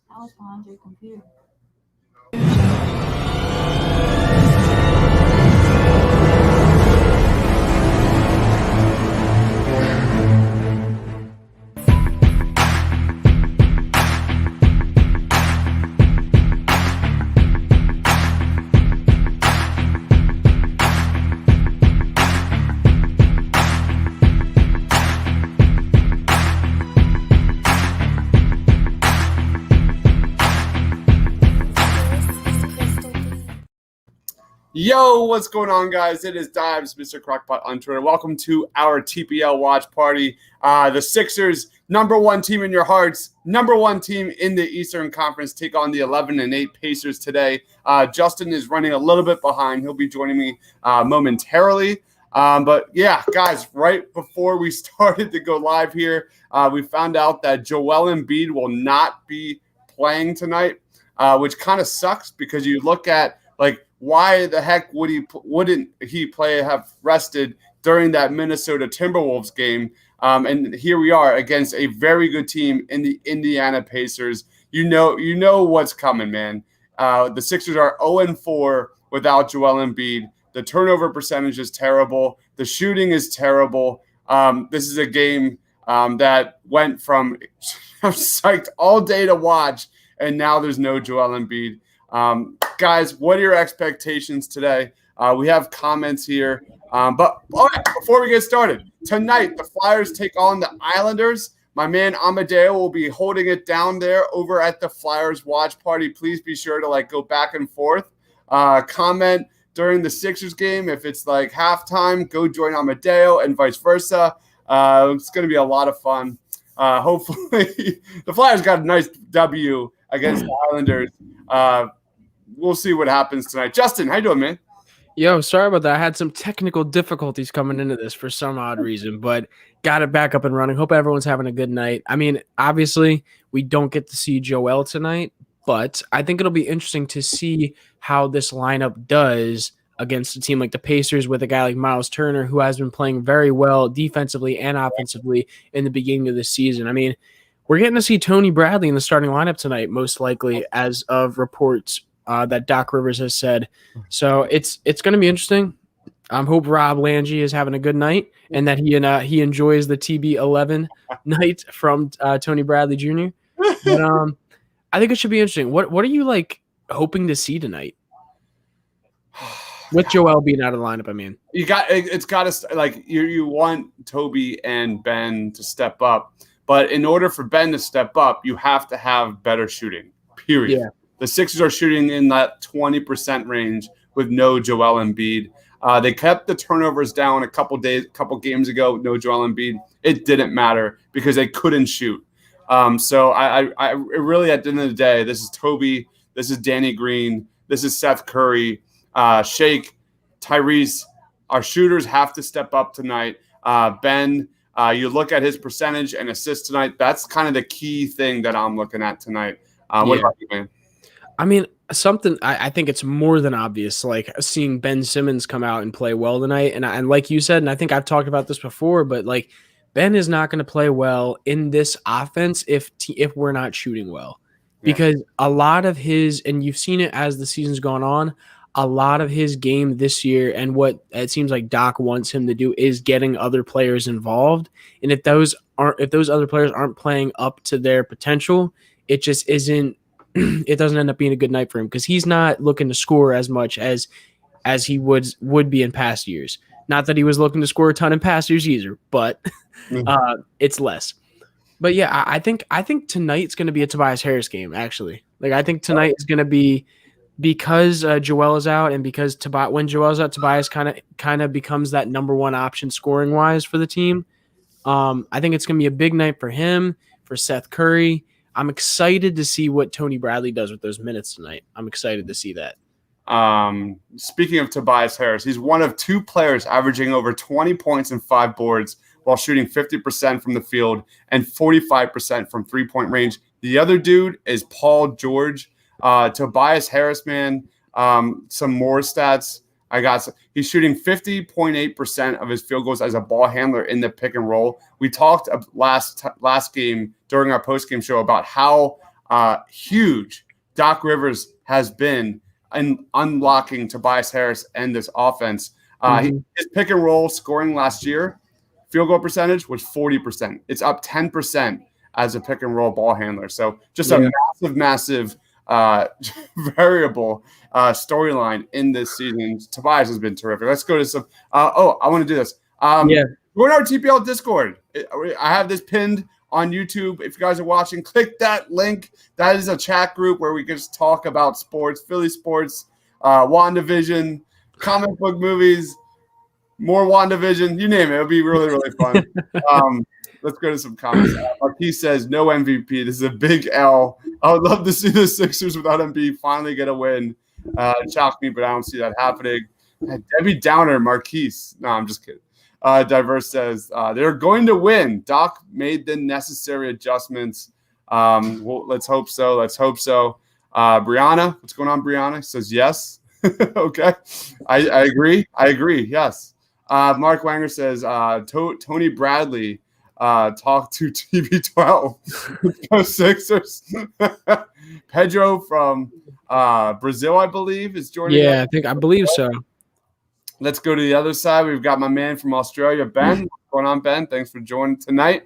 That was behind your computer. Yo, what's going on, guys? It is Dives, Mr. Crockpot on Twitter. Welcome to our TPL watch party. The Sixers, number one team in your hearts, number one team in the Eastern Conference, take on the 11-8 Pacers today. Justin is running a little bit behind. He'll be joining me momentarily. But yeah, guys, right before we started to go live here, we found out that Joel Embiid will not be playing tonight, which kind of sucks because you look at why the heck wouldn't he have rested during that Minnesota Timberwolves game? And here we are against a very good team in the Indiana Pacers. You know what's coming, man. The Sixers are 0-4 without Joel Embiid. The turnover percentage is terrible. The shooting is terrible. This is a game that went from I'm psyched all day to watch, and now there's no Joel Embiid. Guys, what are your expectations today? We have comments here. But all right, before we get started, tonight the Flyers take on the Islanders. My man Amadeo will be holding it down there over at the Flyers watch party. Please be sure to go back and forth. Comment during the Sixers game. If it's halftime, go join Amadeo and vice versa. It's going to be a lot of fun. Hopefully, the Flyers got a nice W against the Islanders. We'll see what happens tonight. Justin, how you doing, man? Yo, sorry about that. I had some technical difficulties coming into this for some odd reason, but got it back up and running. Hope everyone's having a good night. I mean, obviously, we don't get to see Joel tonight, but I think it'll be interesting to see how this lineup does against a team like the Pacers with a guy like Miles Turner, who has been playing very well defensively and offensively in the beginning of the season. I mean, we're getting to see Tony Bradley in the starting lineup tonight, most likely, as of reports that Doc Rivers has said. So it's going to be interesting. Hope Rob Lange is having a good night and that he enjoys the TB11 night from Tony Bradley Jr. But I think it should be interesting. What are you hoping to see tonight? With Joel being out of the lineup, I mean, it's got to you want Toby and Ben to step up, but in order for Ben to step up, you have to have better shooting. Period. Yeah. The Sixers are shooting in that 20% range with no Joel Embiid. They kept the turnovers down a couple games ago. No Joel Embiid. It didn't matter because they couldn't shoot. So I really, at the end of the day, this is Toby, this is Danny Green, this is Seth Curry, Shake, Tyrese. Our shooters have to step up tonight. Ben, you look at his percentage and assists tonight. That's kind of the key thing that I'm looking at tonight. What about you, man? I mean, I think it's more than obvious, seeing Ben Simmons come out and play well tonight. And like you said, and I think I've talked about this before, but Ben is not going to play well in this offense if we're not shooting well. Yeah. Because a lot of his, and you've seen it as the season's gone on, a lot of his game this year and what it seems like Doc wants him to do is getting other players involved. And if those other players aren't playing up to their potential, it just isn't. It doesn't end up being a good night for him because he's not looking to score as much as he would be in past years. Not that he was looking to score a ton in past years either, but it's less. But yeah, I think tonight's going to be a Tobias Harris game. Actually, I think tonight is going to be because Joel is out and because when Joel's out, Tobias kind of becomes that number one option scoring wise for the team. I think it's going to be a big night for him, for Seth Curry. I'm excited to see what Tony Bradley does with those minutes tonight. I'm excited to see that. Speaking of Tobias Harris, he's one of two players averaging over 20 points and 5 boards while shooting 50% from the field and 45% from three-point range. The other dude is Paul George. Tobias Harris, man, some more stats. He's shooting 50.8% of his field goals as a ball handler in the pick and roll. We talked last game during our post-game show about how huge Doc Rivers has been in unlocking Tobias Harris and this offense. His pick and roll scoring last year, field goal percentage was 40%. It's up 10% as a pick and roll ball handler. So just a massive variable storyline in this season. Tobias has been terrific. Let's go to some. I want to do this. Join our TPL Discord. I have this pinned on YouTube. If you guys are watching, click that link. That is a chat group where we can just talk about sports, Philly sports, WandaVision, comic book movies, more WandaVision, you name it. It'll be really, really fun. Let's go to some comments. He says, no MVP. This is a big L. I would love to see the Sixers without Embiid finally get a win. It shocked me, but I don't see that happening. Debbie Downer, Marquise. No, I'm just kidding. Diverse says, they're going to win. Doc made the necessary adjustments. Well, let's hope so. Brianna, what's going on, Brianna? Says yes. Okay. I agree. Yes. Mark Wanger says, Tony Bradley talked to TB12. Sixers. Pedro from Brazil, I believe, is joining us. I believe so. Let's go to the other side. We've got my man from Australia, Ben. What's going on, Ben? Thanks for joining tonight.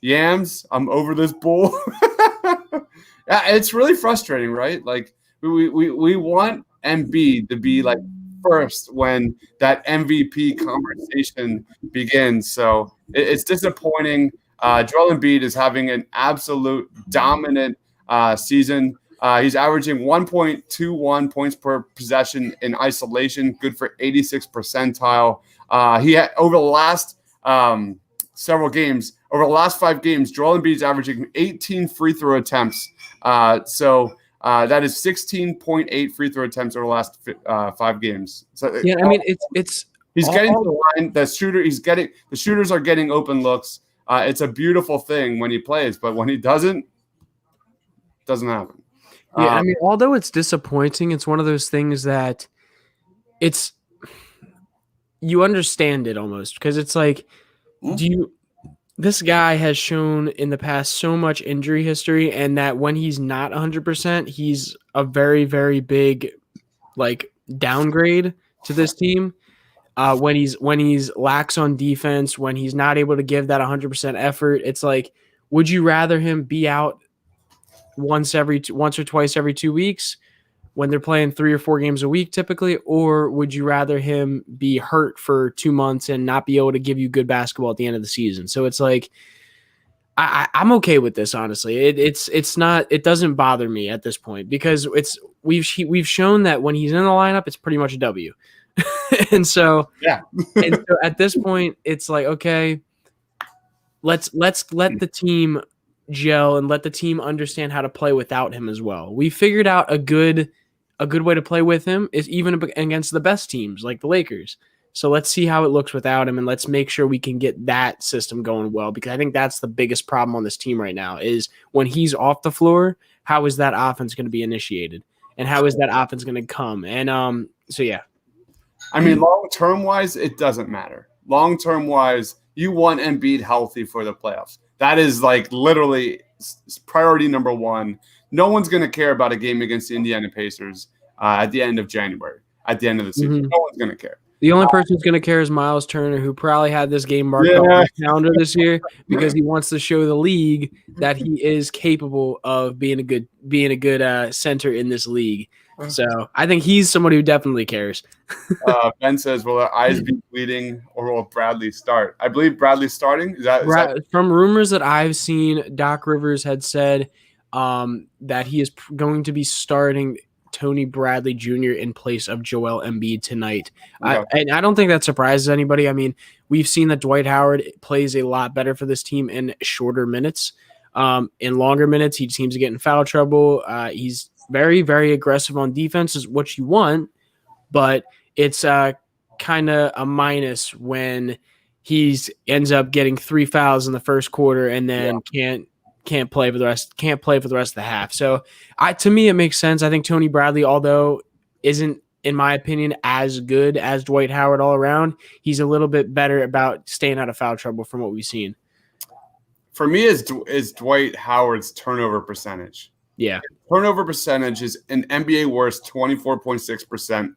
Yams, I'm over this bull. Yeah, it's really frustrating, right? Like we want Embiid to be like first when that MVP conversation begins. So it's disappointing. Joel Embiid is having an absolute dominant season. He's averaging 1.21 points per possession in isolation, good for 86th percentile. He had over the last several games, over the last 5 games, Joel Embiid is averaging 18 free throw attempts. So that is 16.8 free throw attempts over the last 5 games. So it's he's getting to the line. The shooters are getting open looks. It's a beautiful thing when he plays, but when he doesn't happen. Yeah, although it's disappointing, it's one of those things that you understand it almost, because it's like, this guy has shown in the past so much injury history, and that when he's not 100%, he's a very, very big downgrade to this team. When he's lax on defense, when he's not able to give that 100% effort, it's like, would you rather him be out once or twice every 2 weeks when they're playing 3 or 4 games a week typically, or would you rather him be hurt for 2 months and not be able to give you good basketball at the end of the season? So it's like, I'm okay with this, honestly. It doesn't bother me at this point, because we've shown that when he's in the lineup, it's pretty much a W. and so at this point, it's like, okay, let's let the team gel and let the team understand how to play without him as well. We figured out a good way to play with him is even against the best teams like the Lakers. So let's see how it looks without him, and let's make sure we can get that system going well, because I think that's the biggest problem on this team right now is when he's off the floor, how is that offense going to be initiated, and how is that offense going to come? And so yeah. Long-term wise, it doesn't matter. Long-term wise, you want Embiid healthy for the playoffs. That is like literally priority number 1. No one's going to care about a game against the Indiana Pacers at the end of January, at the end of the season. No one's going to care. The only person who's going to care is Miles Turner, who probably had this game marked on his calendar this year because he wants to show the league that he is capable of being a good center in this league. So I think he's somebody who definitely cares. Ben says, will their eyes be bleeding, or will Bradley start? I believe Bradley's starting. Is that from rumors that I've seen? Doc Rivers had said that he is going to be starting Tony Bradley Jr. in place of Joel Embiid tonight. Okay. And I don't think that surprises anybody. We've seen that Dwight Howard plays a lot better for this team in shorter minutes. In longer minutes, he seems to get in foul trouble. He's very, very aggressive on defense, is what you want, but it's kind of a minus when he ends up getting 3 fouls in the first quarter and then can't play for the rest of the half. So to me, it makes sense. I think Tony Bradley, although isn't, in my opinion, as good as Dwight Howard all around, he's a little bit better about staying out of foul trouble from what we've seen. for me is Dwight Howard's turnover percentage. Yeah. Turnover percentage is an NBA worst 24.6%.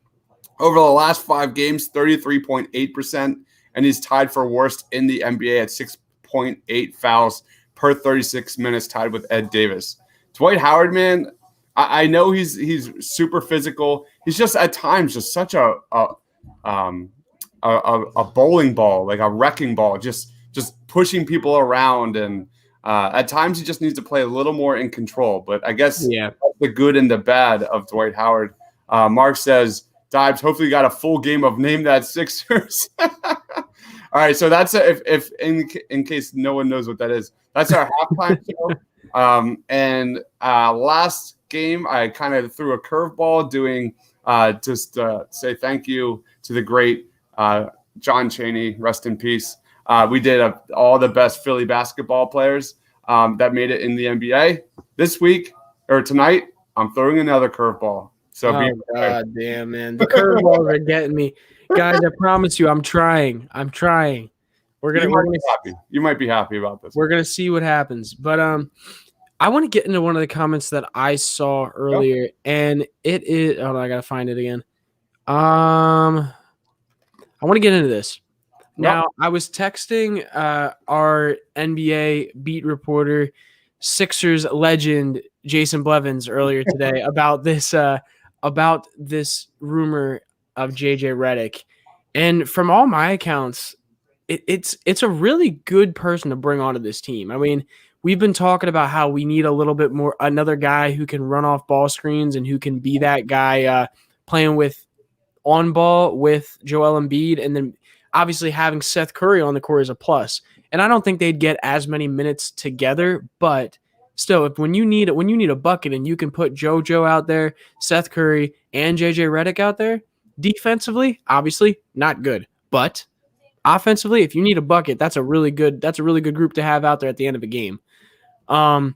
Over the last 5 games, 33.8%, and he's tied for worst in the NBA at 6.8 fouls per 36 minutes, tied with Ed Davis. Dwight Howard, man, I know he's super physical. He's just at times just such a bowling ball, like a wrecking ball, just pushing people around, and at times he just needs to play a little more in control. But I guess that's the good and the bad of Dwight Howard. Mark says, Dibes, hopefully you got a full game of Name That Sixers. All right, so that's if in case no one knows what that is, that's our halftime show. And last game, I kind of threw a curveball doing just say thank you to the great John Chaney, rest in peace. We did all the best Philly basketball players that made it in the NBA. This week or tonight, I'm throwing another curveball. So God damn, man. The curveballs are getting me. Guys, I promise you, I'm trying. We're gonna be happy. You might be happy about this. We're gonna see what happens. But I want to get into one of the comments that I saw earlier, and it is I gotta find it again. I want to get into this. Now, I was texting our NBA beat reporter, Sixers legend Jason Blevins earlier today about this rumor of JJ Redick, and from all my accounts, it's a really good person to bring onto this team. I mean, we've been talking about how we need a little bit more, another guy who can run off ball screens and who can be that guy playing with on ball with Joel Embiid, and then obviously having Seth Curry on the court is a plus. And I don't think they'd get as many minutes together, but still, when you need a bucket and you can put JoJo out there, Seth Curry, and JJ Redick out there, defensively, obviously not good, but offensively, if you need a bucket, that's a really good group to have out there at the end of a game. I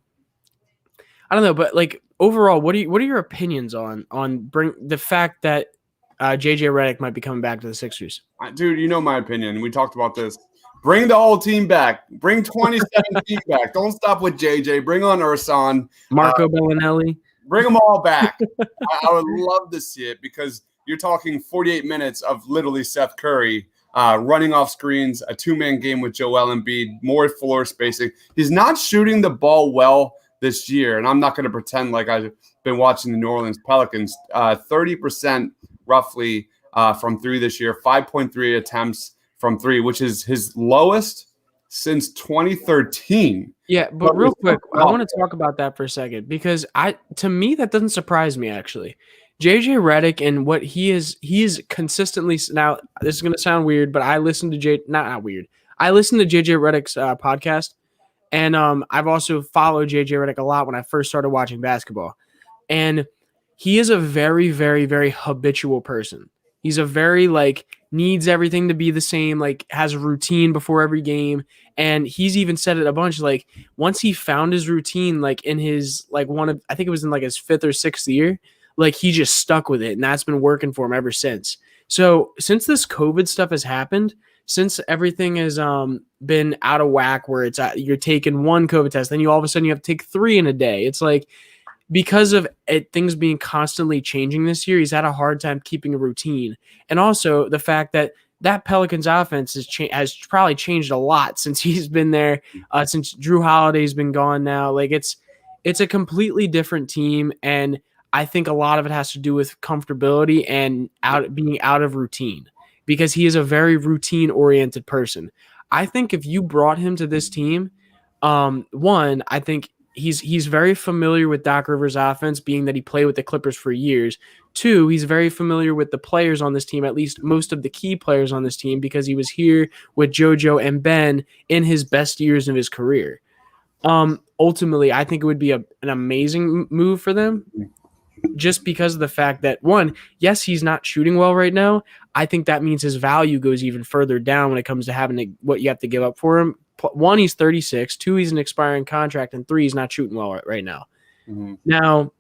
don't know, but like overall, what are your opinions on the fact that JJ Redick might be coming back to the Sixers? Dude, you know my opinion. We talked about this. Bring the whole team back. Bring 2017 back. Don't stop with JJ. Bring on Ursan. Marco Bellinelli. Bring them all back. I would love to see it because you're talking 48 minutes of literally Seth Curry running off screens, a 2-man game with Joel Embiid, more floor spacing. He's not shooting the ball well this year, and I'm not going to pretend like I've been watching the New Orleans Pelicans. 30% roughly from 3 this year, 5.3 attempts from 3, which is his lowest since 2013. Yeah, but real quick, I want to talk about that for a second because to me that doesn't surprise me actually. JJ Redick and what he's consistently, now this is going to sound weird, but I listened to not weird. I listened to JJ Redick's podcast, and I've also followed JJ Redick a lot when I first started watching basketball. And he is a very, very, very habitual person. He's a very needs everything to be the same, has a routine before every game. And he's even said it a bunch, once he found his routine, in his I think it was in his 5th or 6th year, he just stuck with it, and that's been working for him ever since. So since this COVID stuff has happened, since everything has been out of whack, where it's you're taking 1 COVID test, then you all of a sudden you have to take 3 in a day. It's because of things being constantly changing this year, he's had a hard time keeping a routine. And also the fact that Pelicans offense has probably changed a lot since he's been there, since Drew Holiday's been gone now. It's a completely different team, and I think a lot of it has to do with comfortability and being out of routine, because he is a very routine-oriented person. I think if you brought him to this team, one, I think he's very familiar with Doc Rivers' offense, being that he played with the Clippers for years. 2, he's very familiar with the players on this team, at least most of the key players on this team, because he was here with JoJo and Ben in his best years of his career. Ultimately, I think it would be an amazing move for them, just because of the fact that, one, yes, he's not shooting well right now. I think that means his value goes even further down when it comes to having what you have to give up for him. 1, he's 36. 2, he's an expiring contract. And 3, he's not shooting well right now. Mm-hmm. Now,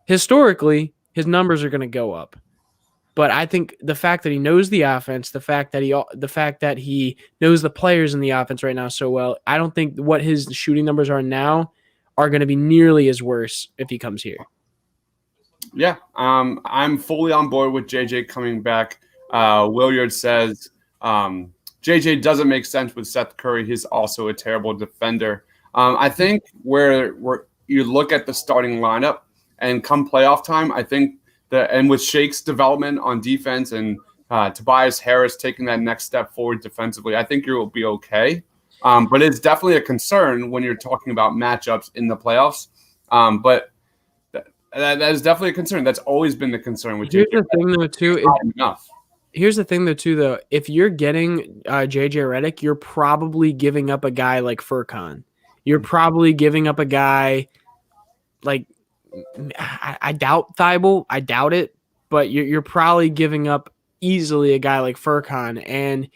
historically, his numbers are going to go up. But I think the fact that he knows the offense, the fact that he knows the players in the offense right now so well, I don't think what his shooting numbers are now are going to be nearly as worse if he comes here. Yeah, I'm fully on board with JJ coming back. Williard says JJ doesn't make sense with Seth Curry. He's also a terrible defender. I think where you look at the starting lineup and come playoff time, I think and with Shake's development on defense and Tobias Harris taking that next step forward defensively, I think you'll be okay. But it's definitely a concern when you're talking about matchups in the playoffs. But that is definitely a concern. That's always been the concern with JJ. Here's the thing, though, too. If you're getting JJ Redick, you're probably giving up a guy like Furkan. You're probably giving up a guy like I doubt Thybulle. I doubt it, but you're probably giving up easily a guy like Furkan. And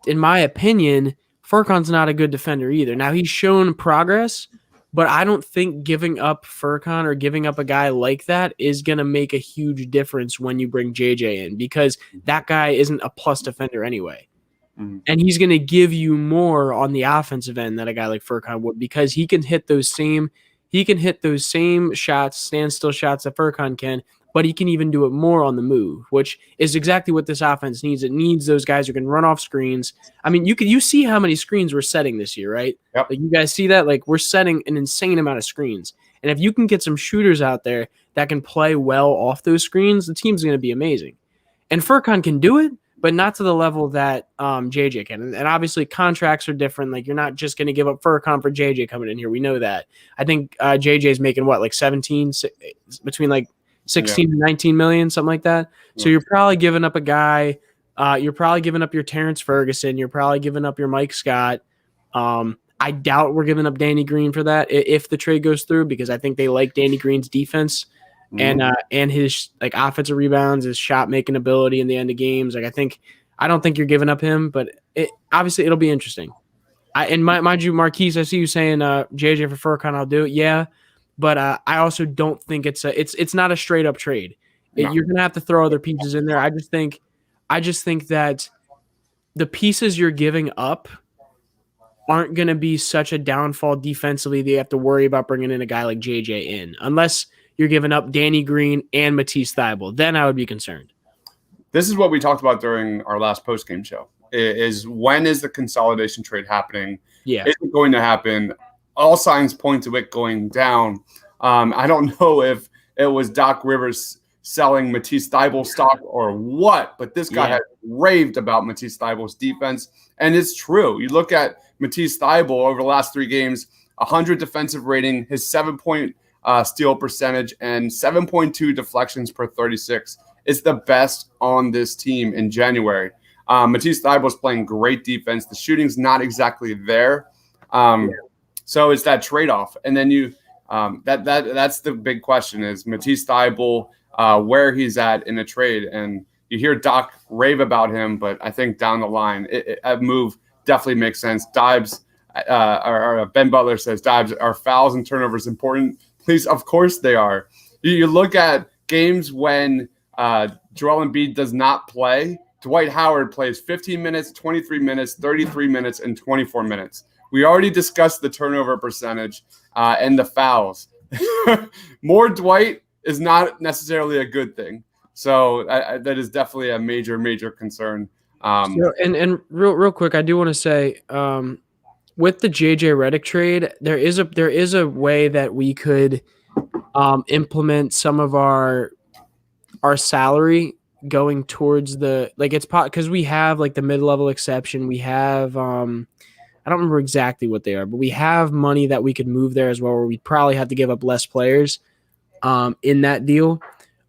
in my opinion, Furkan's not a good defender either. Now, he's shown progress, but I don't think giving up Furkan or giving up a guy like that is going to make a huge difference when you bring JJ in, because that guy isn't a plus defender anyway. Mm-hmm. And he's going to give you more on the offensive end than a guy like Furkan would, because he can hit those same shots, standstill shots that Furkan can, but he can even do it more on the move, which is exactly what this offense needs. It needs those guys who can run off screens. I mean, you see how many screens we're setting this year, right? Yep. Like, you guys see that? Like, we're setting an insane amount of screens. And if you can get some shooters out there that can play well off those screens, the team's going to be amazing. And Furkan can do it, but not to the level that JJ can. And obviously contracts are different. Like, you're not just going to give up Furkan for JJ coming in here. We know that. I think JJ's making what, like 17, between like 16 to 19 million, something like that. So you're probably giving up a guy. You're probably giving up your Terrence Ferguson. You're probably giving up your Mike Scott. I doubt we're giving up Danny Green for that if the trade goes through, because I think they like Danny Green's defense and his like offensive rebounds, his shot making ability in the end of games. Like, I don't think you're giving up him, but obviously it'll be interesting. Mind you, Marquise, I see you saying JJ for Furkan, I'll do it. Yeah. But I also don't think it's not a straight up trade. No. You're gonna have to throw other pieces in there. I just think that the pieces you're giving up aren't gonna be such a downfall defensively that you have to worry about bringing in a guy like JJ in, unless you're giving up Danny Green and Matisse Thybulle. Then I would be concerned. This is what we talked about during our last post-game show. Is when is the consolidation trade happening? Yeah, is it going to happen? All signs point to it going down. I don't know if it was Doc Rivers selling Matisse Thybulle stock or what, but this guy had raved about Matisse Thybulle's defense, and it's true. You look at Matisse Thybulle over the last 3 games, 100 defensive rating, his 7-point steal percentage, and 7.2 deflections per 36 is the best on this team in January. Matisse Thybulle's playing great defense. The shooting's not exactly there. So it's that trade-off. And then that's the big question is Matisse Thybulle, where he's at in a trade. And you hear Doc rave about him, but I think down the line, a move definitely makes sense. Dibes, or Ben Butler says, Dibes, are fouls and turnovers important? Please, of course they are. You look at games when Joel Embiid does not play. Dwight Howard plays 15 minutes, 23 minutes, 33 minutes, and 24 minutes. We already discussed the turnover percentage and the fouls. More Dwight is not necessarily a good thing. So that is definitely a major, major concern. And real quick, I do want to say with the JJ Redick trade, there is a way that we could implement some of our salary going towards the, like, it's because we have like the mid-level exception. We have I don't remember exactly what they are, but we have money that we could move there as well, where we probably have to give up less players in that deal.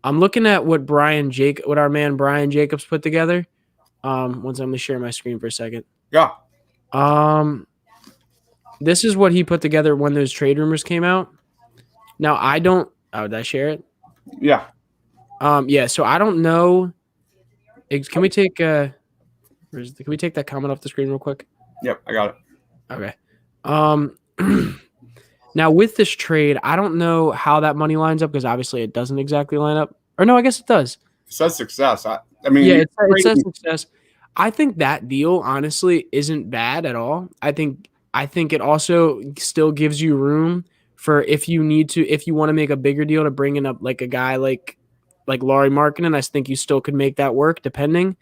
I'm looking at what our man Brian Jacobs put together. Once I'm going to share my screen for a second. Yeah. This is what he put together when those trade rumors came out. Now, did I share it? Yeah. Yeah, so I don't know. Can we take that comment off the screen real quick? Yep, I got it. Okay. Now with this trade, I don't know how that money lines up, because obviously it doesn't exactly line up. Or no, I guess it does. It says success. I mean, Yeah, it's a success. I think that deal honestly isn't bad at all. I think it also still gives you room for if you want to make a bigger deal to bring in up like a guy like Laurie Markkinen. I think you still could make that work depending.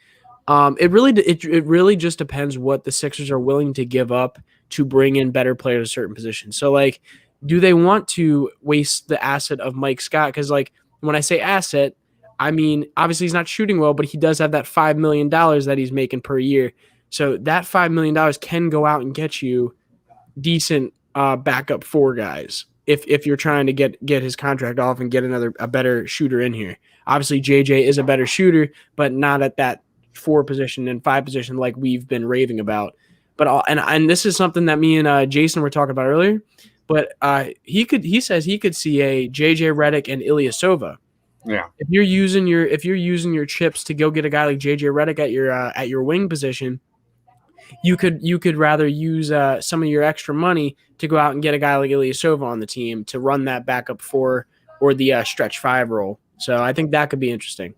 It really just depends what the Sixers are willing to give up to bring in better players at certain positions. So like, do they want to waste the asset of Mike Scott? Because like when I say asset, I mean obviously he's not shooting well, but he does have that $5 million that he's making per year. So that $5 million can go out and get you decent backup four guys if you're trying to get his contract off and get a better shooter in here. Obviously, JJ is a better shooter, but not at that four position and five position like we've been raving about. But and this is something that me and Jason were talking about earlier. But he says he could see a JJ Redick and Ilyasova. Yeah. If you're using your chips to go get a guy like JJ Redick at your wing position, you could rather use some of your extra money to go out and get a guy like Ilyasova on the team to run that backup four or the stretch five role. So I think that could be interesting.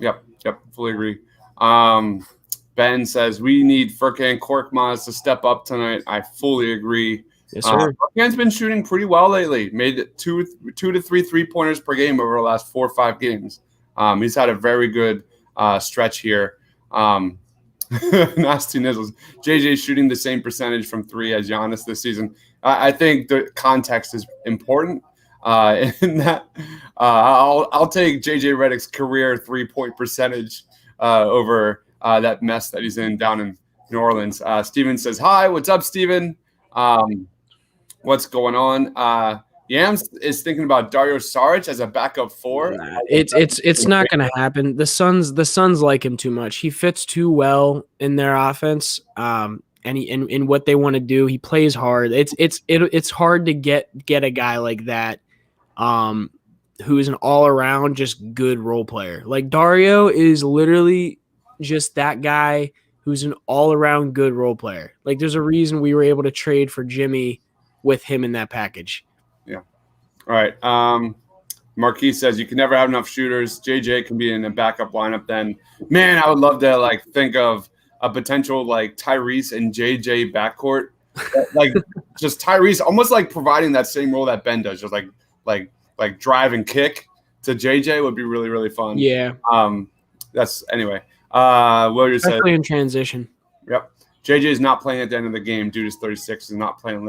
Yep, fully agree. Ben says we need Furkan Korkmaz to step up tonight. I fully agree. Yes, sir. Furkan's been shooting pretty well lately. Made two to three 3-pointers per game over the last 4 or 5 games. He's had a very good stretch here. Nasty nizzles. JJ shooting the same percentage from 3 as Giannis this season. I think the context is important. In that, I'll take JJ Redick's career 3-point percentage over that mess that he's in down in New Orleans. Steven says, "Hi, what's up, Steven? What's going on?" Yams is thinking about Dario Saric as a backup 4. Nah, it's not going to happen. The Suns like him too much. He fits too well in their offense. And in what they want to do, he plays hard. It's hard to get a guy like that, who is an all around just good role player. Like Dario is literally just that guy who's an all around good role player. Like there's a reason we were able to trade for Jimmy with him in that package. Yeah. All right. Marquis says you can never have enough shooters. JJ can be in a backup lineup then. Man, I would love to like think of a potential like Tyrese and JJ backcourt. Like just Tyrese almost like providing that same role that Ben does, just like drive and kick to JJ would be really, really fun. Yeah. That's anyway. William said especially in transition. Yep. JJ is not playing at the end of the game due to 36 and not playing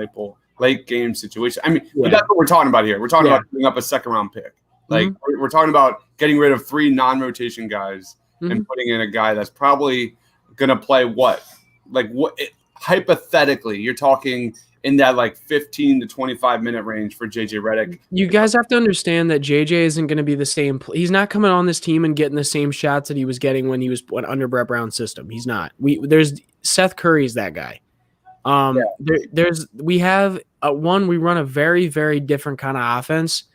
late game situation. I mean, but that's what we're talking about here. We're talking about giving up a second-round pick. Like we're talking about getting rid of 3 non-rotation guys and putting in a guy that's probably going to play what? Like what? Hypothetically, you're talking in that like 15 to 25 minute range for JJ Redick. You guys have to understand that JJ isn't going to be the same. He's not coming on this team and getting the same shots that he was getting when he was under Brett Brown's system. He's not. There's Seth Curry's that guy. We run a very, very different kind of offense.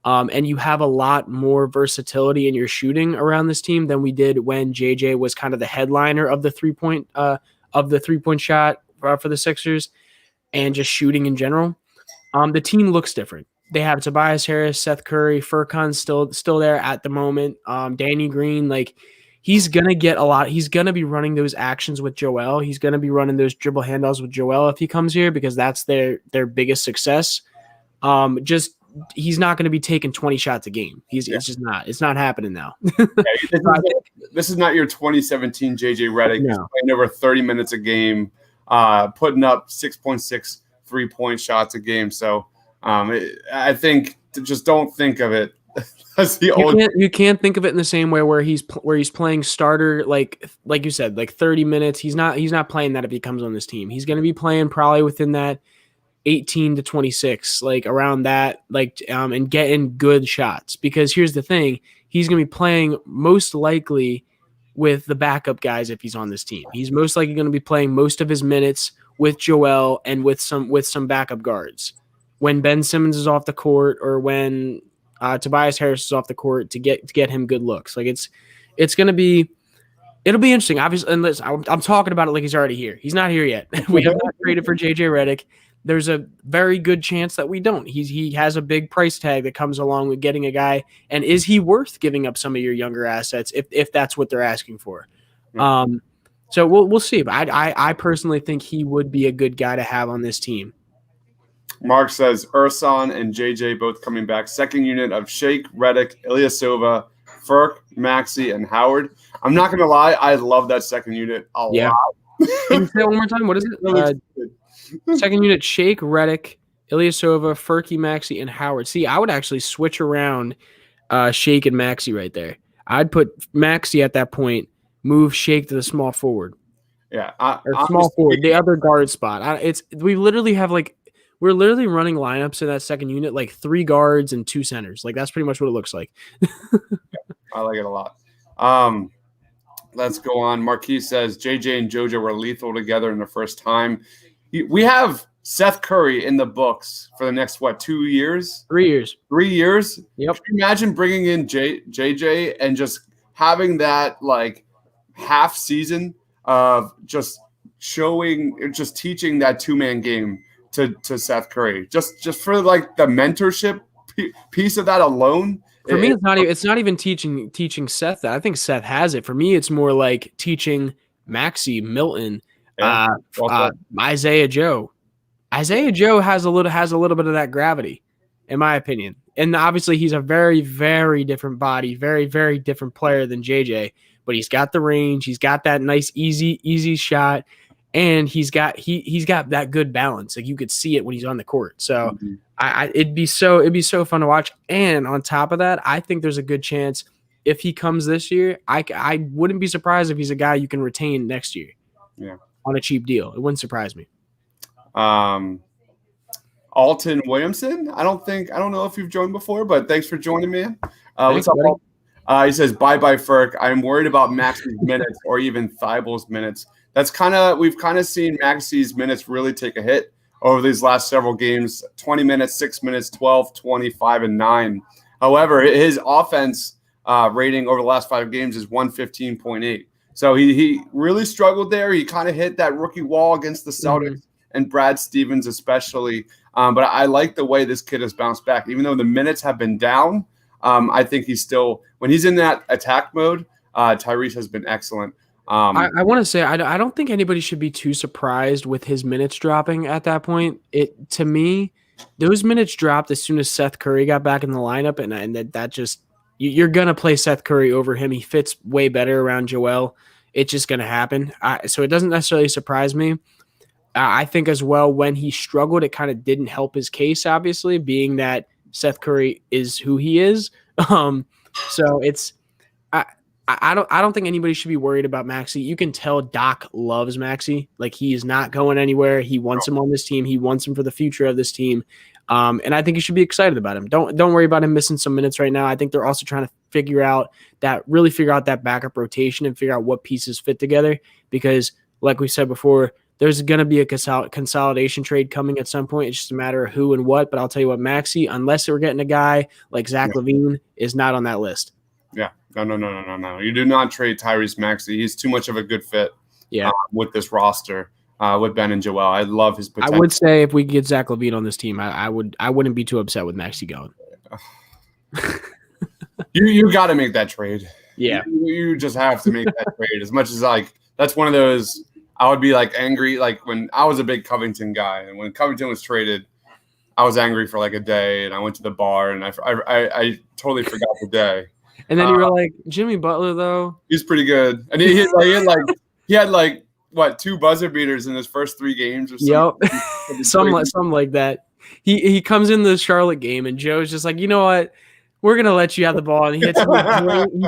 And you have a lot more versatility in your shooting around this team than we did when JJ was kind of the headliner of the 3-point shot for the Sixers and just shooting in general. The team looks different. They have Tobias Harris, Seth Curry, Furkan's still there at the moment. Danny Green, like he's gonna get a lot. He's gonna be running those actions with Joel. He's gonna be running those dribble handoffs with Joel if he comes here because that's their biggest success. He's not going to be taking 20 shots a game. It's just not. It's not happening now. This is not your 2017 JJ Redick. He's playing over 30 minutes a game, putting up 6.6 3-point shots a game. So I think just don't think of it as the old. You can't think of it in the same way where he's playing starter like you said, like 30 minutes. He's not playing that if he comes on this team. He's going to be playing probably within that 18 to 26, like around that, like and getting good shots. Because here's the thing, he's going to be playing most likely with the backup guys if he's on this team. He's most likely going to be playing most of his minutes with Joel and with some backup guards when Ben Simmons is off the court or when Tobias Harris is off the court to get him good looks. Like it'll be interesting. Obviously, unless I'm talking about it like he's already here. He's not here yet. We have not traded for JJ Redick. there's a very good chance that we don't. He has a big price tag that comes along with getting a guy. And is he worth giving up some of your younger assets if that's what they're asking for? Yeah. So we'll see. But I personally think he would be a good guy to have on this team. Mark says Ursan and JJ both coming back. Second unit of Shake, Redick, Ilyasova, Furk, Maxey, and Howard. I'm not gonna lie, I love that second unit a lot. Can you say it one more time? What is it? Second unit: Shake, Redick, Ilyasova, Furky, Maxey, and Howard. See, I would actually switch around Shake and Maxey right there. I'd put Maxey at that point, move Shake to the small forward. Yeah, small forward, the other guard spot. We literally have we're literally running lineups in that second unit, like 3 guards and 2 centers. Like that's pretty much what it looks like. I like it a lot. Let's go on. Marquis says JJ and JoJo were lethal together in the first time. We have Seth Curry in the books for the next 2 years? 3 years. 3 years? Yep. Can you imagine bringing in JJ and just having that half season of just teaching that 2-man game to Seth Curry, just for the mentorship piece of that alone. For me, it's not even teaching Seth that. I think Seth has it. For me, it's more like teaching Maxey, Milton, Isaiah Joe. Isaiah Joe has a little bit of that gravity, in my opinion. And obviously, he's a very, very different body, very, very different player than JJ. But he's got the range. He's got that nice, easy shot. And he's got that good balance. Like you could see it when he's on the court. So it'd be so fun to watch. And on top of that, I think there's a good chance if he comes this year, I wouldn't be surprised if he's a guy you can retain next year. Yeah, on a cheap deal. It wouldn't surprise me. Alton Williamson. I don't know if you've joined before, but thanks for joining, man. Thanks, buddy. He says, bye, Ferk. I'm worried about Maxey's minutes or even Thybulle's minutes. We've seen Maxey's minutes really take a hit over these last several games, 20 minutes, 6 minutes, 12, 25, and 9. However, his offense rating over the last 5 games is 115.8. So he really struggled there. He kind of hit that rookie wall against the Celtics and Brad Stevens especially. But I like the way this kid has bounced back. Even though the minutes have been down, I think he's still – when he's in that attack mode, Tyrese has been excellent. I want to say I don't think anybody should be too surprised with his minutes dropping at that point. To me, those minutes dropped as soon as Seth Curry got back in the lineup, and that just you're gonna play Seth Curry over him. He fits way better around Joel. It's just gonna happen. So it doesn't necessarily surprise me. I think as well when he struggled, it kind of didn't help his case. Obviously, being that Seth Curry is who he is. So it's. I don't think anybody should be worried about Maxey. You can tell Doc loves Maxey. Like he is not going anywhere. He wants him on this team. He wants him for the future of this team. And I think you should be excited about him. Don't worry about him missing some minutes right now. I think they're also trying to figure out that backup rotation and figure out what pieces fit together. Because like we said before, there's going to be a consolidation trade coming at some point. It's just a matter of who and what. But I'll tell you what, Maxey, unless we're getting a guy like Zach LaVine, is not on that list. Yeah. No. You do not trade Tyrese Maxey. He's too much of a good fit with this roster, with Ben and Joel. I love his potential. I would say if we get Zach LaVine on this team, I wouldn't be too upset with Maxey going. You got to make that trade. Yeah. You just have to make that trade. As much as that's one of those I would be angry. When I was a big Covington guy, and when Covington was traded, I was angry for a day, and I went to the bar, and I totally forgot the day. And then you were like, Jimmy Butler, though? He's pretty good. And he had 2 buzzer beaters in his first 3 games or something. Yep. something like that. He comes in the Charlotte game, and Joe's just like, you know what? We're going to let you have the ball. And he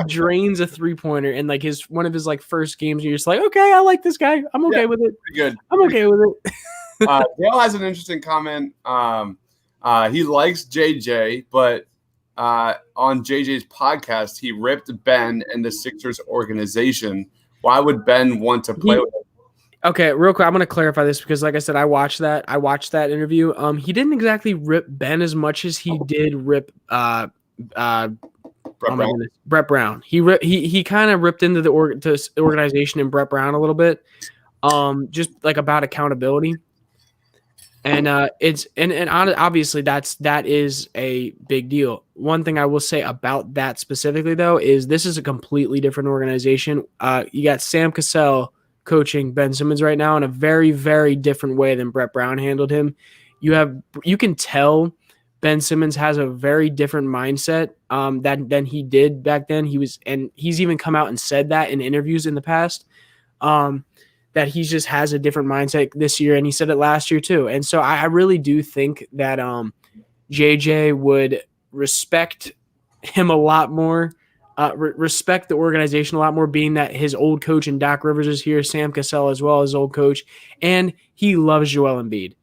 drains a 3-pointer in one of his first games. And you're just like, okay, I like this guy. I'm okay with it. Good. I'm okay with it. Dale has an interesting comment. He likes JJ, but on JJ's podcast, he ripped Ben and the Sixers organization. Why would Ben want to play with him? Okay, real quick, I'm going to clarify this because, like I said, I watched that interview. He didn't exactly rip Ben as much as he did rip Brett Brown. He kind of ripped into the organization and Brett Brown a little bit, just about accountability. And obviously that is a big deal. One thing I will say about that specifically though is this is a completely different organization. You got Sam Cassell coaching Ben Simmons right now in a very, very different way than Brett Brown handled him. You can tell Ben Simmons has a very different mindset than he did back then. He's even come out and said that in interviews in the past. That he just has a different mindset this year, and he said it last year too. And so I really do think that JJ would respect him a lot more, respect the organization a lot more, being that his old coach and Doc Rivers is here, Sam Cassell as well as old coach, and he loves Joel Embiid.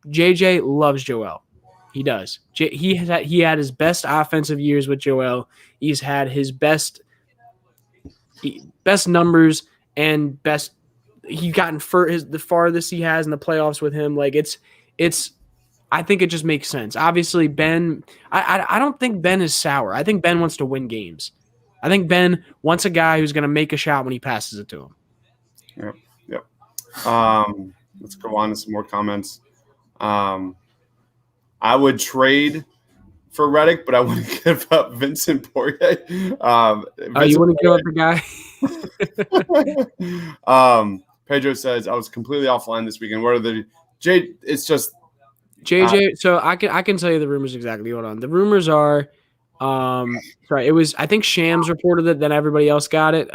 JJ loves Joel. He does. He had his best offensive years with Joel. He's had his best numbers and best. He gotten the farthest he has in the playoffs with him. Like it's. I think it just makes sense. Obviously, Ben. I don't think Ben is sour. I think Ben wants to win games. I think Ben wants a guy who's going to make a shot when he passes it to him. Yep. Let's go on to some more comments. I would trade for Redick, but I wouldn't give up Vincent Poirier. You wouldn't give up the guy? Pedro says, I was completely offline this weekend. What are the – it's just – JJ, so I can tell you the rumors exactly. Hold on. The rumors are sorry, it was – I think Shams reported it, then everybody else got it.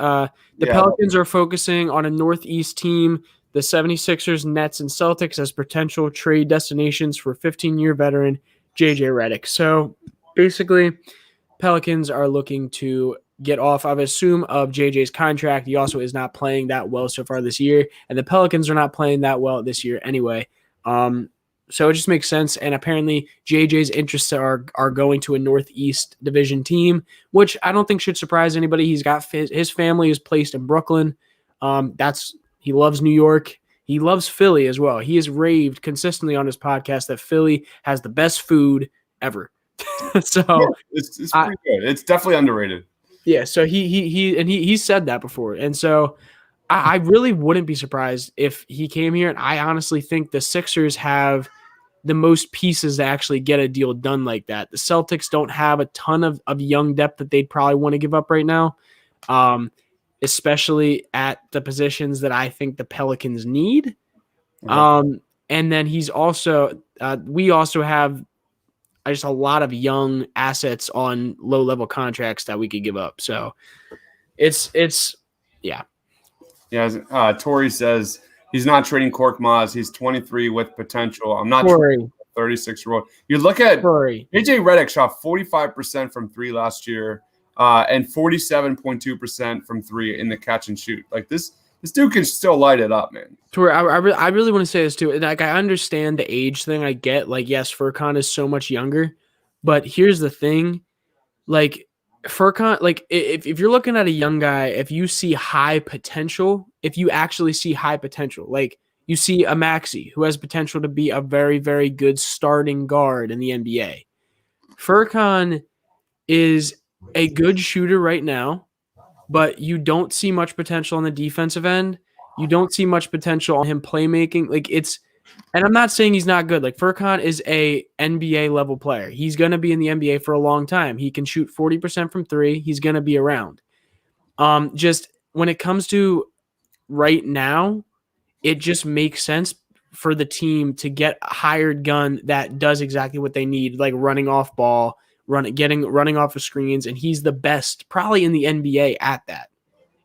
Pelicans are focusing on a Northeast team, the 76ers, Nets, and Celtics as potential trade destinations for 15-year veteran JJ Redick. So basically, Pelicans are looking to get off, I would assume, of JJ's contract. He also is not playing that well so far this year, and the Pelicans are not playing that well this year anyway. So it just makes sense. And apparently JJ's interests are going to a Northeast Division team, which I don't think should surprise anybody. He's got his family is placed in Brooklyn. He loves New York. He loves Philly as well. He has raved consistently on his podcast that Philly has the best food ever. So yeah, it's pretty good. It's definitely underrated. Yeah. So he said that before. And so I really wouldn't be surprised if he came here. And I honestly think the Sixers have the most pieces to actually get a deal done like that. The Celtics don't have a ton of young depth that they'd probably want to give up right now. Especially at the positions that I think the Pelicans need. And then he's also, we also have just a lot of young assets on low-level contracts that we could give up. So it's yeah. Yeah, Tori says he's not trading Korkmaz. He's 23 with potential. I'm not trading 36-year-old. You look at JJ Redick shot 45% from three last year. And 47.2% from three in the catch and shoot. Like this dude can still light it up, man. Tori, I really want to say this too. Like I understand the age thing. I get like yes, Furkan is so much younger, but here's the thing: like Furkan, like if you're looking at a young guy, if you see high potential, if you actually see high potential, like you see a Maxey who has potential to be a very, very good starting guard in the NBA. Furkan is a good shooter right now, but you don't see much potential on the defensive end. You don't see much potential on him playmaking. Like and I'm not saying he's not good. Like Furkan is a NBA level player. He's going to be in the NBA for a long time. He can shoot 40% from three. He's going to be around. Just when it comes to right now, it just makes sense for the team to get a hired gun that does exactly what they need, like running off ball, running off of screens, and he's the best probably in the NBA at that.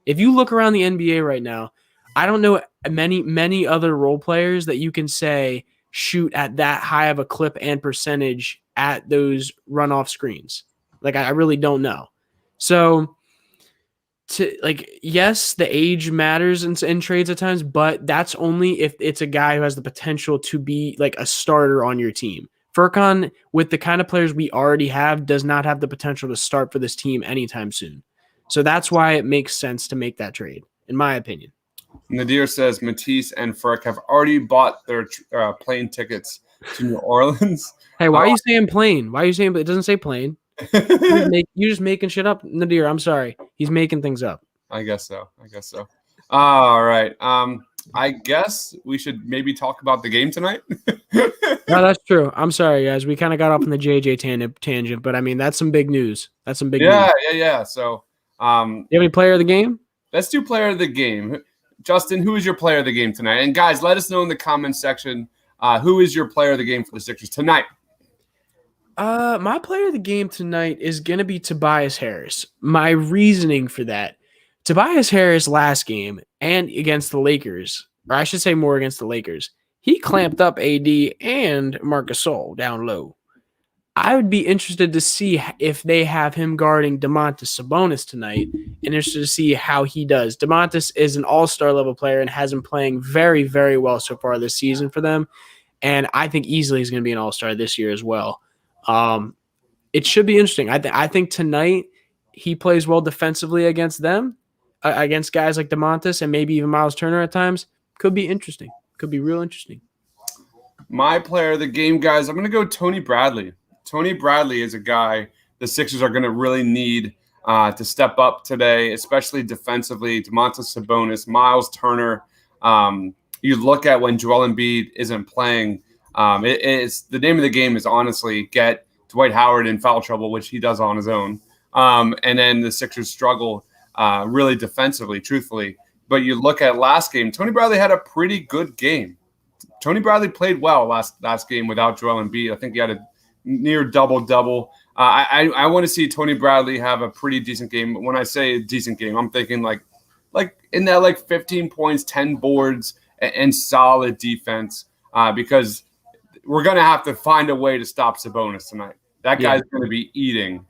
If you look around the NBA right now, I don't know many other role players that you can say shoot at that high of a clip and percentage at those runoff screens. Like I really don't know. So yes, the age matters in trades at times, but that's only if it's a guy who has the potential to be like a starter on your team. Furkan, with the kind of players we already have, does not have the potential to start for this team anytime soon. So that's why it makes sense to make that trade, in my opinion. Nadir says Matisse and Furk have already bought their plane tickets to New Orleans. Hey, why are you saying plane? Why are you saying it doesn't say plane? You're just making shit up, Nadir. I'm sorry. He's making things up. I guess so. All right. I guess we should maybe talk about the game tonight. No, that's true. I'm sorry, guys. We kind of got off on the JJ tangent, but I mean, that's some big news. That's some big news. Yeah. So, You have any player of the game? let's do player of the game. Justin, who is your player of the game tonight? And guys, let us know in the comments section who is your player of the game for the Sixers tonight. My player of the game tonight is gonna be Tobias Harris. My reasoning for that: Tobias Harris last game and against the Lakers, or I should say more against the Lakers, he clamped up AD and Marcus Gasol down low. I would be interested to see if they have him guarding Domantas Sabonis tonight, and interested to see how he does. Domantas is an all-star level player and has been playing very, very well so far this season for them, and I think easily he's going to be an all-star this year as well. It should be interesting. I think tonight he plays well defensively against them, against guys like Domantas and maybe even Miles Turner at times. Could be interesting. Could be real interesting. My player of the game, guys, I'm going to go Tony Bradley. Tony Bradley is a guy the Sixers are going to really need to step up today, especially defensively. Domantas Sabonis, Miles Turner. You look at when Joel Embiid isn't playing, it's the name of the game is honestly get Dwight Howard in foul trouble, which he does on his own. And then the Sixers struggle really defensively, truthfully. But you look at last game, Tony Bradley had a pretty good game. Tony Bradley played well last game without Joel Embiid. I think he had a near double-double. I want to see Tony Bradley have a pretty decent game. When I say a decent game, I'm thinking like in that 15 points, 10 boards, and solid defense because we're going to have to find a way to stop Sabonis tonight. That guy's going to be eating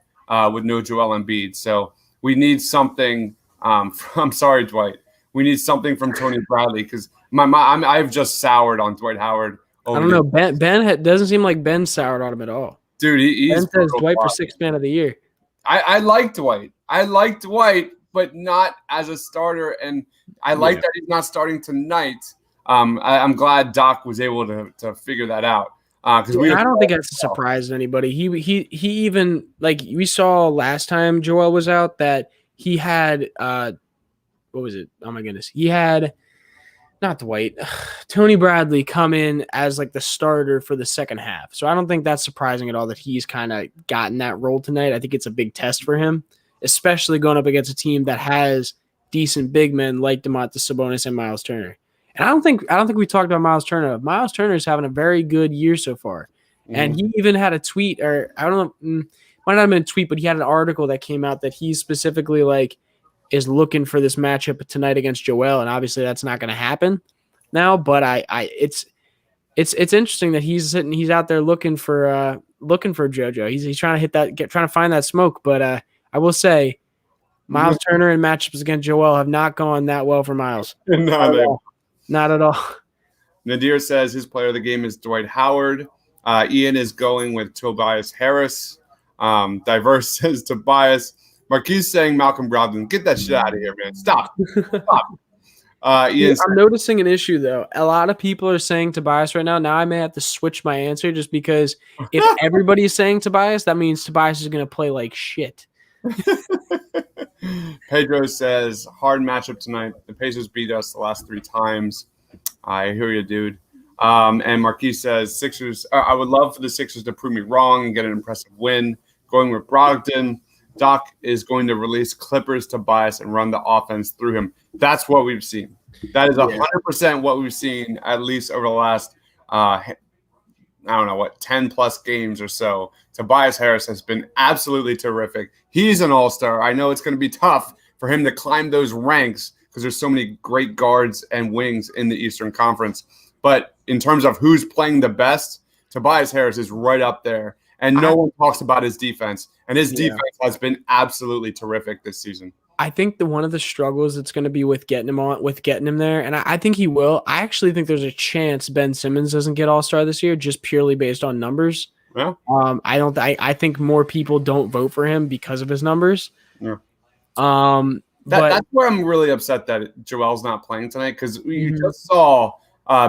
with no Joel Embiid. So we need something I'm sorry, Dwight. We need something from Tony Bradley because I've just soured on Dwight Howard. I don't know. Ben doesn't seem like Ben soured on him at all. Dude, he's Ben says Dwight for sixth man of the year. I like Dwight. I like Dwight, but not as a starter. And I like that he's not starting tonight. I'm glad Doc was able to figure that out. I don't think that's a surprise to anybody. He even we saw last time Joel was out that he had what was it? Oh my goodness, he had. Not Dwight, Tony Bradley come in as the starter for the second half. So I don't think that's surprising at all that he's kind of gotten that role tonight. I think it's a big test for him, especially going up against a team that has decent big men like Domantas Sabonis and Miles Turner. And I don't think we talked about Miles Turner. Miles Turner is having a very good year so far. Mm-hmm. And he even had a tweet, or I don't know, might not have been a tweet, but he had an article that came out that he's specifically is looking for this matchup tonight against Joel, and obviously that's not going to happen now. But it's interesting that he's out there looking for JoJo. He's trying to trying to find that smoke. But I will say, Miles Turner in matchups against Joel have not gone that well for Miles. Not at all. Nadir says his player of the game is Dwight Howard. Ian is going with Tobias Harris. Diverse says Tobias. Marquise saying Malcolm Brogdon. Get that shit out of here, man. Stop. I'm noticing an issue, though. A lot of people are saying Tobias right now. Now I may have to switch my answer just because if everybody's saying Tobias, that means Tobias is going to play like shit. Pedro says, hard matchup tonight. The Pacers beat us the last 3 times. I hear you, dude. And Marquise says, Sixers. I would love for the Sixers to prove me wrong and get an impressive win. Going with Brogdon. Doc is going to release Clippers Tobias and run the offense through him. That's what we've seen. That is 100% what we've seen, at least over the last, 10-plus games or so. Tobias Harris has been absolutely terrific. He's an all-star. I know it's going to be tough for him to climb those ranks because there's so many great guards and wings in the Eastern Conference. But in terms of who's playing the best, Tobias Harris is right up there. And no one talks about his defense. And his defense has been absolutely terrific this season. I think one of the struggles it's going to be with getting him there, and I think he will. I actually think there's a chance Ben Simmons doesn't get All-Star this year, just purely based on numbers. Yeah. I think more people don't vote for him because of his numbers. Yeah. That's where I'm really upset that Joel's not playing tonight because you just saw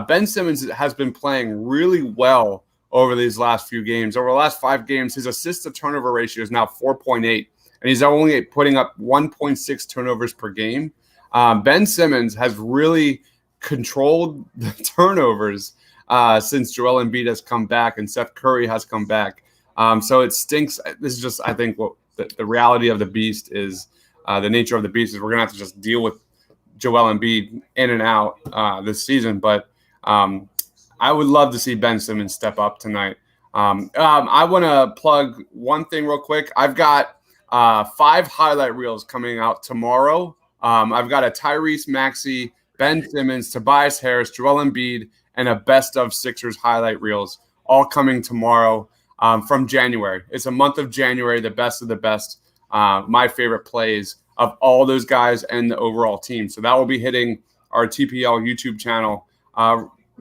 Ben Simmons has been playing really well over these last few games. Over the last 5 games, his assist-to-turnover ratio is now 4.8, and he's only putting up 1.6 turnovers per game. Ben Simmons has really controlled the turnovers since Joel Embiid has come back and Seth Curry has come back. So it stinks. This is just, I think, what the reality of the beast is. The nature of the beast is we're gonna have to just deal with Joel Embiid in and out this season. But I would love to see Ben Simmons step up tonight. I want to plug one thing real quick. I've got 5 highlight reels coming out tomorrow. I've got a Tyrese Maxey, Ben Simmons, Tobias Harris, Joel Embiid, and a best of Sixers highlight reels all coming tomorrow from January. It's a month of January, the best of the best. My favorite plays of all those guys and the overall team. So that will be hitting our TPL YouTube channel.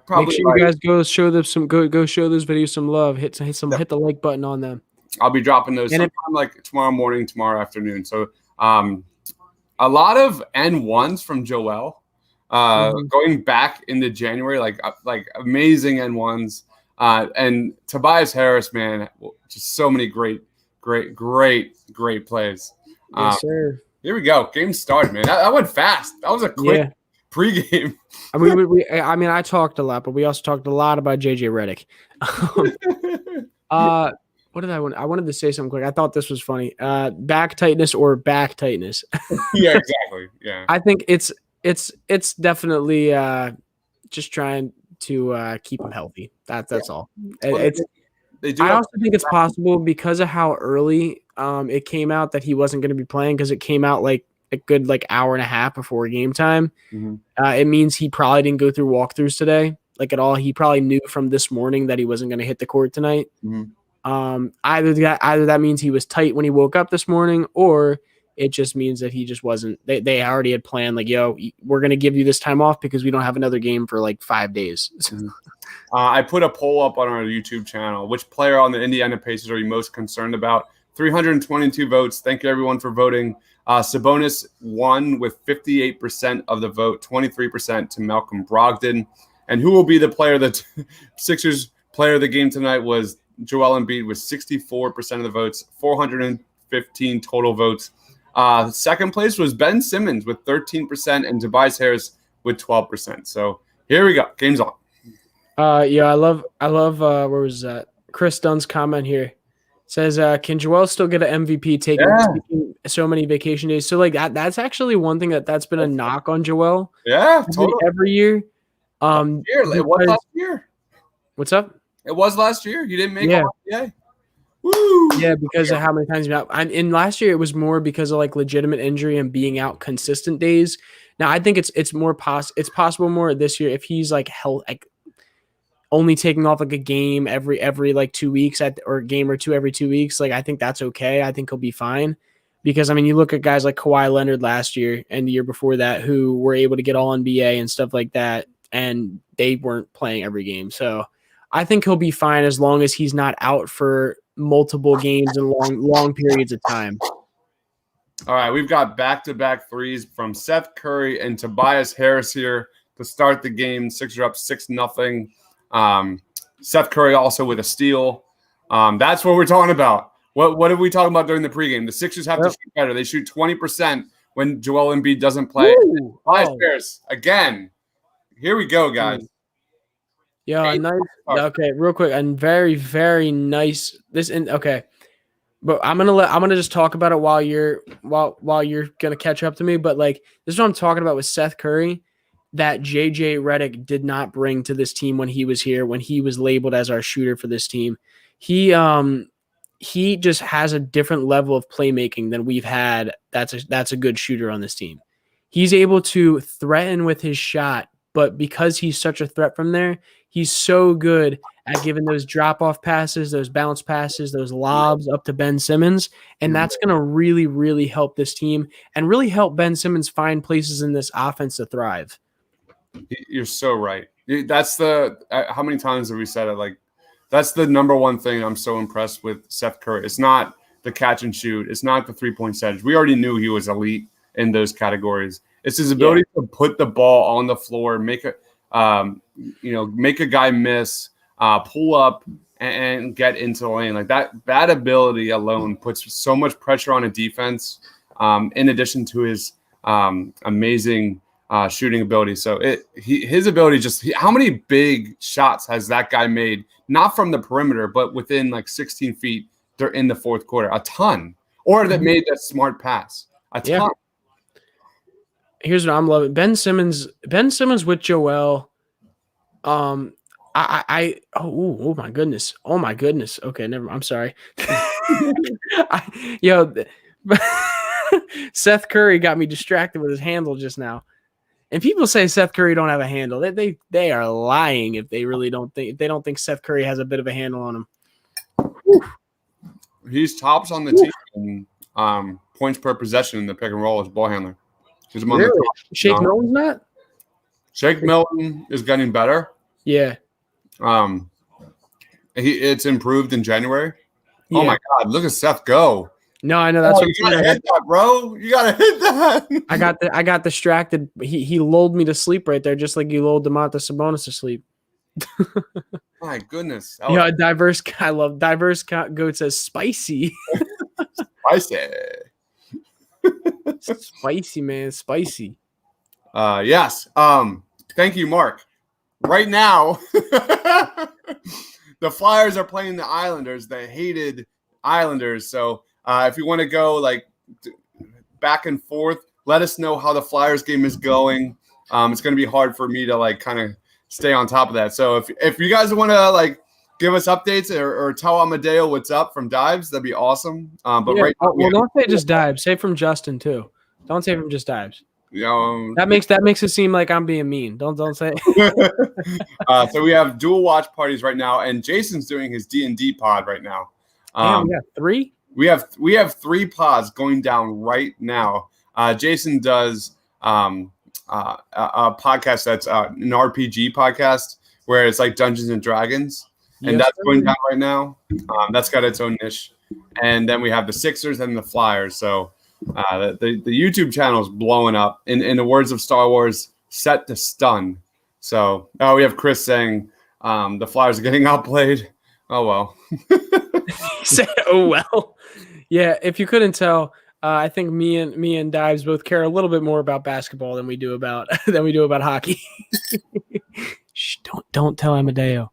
Make sure you guys go show them go show those videos some love. Hit the like button on them. I'll be dropping those sometime like tomorrow morning, tomorrow afternoon. So a lot of N1s from Joel going back into January, like amazing N1s. And Tobias Harris, man, just so many great plays. Yes, sir. Here we go. Game started, man. That went fast. That was a quick pregame. I mean, I talked a lot, but we also talked a lot about JJ Redick. What did I want? I wanted to say something quick. I thought this was funny. Back tightness or back tightness. Yeah, exactly. Yeah. I think it's definitely just trying to keep him healthy. That's all. I also think it's possible because of how early it came out that he wasn't going to be playing, because it came out like a good hour and a half before game time. It means he probably didn't go through walkthroughs today at all. He probably knew from this morning that he wasn't going to hit the court tonight. Either that means he was tight when he woke up this morning, or it just means that he just wasn't. They already had planned yo, we're going to give you this time off because we don't have another game for 5 days. I put a poll up on our YouTube channel. Which player on the Indiana Pacers are you most concerned about? 322 votes. Thank you, everyone, for voting. Sabonis won with 58% of the vote, 23% to Malcolm Brogdon. And who will be the player that Sixers player of the game tonight was Joel Embiid with 64% of the votes, 415 total votes. Second place was Ben Simmons with 13% and Tobias Harris with 12%. So here we go. Game's on. Yeah, I love where was that? Chris Dunn's comment here says, can Joel still get an MVP taking so many vacation days? So that's actually one thing that's been a knock on Joel. Yeah, totally. Every year. It was last year. What's up? It was last year. You didn't make it. Woo! Yeah, because of how many times you've been out. In last year, it was more because of legitimate injury and being out consistent days. Now, I think it's more it's possible more this year if he's only taking off a game every 2 weeks or a game or two every 2 weeks. I think that's okay. I think he'll be fine, because you look at guys like Kawhi Leonard last year and the year before that who were able to get all NBA and stuff like that, and they weren't playing every game. So I think he'll be fine as long as he's not out for multiple games and long periods of time. All right, we've got back-to-back threes from Seth Curry and Tobias Harris here to start the game. Sixers up 6-0. Seth Curry also with a steal. That's what we're talking about. What are we talking about during the pregame? The Sixers have to shoot better. They shoot 20% when Joel Embiid doesn't play. Tobias Harris again. Here we go, guys. Yeah, nice. Okay, real quick, and very, very nice. Okay, but I'm gonna just talk about it while you're gonna catch up to me. But this is what I'm talking about with Seth Curry, that JJ Redick did not bring to this team when he was here, when he was labeled as our shooter for this team. He just has a different level of playmaking than we've had. That's a good shooter on this team. He's able to threaten with his shot, but because he's such a threat from there, he's so good at giving those drop-off passes, those bounce passes, those lobs up to Ben Simmons, and that's going to really, really help this team and really help Ben Simmons find places in this offense to thrive. You're so right. That's how many times have we said it? That's the number one thing I'm so impressed with Seth Curry. It's not the catch and shoot. It's not the three-point percentage. We already knew he was elite in those categories. It's his ability to put the ball on the floor, make a guy miss, pull up, and get into the lane. That ability alone puts so much pressure on a defense. In addition to his amazing shooting ability. So his ability how many big shots has that guy made? Not from the perimeter, but within like 16 feet. They're in the fourth quarter, a ton, or that made that smart pass, a ton. Yeah. Here's what I'm loving: Ben Simmons with Joel. Oh my goodness. Okay, never. I'm sorry. Seth Curry got me distracted with his handle just now. And people say Seth Curry don't have a handle. They are lying if they really don't think Seth Curry has a bit of a handle on him. Whew. He's tops on the team in points per possession in the pick and roll as ball handler. He's among really? the top. Shake Milton's not? Shake Milton is getting better. Yeah. It's improved in January. Yeah. Oh my God! Look at Seth go. No, I know that's what you gotta hit that, bro. You gotta hit that. I got distracted. He lulled me to sleep right there, just like you lulled Domantas Sabonis to sleep. My goodness. Yeah, diverse. I love diverse. Goat says spicy. Spicy, man, spicy. Yes. Thank you, Mark. Right now, the Flyers are playing the Islanders, the hated Islanders. So if you want to go like back and forth, let us know how the Flyers game is going. It's going to be hard for me to like kind of stay on top of that. So if you guys want to like give us updates or tell Amadeo what's up from Dives, that'd be awesome. But right now, don't say just Dives. Say from Justin too. Don't say from just Dives. That makes it seem like I'm being mean. Don't say. So we have dual watch parties right now, and Jason's doing his D&D pod right now. Damn, we got 3. We have 3 pods going down right now. Jason does a podcast that's an RPG podcast where it's like Dungeons and Dragons, and that's going down right now. That's got its own niche, and then we have the Sixers and the Flyers. So. The YouTube channel is blowing up. In the words of Star Wars, set to stun. So we have Chris saying the Flyers are getting outplayed. Oh well. He said, "Oh well." Yeah, if you couldn't tell, I think me and Dives both care a little bit more about basketball than we do about hockey. Shh, don't tell Amadeo.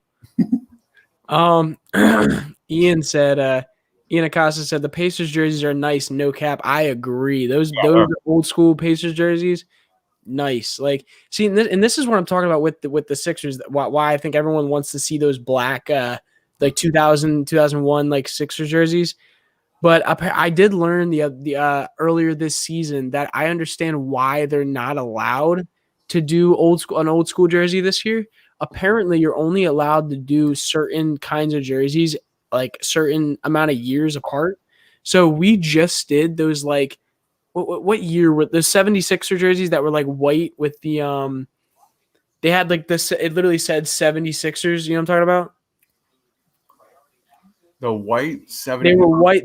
Ian said. Ian Acosta said the Pacers jerseys are nice, no cap. I agree. Those old school Pacers jerseys, nice. Like, see, and this is what I'm talking about with the Sixers. Why I think everyone wants to see those black, like 2000, 2001, like Sixers jerseys. But I did learn the earlier this season that I understand why they're not allowed to do an old school jersey this year. Apparently, you're only allowed to do certain kinds of jerseys like certain amount of years apart. So we just did those like what year were the 76er jerseys that were like white with the they had like this, it literally said 76ers, you know what I'm talking about? The white 70.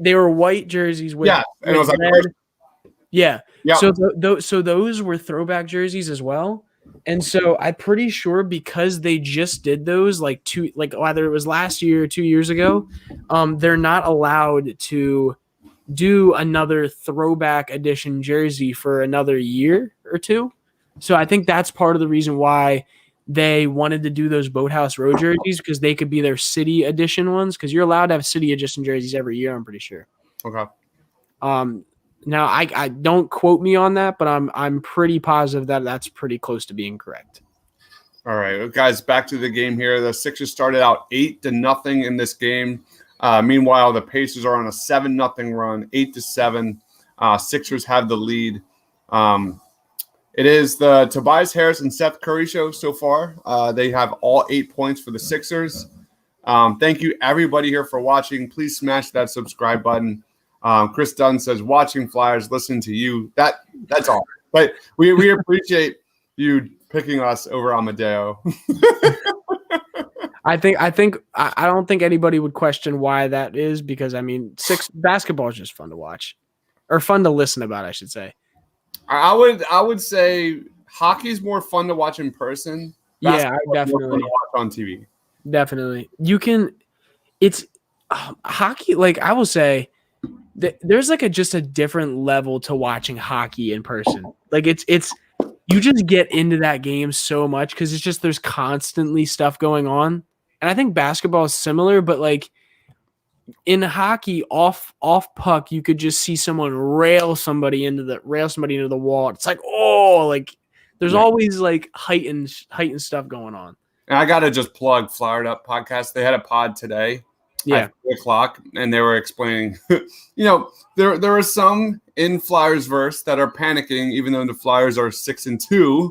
They were white jerseys with and it was like red. Yeah. Yeah. So those were throwback jerseys as well. And so I'm pretty sure because they just did those like either it was last year or 2 years ago, they're not allowed to do another throwback edition jersey for another year or 2. So I think that's part of the reason why they wanted to do those Boathouse Road jerseys, because they could be their city edition ones, because you're allowed to have city edition jerseys every year, I'm pretty sure. Okay. Now I don't quote me on that, but I'm pretty positive that that's pretty close to being correct. All right, guys, back to the game here. The Sixers started out 8-0 in this game. Meanwhile, the Pacers are on a 7-0 run, 8-7. Sixers have the lead. It is the Tobias Harris and Seth Curry show so far. They have all 8 points for the Sixers. Thank you, everybody here, for watching. Please smash that subscribe button. Chris Dunn says, watching Flyers, listening to you. That's all. But we appreciate you picking us over Amadeo. I don't think anybody would question why that is, because I mean, basketball is just fun to watch, or fun to listen about, I should say. I would say hockey is more fun to watch in person. Yeah, definitely. More fun to watch on TV. Definitely. It's hockey. Like I will say, there's like just a different level to watching hockey in person. Like it's you just get into that game so much because it's just there's constantly stuff going on. And I think basketball is similar, but like in hockey, off puck, you could just see someone rail somebody into the wall. It's like, oh, like there's always like heightened stuff going on. And I gotta just plug Fired Up podcast. They had a pod today at 3:00, and they were explaining, there are some in Flyers verse that are panicking, even though the Flyers are 6-2.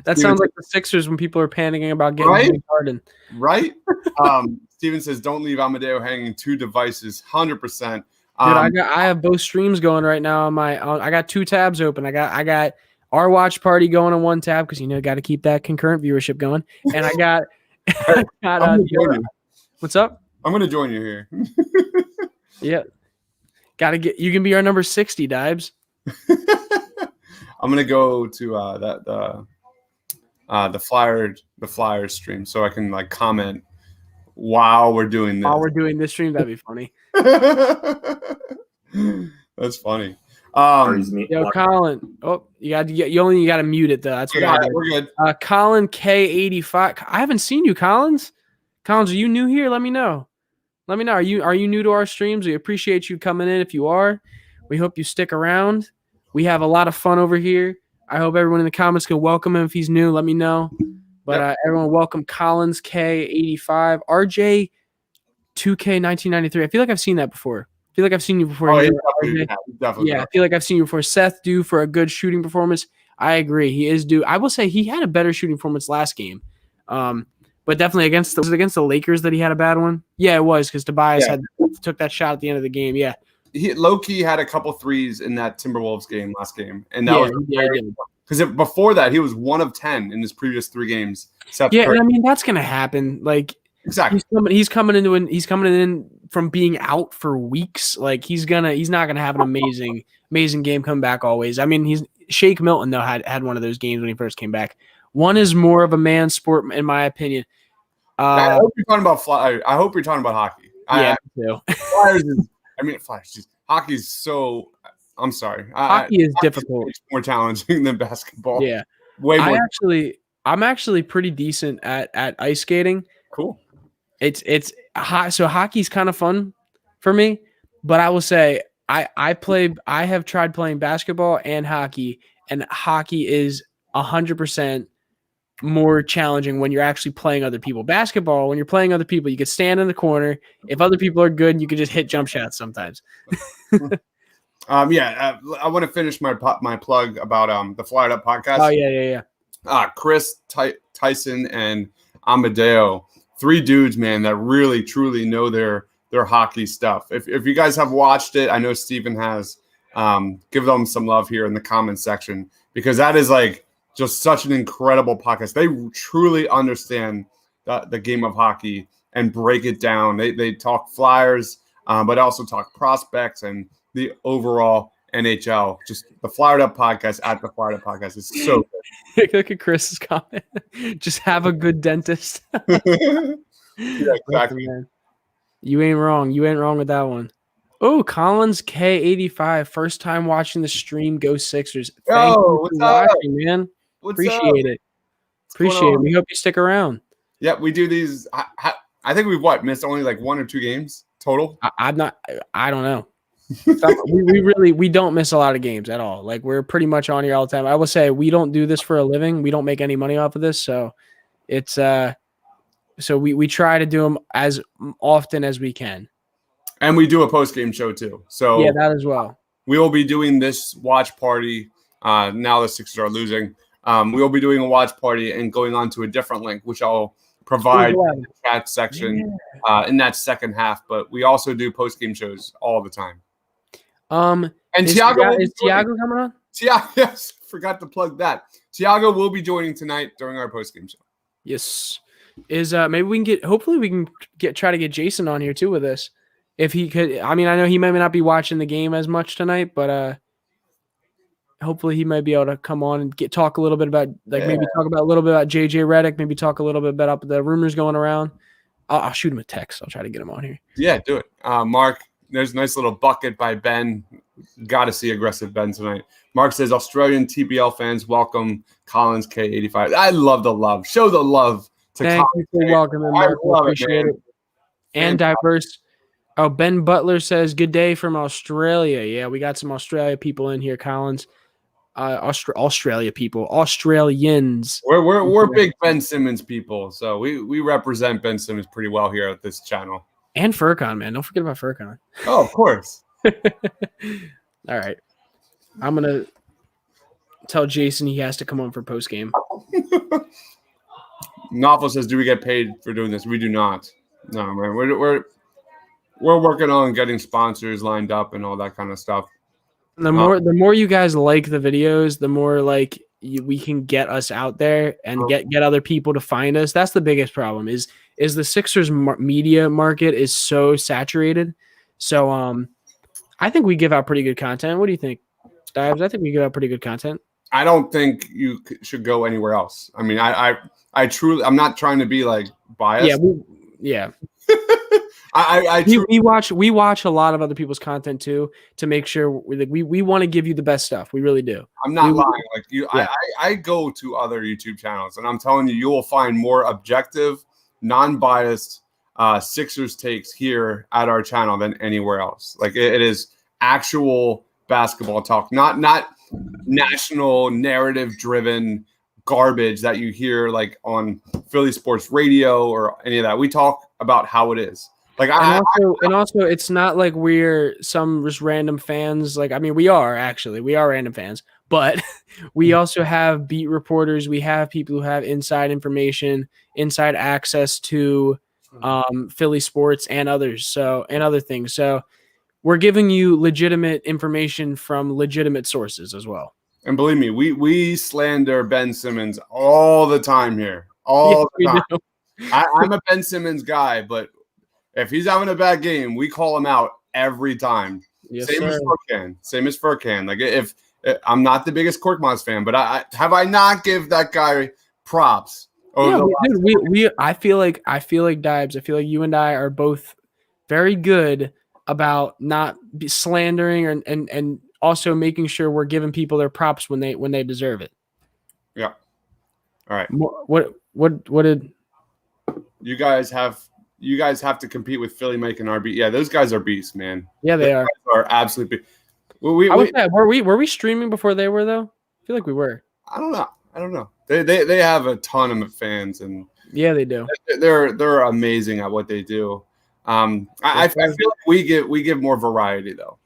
That sounds like the Sixers when people are panicking about getting Harden. Right? Steven says, don't leave Amadeo hanging 2 devices, 100%. Dude, I have both streams going right now on I got 2 tabs open. I got our watch party going on 1 tab because got to keep that concurrent viewership going. And I got what's up? I'm gonna join you here. Yeah. You can be our number 60, Dibes. I'm gonna go to the Flyers stream so I can like comment while we're doing this. While we're doing this stream, that'd be funny. That's funny. Yo, Colin. Oh, you got to mute it though. That's what I did. We're good. Colin K85. I haven't seen you, Collins. Collins, are you new here? Let me know. Are you new to our streams? We appreciate you coming in. If you are, we hope you stick around. We have a lot of fun over here. I hope everyone in the comments can welcome him. If he's new, let me know. But everyone, welcome Collins K85, RJ 2K 1993. I feel like I've seen that before. I feel like I've seen you before. Oh, definitely. I feel like I've seen you before. Seth due for a good shooting performance. I agree. He is due. I will say he had a better shooting performance last game. But definitely against the Lakers that he had a bad one. Yeah, it was because Tobias took that shot at the end of the game. Yeah. He low-key had a couple threes in that Timberwolves game last game. And that was because before that, he was 1 of 10 in his previous 3 games. And I mean that's gonna happen. Like exactly. He's coming in from being out for weeks. Like he's not gonna have an amazing game come back always. I mean, Shake Milton though had one of those games when he first came back. One is more of a man's sport, in my opinion. I hope you're talking about I hope you're talking about hockey. Yeah, me too. Flyers. Hockey's so. I'm sorry. Hockey is difficult. It's more challenging than basketball. Yeah, way more. I'm actually pretty decent at ice skating. Cool. It's hot. So hockey's kind of fun for me, but I will say I have tried playing basketball and hockey is 100% more challenging when you're actually playing other people. Basketball, when you're playing other people, you can stand in the corner. If other people are good, you can just hit jump shots sometimes. I want to finish my plug about the Fired Up podcast. Oh yeah. Chris, Tyson, and Amadeo, 3 dudes, man, that really truly know their hockey stuff. If you guys have watched it, I know Steven has. Give them some love here in the comments section because that is like just such an incredible podcast. They truly understand the game of hockey and break it down. They talk Flyers, but also talk prospects and the overall NHL. Just the Fired Up podcast at the Fired Up podcast is so good. Look at Chris's comment. Just have a good dentist. Yeah, exactly. You ain't wrong. You ain't wrong with that one. Oh, Collins K85, first time watching the stream. Go Sixers. Thank you for watching, man. Appreciate it. Appreciate it. We hope you stick around. Yeah, we do these. I think we've missed only like 1 or 2 games total. I don't know. we don't miss a lot of games at all. Like we're pretty much on here all the time. I will say we don't do this for a living. We don't make any money off of this, so it's so we try to do them as often as we can. And we do a post-game show too. So yeah, that as well. We will be doing this watch party. Now the Sixers are losing. We will be doing a watch party and going on to a different link, which I'll provide in the chat section in that second half. But we also do post-game shows all the time. And is Tiago coming on? Tiago, yes, forgot to plug that. Tiago will be joining tonight during our post-game show. Yes. Maybe we can hopefully we can try to get Jason on here too with us. If he could, I mean, I know he might not be watching the game as much tonight, but hopefully he might be able to come on and talk a little bit about maybe talk about a little bit about JJ Redick, maybe talk a little bit about the rumors going around. I'll shoot him a text. I'll try to get him on here. Yeah, do it. Mark, there's a nice little bucket by Ben. Got to see aggressive Ben tonight. Mark says Australian TBL fans welcome Collins K85. I love the love. Show the love to Thank Collins you for welcoming, Mark. We appreciate it. And diverse. Oh, Ben Butler says, good day from Australia. Yeah, we got some Australia people in here, Collins. Australia people. Australians. We're big Ben Simmons people, so we represent Ben Simmons pretty well here at this channel. And Furcon, man. Don't forget about Furcon. Oh, of course. All right. I'm going to tell Jason he has to come on for post-game. Novel says, do we get paid for doing this? We do not. No, man. We're working on getting sponsors lined up and all that kind of stuff. The more you guys like the videos, the more like we can get us out there and get other people to find us. That's the biggest problem is the Sixers media market is so saturated. So I think we give out pretty good content. What do you think, Dives? I think we give out pretty good content. I don't think you should go anywhere else. I mean, I truly, I'm not trying to be like biased. Yeah. We we watch a lot of other people's content too to make sure we want to give you the best stuff. We really do. I'm not lying. Like you, yeah. I go to other YouTube channels and I'm telling you, you will find more objective, non-biased Sixers takes here at our channel than anywhere else. Like it is actual basketball talk, not national narrative driven garbage that you hear like on Philly sports radio or any of that. We talk about how it is. Like and also it's not like we're some just random fans. Like, I mean, we are random fans, but we also have beat reporters. We have people who have inside information, inside access to Philly sports and others. So, and other things. So we're giving you legitimate information from legitimate sources as well. And believe me, we slander Ben Simmons all the time here. All the time. I'm a Ben Simmons guy, but if he's having a bad game, we call him out every time. Yes, Same as sir. Furcan. Like if I'm not the biggest Korkmaz fan, but I not give that guy props. I feel like Dibes. I feel like you and I are both very good about not slandering and also making sure we're giving people their props when they deserve it. Yeah. All right. What did you guys have? You guys have to compete with Philly, Mike, and RB. Yeah, those guys are beasts, man. Yeah, they are absolutely beasts. Were we streaming before they were though? I feel like we were. I don't know. They have a ton of fans, and yeah, they do. They're amazing at what they do. I feel like we give more variety though.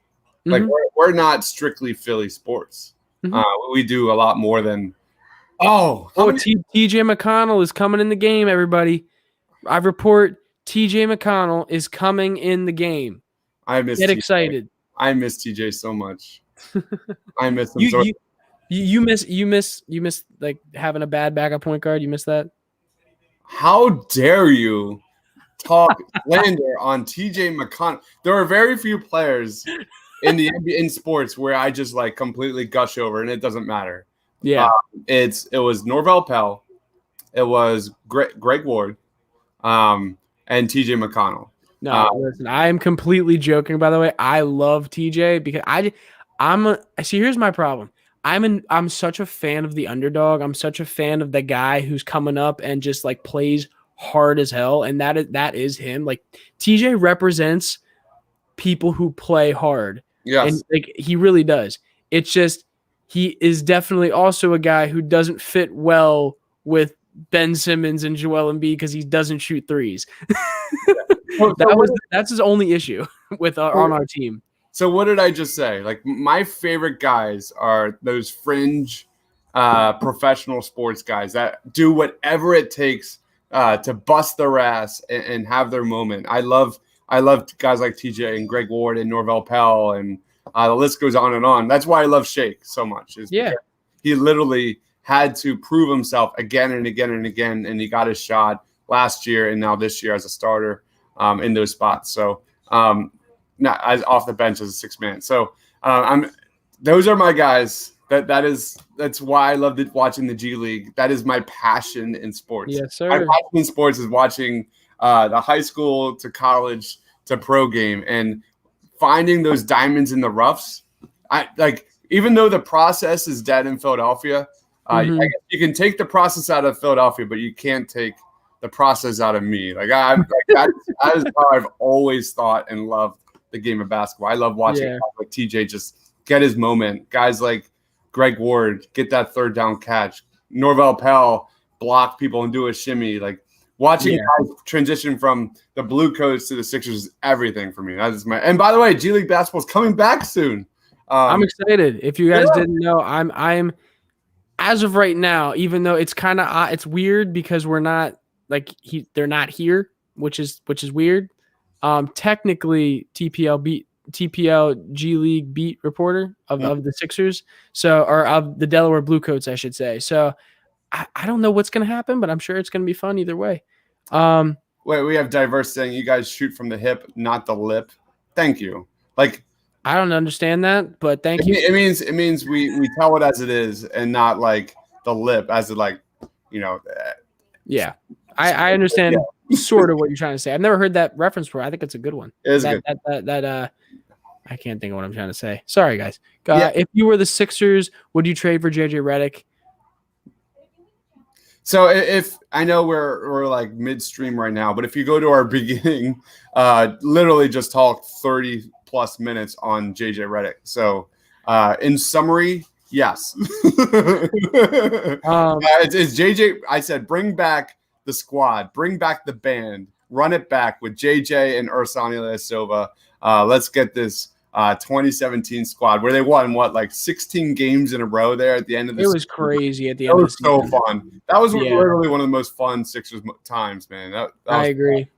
Like we're not strictly Philly sports. We do a lot more than. TJ McConnell is coming in the game, everybody. I report TJ McConnell is coming in the game. Get excited. I miss TJ so much. I miss him so much. You miss like having a bad backup point guard. You miss that? How dare you talk slander on TJ McConnell? There are very few players in the NBA in sports where I just like completely gush over and it doesn't matter. Yeah. It was Norvell Pell, it was Greg Ward, and TJ McConnell. No, listen, I am completely joking, by the way. I love TJ because here's my problem. I'm such a fan of the underdog. I'm such a fan of the guy who's coming up and just like plays hard as hell. And that is him. Like TJ represents people who play hard. Yes. And like he really does. It's just he is definitely also a guy who doesn't fit well with Ben Simmons and Joel Embiid because he doesn't shoot threes. That's his only issue with on our team. So what did I just say? Like my favorite guys are those fringe professional sports guys that do whatever it takes to bust their ass and have their moment. I love guys like TJ and Greg Ward and Norvell Pell and the list goes on and on. That's why I love Shake so much. He literally had to prove himself again and again and again, and he got his shot last year and now this year as a starter in those spots. So not as off the bench as a six man. So those are my guys. That's why I loved watching the G League. That is my passion in sports. Yes, sir. My passion in sports is watching the high school to college to pro game and finding those diamonds in the roughs I like even though the process is dead in Philadelphia, I guess you can take the process out of Philadelphia, but you can't take the process out of me. Like that is how I've always thought and loved the game of basketball. I love watching guys like TJ just get his moment. Guys like Greg Ward get that third down catch. Norvell Pell block people and do a shimmy. Like watching guys transition from the Blue Coats to the Sixers is everything for me. That is and by the way, G League basketball is coming back soon. I'm excited. If you guys didn't know, I'm as of right now, even though it's kind of it's weird because we're not they're not here, which is weird. Technically TPL G League beat reporter of the Sixers, or of the Delaware Blue Coats, I should say. So I don't know what's going to happen, but I'm sure it's going to be fun either way. Wait, we have Diverse saying you guys shoot from the hip, not the lip. Thank you. Like I don't understand that, but thank you. It means we tell it as it is and not like the lip as it like, Yeah, I understand sort of what you're trying to say. I've never heard that reference before. I think it's a good one. It is good. I can't think of what I'm trying to say. Sorry, guys. If you were the Sixers, would you trade for JJ Redick? So if I know we're like midstream right now, but if you go to our beginning, literally just talked 30 plus minutes on JJ Redick. So in summary, yes. It's JJ. I said, bring back the squad, bring back the band, run it back with JJ and Ersan Ilyasova. Let's get this 2017 squad where they won like 16 games in a row there at the end of the season. It was crazy at the end of the season. That was so fun. That was literally one of the most fun Sixers times, man. I agree.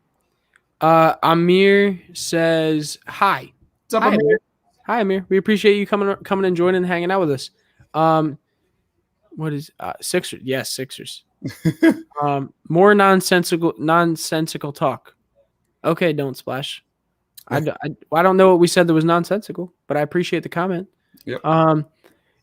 Amir says, hi. What's up, Amir? Hi, Amir. We appreciate you coming and joining and hanging out with us. What is Sixers? Yes, Sixers. More nonsensical talk. Okay, don't splash. I don't know what we said that was nonsensical, but I appreciate the comment. Yep.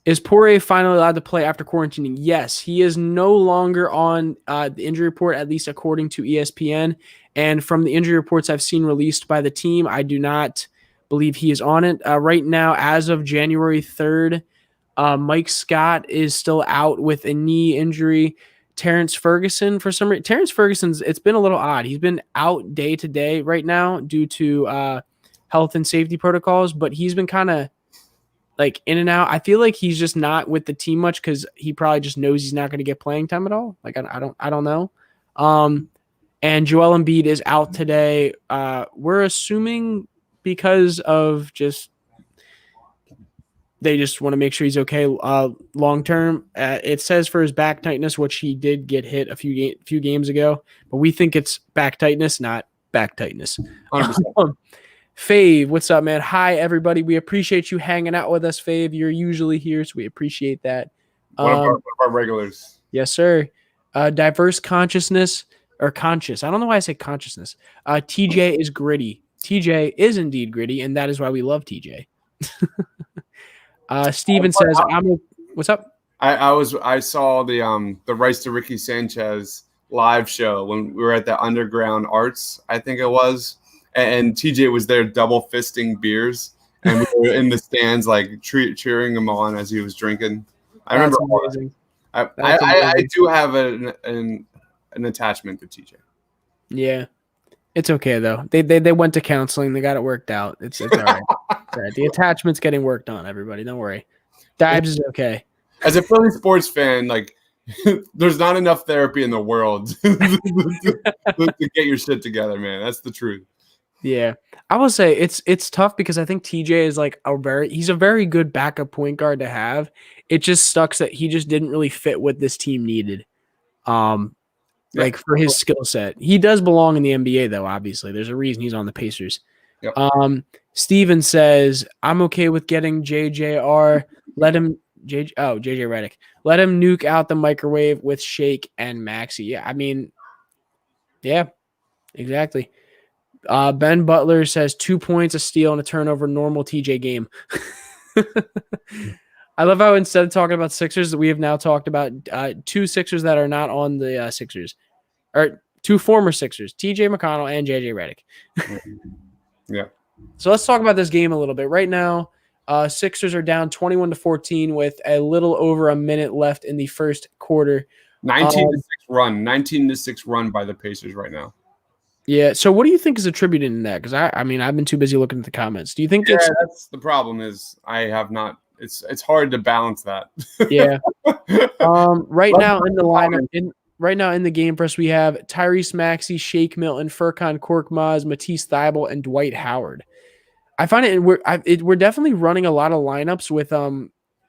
Is Poirier finally allowed to play after quarantining? Yes, he is no longer on the injury report, at least according to ESPN. And from the injury reports I've seen released by the team, I do not believe he is on it. Right now, as of January 3rd, Mike Scott is still out with a knee injury. Terrence Ferguson, for some reason, it's been a little odd. He's been out day to day right now due to health and safety protocols, but he's been kind of like in and out. I feel like he's just not with the team much because he probably just knows he's not going to get playing time at all. Like I don't know. And Joel Embiid is out today. We're assuming because of they just want to make sure he's okay long term. It says for his back tightness, which he did get hit a few games ago, but we think it's back tightness, not back tightness. Fave, what's up, man? Hi, everybody. We appreciate you hanging out with us, Fave. You're usually here, so we appreciate that. One of our regulars. Yes, sir. Diverse consciousness or conscious. I don't know why I say consciousness. TJ is gritty. TJ is indeed gritty, and that is why we love TJ. Steven says, what's up? I saw the Rice to Ricky Sanchez live show when we were at the Underground Arts, I think it was, and TJ was there double fisting beers, and we were in the stands like cheering him on as he was drinking. I remember. Amazing. I do have an attachment to TJ. Yeah. It's okay though. They went to counseling. They got it worked out. It's all right. The attachment's getting worked on. Everybody, don't worry. Dibs is okay. As a Philly sports fan, like there's not enough therapy in the world to get your shit together, man. That's the truth. Yeah, I will say it's tough because I think TJ is like he's a very good backup point guard to have. It just sucks that he just didn't really fit what this team needed. Like for his skill set. He does belong in the NBA though, obviously. There's a reason he's on the Pacers. Yep. Steven says, I'm okay with getting JJR. JJ Redick. Let him nuke out the microwave with Shake and Maxey. Yeah, I mean, yeah, exactly. Ben Butler says 2 points, a steal, and a turnover, normal TJ game. I love how instead of talking about Sixers, we have now talked about two Sixers that are not on the Sixers, or two former Sixers, TJ McConnell and JJ Redick. Yeah. So let's talk about this game a little bit. Right now, Sixers are down 21-14 with a little over a minute left in the first quarter. 19-6 run by the Pacers right now. Yeah. So what do you think is attributed in that? Because I mean, I've been too busy looking at the comments. Do you think it's that's the problem is I have not it's hard to balance that. Yeah. Right now in the lineup right now in the game for us, we have Tyrese Maxey, Shake Milton, Furkan Korkmaz, Matisse Thybulle, and Dwight Howard. I find we're definitely running a lot of lineups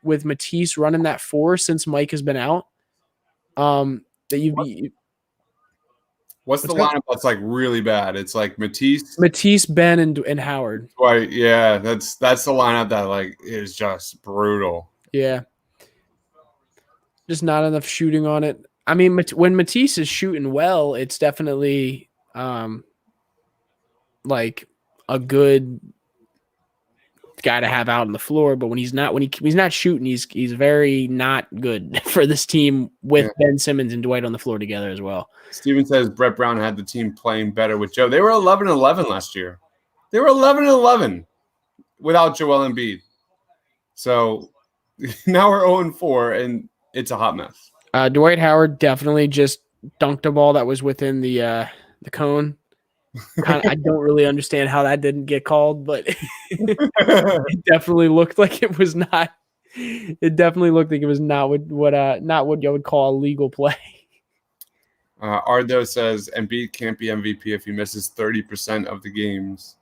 with Matisse running that 4 since Mike has been out. What's the lineup that's like really bad? It's like Matisse, Ben, and Howard. Right, yeah, that's the lineup that like is just brutal. Yeah, just not enough shooting on it. I mean, when Matisse is shooting well, it's definitely like a good guy to have out on the floor. But when he's not shooting, he's very not good for this team with Ben Simmons and Dwight on the floor together as well. Steven says Brett Brown had the team playing better with Joe. They were 11-11 last year. They were 11-11 without Joel Embiid. So now we're 0-4, and it's a hot mess. Dwight Howard definitely just dunked a ball that was within the cone. I don't really understand how that didn't get called, but it definitely looked like it was not. It definitely looked like it was not what you would call a legal play. Ardo says Embiid can't be MVP if he misses 30% of the games.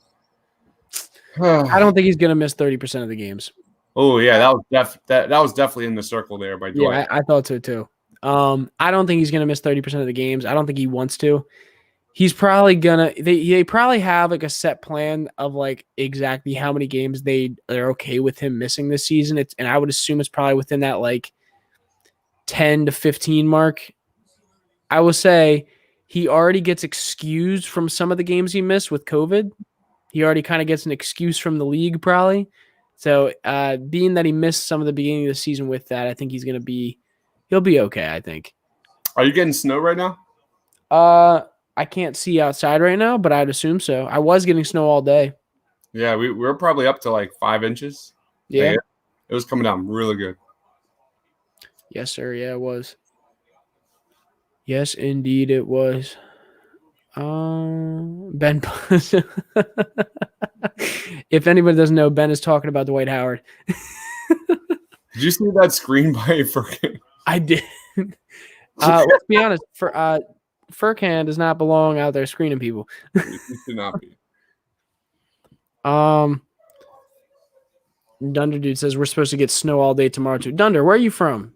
I don't think he's going to miss 30% of the games. Oh yeah, that was definitely in the circle there by Dwight. Yeah, I thought so too. I don't think he's going to miss 30% of the games. I don't think he wants to. He's probably they probably have like a set plan of like exactly how many games they're okay with him missing this season. And I would assume it's probably within that like 10 to 15 mark. I will say he already gets excused from some of the games he missed with COVID. He already kind of gets an excuse from the league probably. So being that he missed some of the beginning of the season with that, I think he'll be okay, I think. Are you getting snow right now? I can't see outside right now, but I'd assume so. I was getting snow all day. Yeah, we're probably up to like 5 inches. Yeah. It was coming down really good. Yes, sir. Yeah, it was. Yes, indeed it was. Ben, if anybody doesn't know, Ben is talking about Dwight Howard. Did you see that screen by Furkan? I did. Let's be honest. Furkan does not belong out there screening people. It should not be. Dunder Dude says we're supposed to get snow all day tomorrow too. Dunder, where are you from?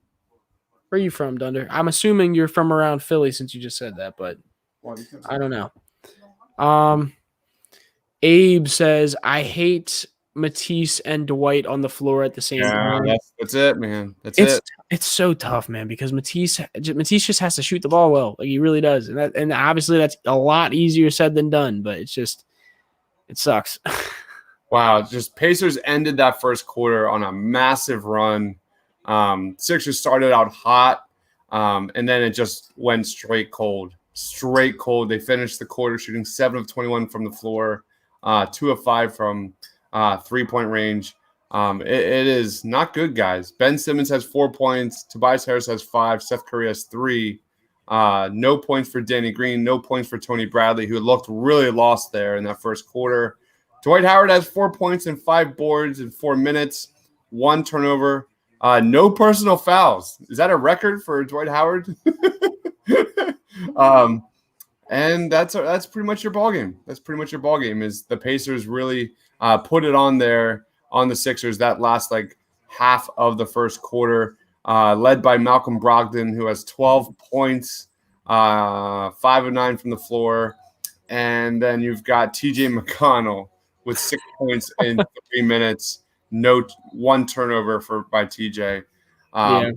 Where are you from, Dunder? I'm assuming you're from around Philly since you just said that, but I don't know. Abe says I hate Matisse and Dwight on the floor at the same time. That's it, man. It's so tough, man, because Matisse just has to shoot the ball well. Like he really does. And obviously that's a lot easier said than done, but it sucks. Wow. Just Pacers ended that first quarter on a massive run. Sixers started out hot, and then it just went straight cold. They finished the quarter shooting 7 of 21 from the floor, 2 of 5 from 3-point range. It is not good, guys. Ben Simmons has 4 points. Tobias Harris has 5. Seth Curry has 3. No points for Danny Green. No points for Tony Bradley, who looked really lost there in that first quarter. Dwight Howard has 4 points and 5 boards in 4 minutes. 1 turnover. No personal fouls. Is that a record for Dwight Howard? And that's pretty much your ball game. That's pretty much your ball game. Is the Pacers really put it on there on the Sixers that last like half of the first quarter, led by Malcolm Brogdon, who has 12 points, 5 of 9 from the floor, and then you've got T.J. McConnell with 6 points in 3 minutes. No 1 turnover by TJ. Yeah.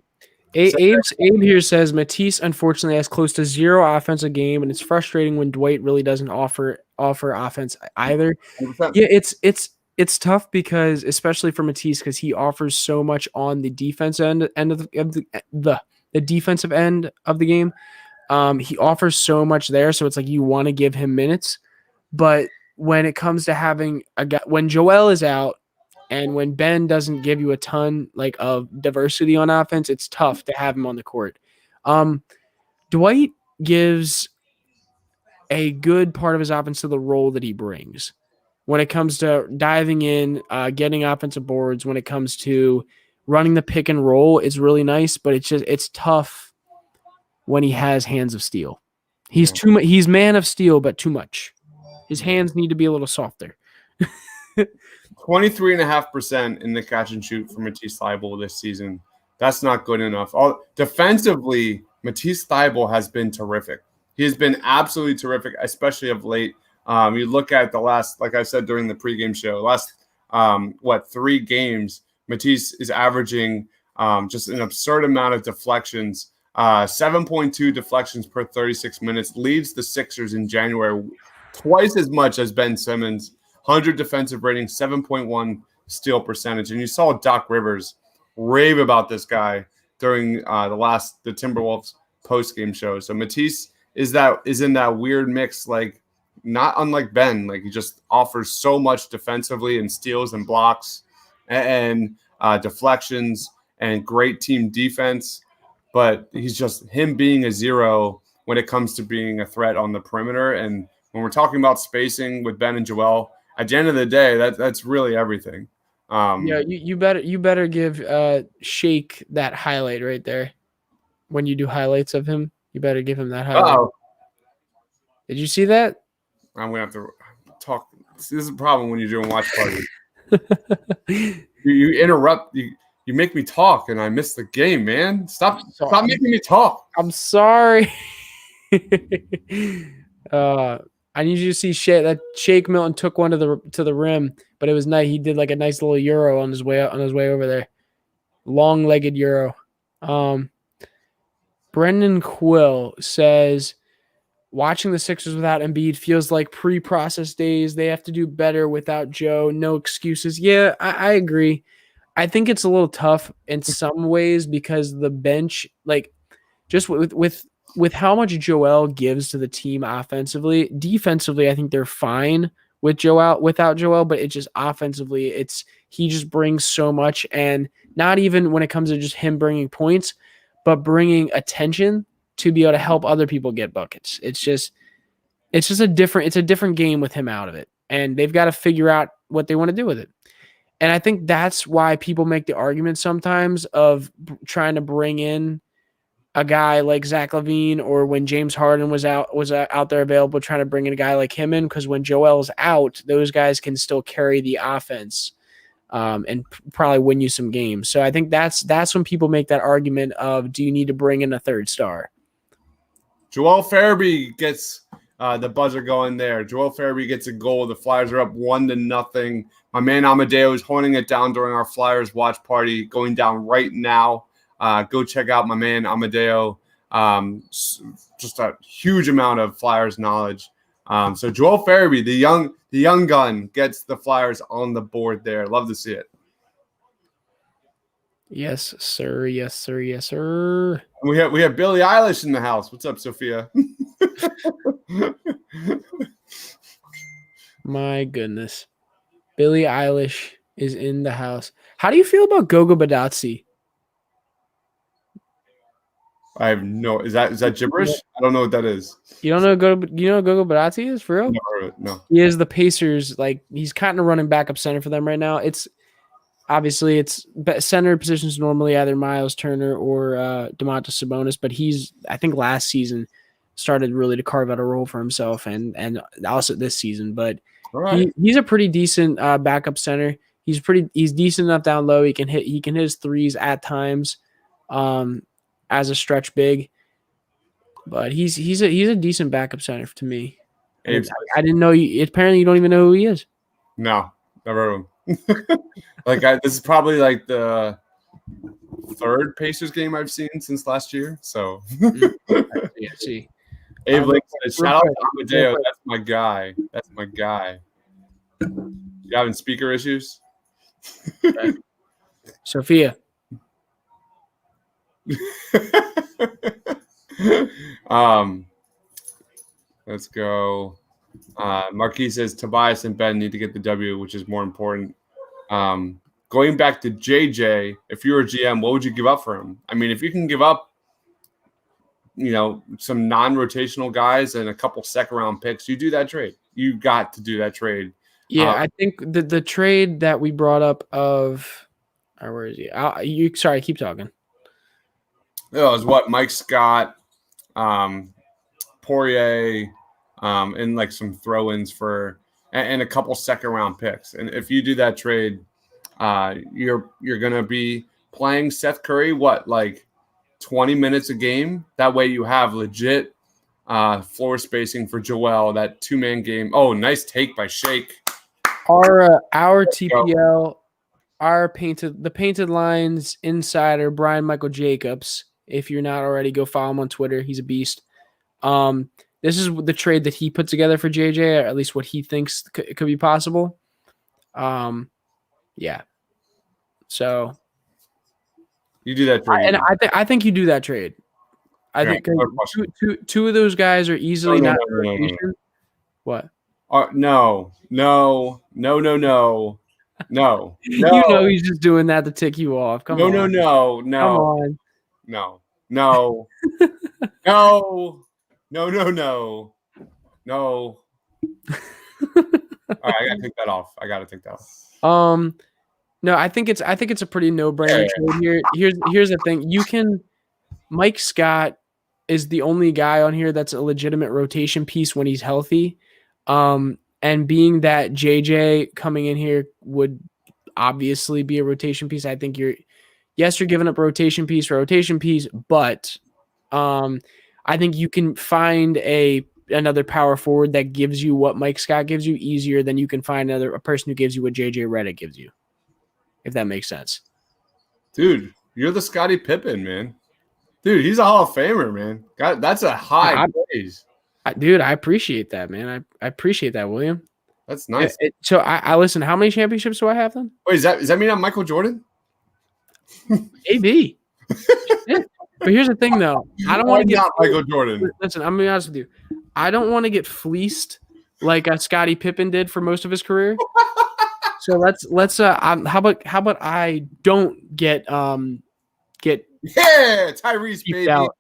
Abe here says Matisse unfortunately has close to 0 offensive game, and it's frustrating when Dwight really doesn't offer offense either. 100%. Yeah, it's tough because especially for Matisse because he offers so much on the defense end of the defensive end of the game. He offers so much there, so it's like you want to give him minutes, but when it comes to having when Joel is out, And when Ben doesn't give you a ton like of diversity on offense, it's tough to have him on the court. Dwight gives a good part of his offense to the role that he brings. When it comes to diving in, getting offensive boards, when it comes to running the pick and roll, it's really nice, but it's tough when he has hands of steel. He's man of steel, but too much. His hands need to be a little softer. 23.5% in the catch and shoot for Matisse Thybulle this season. That's not good enough. Defensively, Matisse Thybulle has been terrific. He has been absolutely terrific, especially of late. You look at the last, like I said during the pregame show, last 3 games, Matisse is averaging just an absurd amount of deflections, 7.2 deflections per 36 minutes, leads the Sixers in January twice as much as Ben Simmons, 100 defensive rating, 7.1 steal percentage. And you saw Doc Rivers rave about this guy during the Timberwolves post-game show. So Matisse is in that weird mix, like not unlike Ben. Like he just offers so much defensively and steals and blocks and deflections and great team defense. But he's just him being a zero when it comes to being a threat on the perimeter. And when we're talking about spacing with Ben and Joel, at the end of the day, that's really everything. You better give Shake that highlight right there. When you do highlights of him, you better give him that highlight. Uh-oh. Did you see that? I'm gonna have to talk. This is a problem when you're doing watch parties. you interrupt. You make me talk, and I miss the game, man. Stop making me talk. I'm sorry. I need you to see Shake Milton took one to the rim, but it was nice. He did like a nice little euro on his way over there, long-legged euro. Brendan Quill says, watching the Sixers without Embiid feels like pre-process days. They have to do better without Joe. No excuses. Yeah, I agree. I think it's a little tough in some ways because the bench, like just with how much Joel gives to the team offensively, defensively, I think they're fine without Joel, but it just offensively, he just brings so much, and not even when it comes to just him bringing points, but bringing attention to be able to help other people get buckets. It's just a different game with him out of it, and they've got to figure out what they want to do with it. And I think that's why people make the argument sometimes of trying to bring in a guy like Zach LaVine, or when James Harden was out there available, trying to bring in a guy like him in, because when Joel's out, those guys can still carry the offense and probably win you some games. So I think that's when people make that argument of, do you need to bring in a third star? Joel Farabee gets the buzzer going there. Joel Farabee gets a goal. The Flyers are up 1-0. My man Amadeo is holding it down during our Flyers watch party, going down right now. Go check out my man Amadeo. Just a huge amount of Flyers knowledge. So Joel Farabee, the young gun, gets the Flyers on the board there. Love to see it. Yes, sir. Yes, sir. Yes, sir. We have Billie Eilish in the house. What's up, Sophia? My goodness. Billie Eilish is in the house. How do you feel about Gogo Badazzi? I have no. Is that gibberish? I don't know what that is. You don't know Gogo Badazzi is, for real? Never heard of it, no. He is the Pacers. Like, he's kind of running backup center for them right now. It's center positions normally either Miles Turner or Domantas Sabonis, but I think last season started really to carve out a role for himself, and also this season. But right. He's a pretty decent backup center. He's decent enough down low. He can hit his threes at times as a stretch big, but he's a decent backup center to me. I didn't know apparently you don't even know who he is. No, never heard of him. This is probably like the third Pacers game I've seen since last year. So I see. Abe Lake says, shout out to Amadeo. That's my guy. You having speaker issues? Okay. Sophia. Let's go. Marquis says Tobias and Ben need to get the W, which is more important. Going back to JJ, if you were a GM, what would you give up for him? I mean, if you can give up, some non-rotational guys and a couple second-round picks, you do that trade. You got to do that trade. Yeah, I think the trade that we brought up of where is he? Sorry, keep talking. It was what Mike Scott, Poirier, and like some throw-ins and a couple second-round picks. And if you do that trade, you're gonna be playing Seth Curry like 20 minutes a game. That way you have legit floor spacing for Joel. That 2-man game. Oh, nice take by Shake. Our TPL, the painted lines insider Brian Michael Jacobs. If you're not already, go follow him on Twitter. He's a beast. This is the trade that he put together for JJ, or at least what he thinks could be possible. Yeah. So you do that trade, I think you do that trade. I think two of those guys are easily not. What? No. He's just doing that to tick you off. Come on. No. Come on. No. All right, I gotta take that off. No, I think it's a pretty no-brainer trade here. Here's the thing. Mike Scott is the only guy on here that's a legitimate rotation piece when he's healthy. And being that JJ coming in here would obviously be a rotation piece, I think you're giving up rotation piece for rotation piece, but I think you can find another power forward that gives you what Mike Scott gives you easier than you can find a person who gives you what JJ Redick gives you, if that makes sense. Dude, you're the Scottie Pippen, man. Dude, he's a Hall of Famer, man. God, that's a high praise. Dude, I appreciate that, man. I appreciate that, William. That's nice. So I listen. How many championships do I have then? Wait, does that mean I'm Michael Jordan? Maybe. But here's the thing, though. I don't want to get Michael Jordan. Listen, I'm gonna be honest with you. I don't want to get fleeced like Scottie Pippen did for most of his career. So let's how about I don't get Tyrese baby. Out.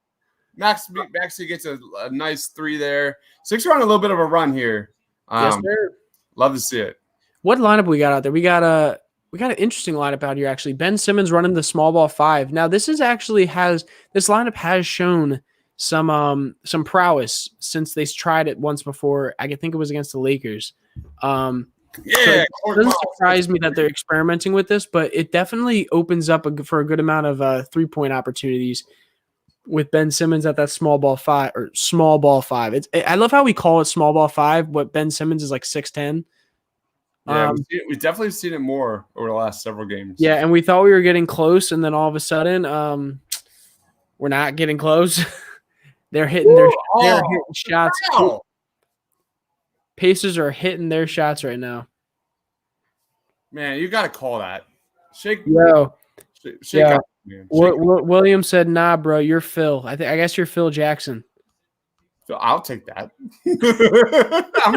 Maxey gets a nice 3 there. Sixers on a little bit of a run here. Yes, sir. Love to see it. What lineup we got out there? We got an interesting lineup out here, actually. Ben Simmons running the small ball 5. Now, this lineup has shown some prowess since they tried it once before. I think it was against the Lakers. So it doesn't surprise me that they're experimenting with this, but it definitely opens up for a good amount of 3-point opportunities with Ben Simmons at that small ball 5 or small ball 5. I love how we call it small ball 5, but Ben Simmons is like 6'10". Yeah, we've definitely seen it more over the last several games. Yeah, and we thought we were getting close, and then all of a sudden, we're not getting close. They're hitting hitting shots. Wow. Pacers are hitting their shots right now. Man, you got to call that. Shake. Yo. Shake out, man. William said, "Nah, bro, you're Phil. I guess you're Phil Jackson." So I'll take that. I'm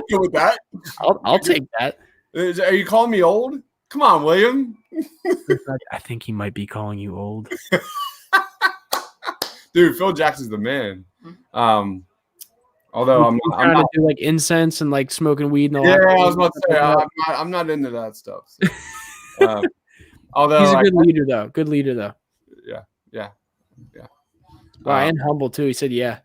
good with that. I'll take that. Are you calling me old? Come on, William. I think he might be calling you old. Dude, Phil Jackson's the man. Although I'm trying to do like incense and like smoking weed and all that. Yeah, I was about to say I'm not into that stuff. So. Although he's a good leader though. Good leader though. Yeah. Wow, and humble too. He said, "Yeah."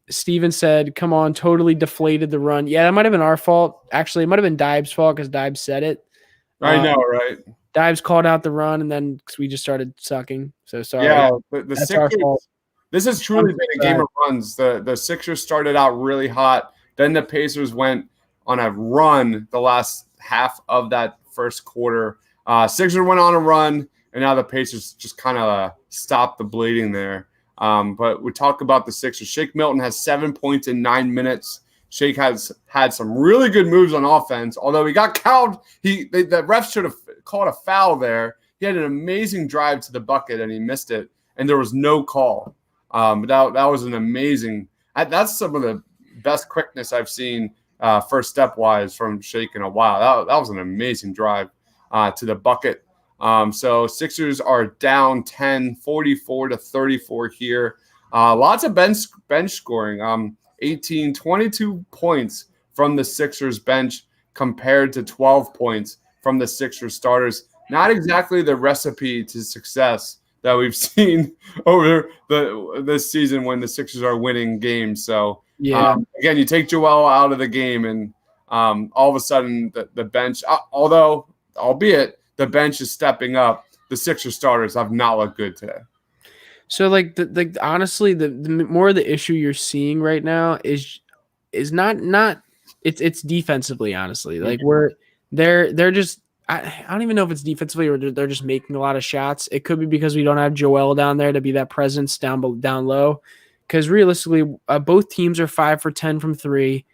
Steven said, "Come on, totally deflated the run." Yeah, that might have been our fault. Actually, it might have been Dibe's fault because Dibe said it. I know, right? Dibe's called out the run, and then we just started sucking. So sorry. Yeah, the Sixers. This has truly been a game of runs. The Sixers started out really hot. Then the Pacers went on a run the last half of that first quarter. Sixers went on a run, and now the Pacers just kind of stopped the bleeding there. But we talk about the Sixers. Shake Milton has 7 points in 9 minutes. Shake has had some really good moves on offense, although he got fouled. The refs should have called a foul there. He had an amazing drive to the bucket, and he missed it, and there was no call. But that was an amazing – that's some of the best quickness I've seen first step wise from Shake in a while. That was an amazing drive to the bucket. So Sixers are down 10, 44-34 here. Lots of bench scoring. 18, 22 points from the Sixers bench compared to 12 points from the Sixers starters. Not exactly the recipe to success that we've seen over this season when the Sixers are winning games. So again, you take Joel out of the game, and all of a sudden the bench, although albeit the bench is stepping up, the Sixers starters have not looked good today. So honestly, the more the issue you're seeing right now is not it's defensively, honestly. Like they're just I don't even know if it's defensively or they're just making a lot of shots. It could be because we don't have Joel down there to be that presence down low. Because realistically, both teams are 5 for 10 from three.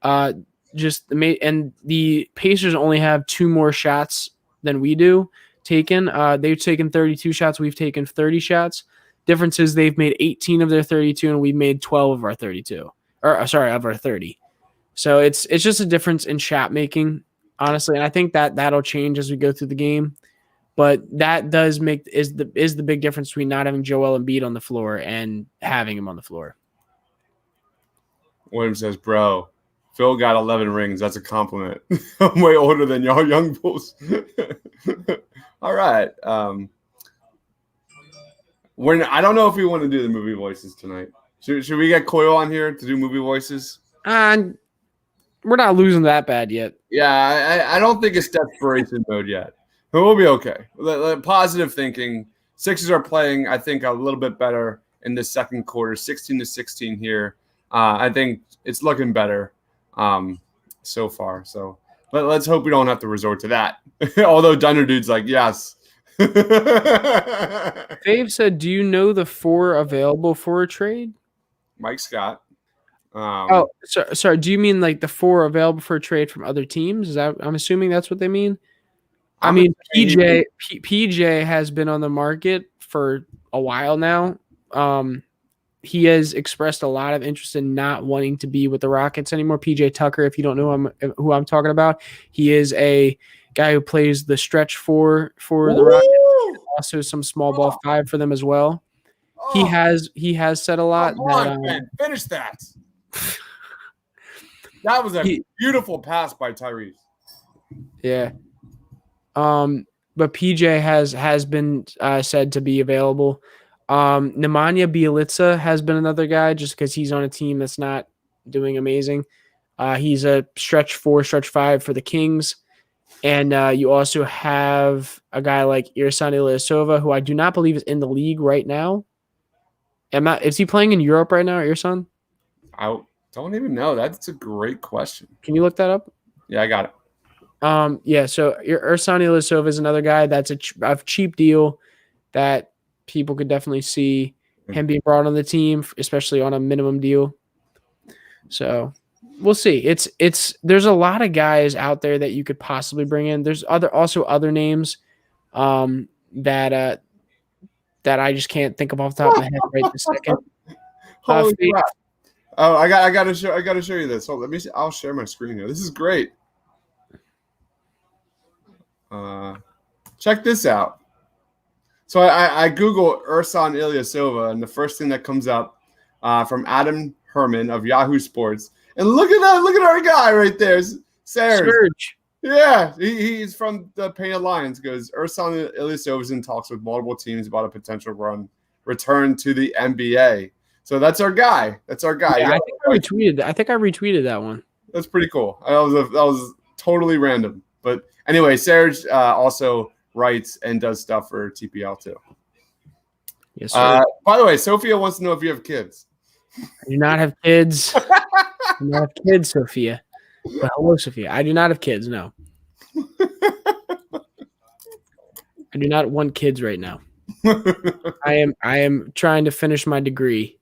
And the Pacers only have 2 more shots than we do taken. They've taken 32 shots. We've taken 30 shots. Difference is they've made 18 of their 32, and we've made 12 of our 32. Of our 30. So it's just a difference in shot making, honestly. And I think that'll change as we go through the game. But that does is the big difference between not having Joel Embiid on the floor and having him on the floor. William says, bro, Phil got 11 rings. That's a compliment. I'm way older than y'all young bulls. All right. I don't know if we want to do the movie voices tonight. Should we get Coyle on here to do movie voices? We're not losing that bad yet. Yeah, I don't think it's desperation mode yet. But we'll be okay. Positive thinking. Sixers are playing, I think, a little bit better in the second quarter, 16-16 here. I think it's looking better so far. So let's hope we don't have to resort to that. Although Dunner Dude's like, yes. Fave said, do you know the 4 available for a trade? Mike Scott. Sorry. Do you mean like the 4 available for a trade from other teams? I'm assuming that's what they mean. I mean, PJ has been on the market for a while now. He has expressed a lot of interest in not wanting to be with the Rockets anymore. PJ Tucker, if you don't know who I'm talking about, he is a guy who plays the stretch 4 for the Rockets. Also some small ball 5 for them as well. He has said a lot. Come on, man. Finish that. That was a beautiful pass by Tyrese. Yeah. But PJ has been said to be available. Nemanja Bjelica has been another guy just because he's on a team that's not doing amazing. He's a stretch 4, stretch 5 for the Kings. And you also have a guy like Irsani Ilyasova, who I do not believe is in the league right now. Is he playing in Europe right now, Irsan? I don't even know. That's a great question. Can you look that up? Yeah, I got it. So Irsani Ilyasova is another guy that's a cheap deal that people could definitely see him being brought on the team, especially on a minimum deal. So we'll see. There's a lot of guys out there that you could possibly bring in. There's also other names that I just can't think of off the top of my head right this second. Holy crap. Oh, I gotta show you this. Hold, let me see. I'll share my screen here. This is great. Check this out. So I Google Ersan Ilyasova, and the first thing that comes up from Adam Herman of Yahoo Sports. And look at that. Look at our guy right there. Serge. Yeah, he's from the Painted Lions. Goes, Ersan Ilyasova is in talks with multiple teams about a potential return to the NBA. So that's our guy. Yeah, I think I retweeted that one. That's pretty cool. That was totally random. But anyway, Serge also writes and does stuff for TPL too. Yes, sir. By the way, Sophia wants to know if you have kids. I do not have kids. I do not have kids, Sophia. But hello, Sophia. I do not have kids, no. I do not want kids right now. I am trying to finish my degree.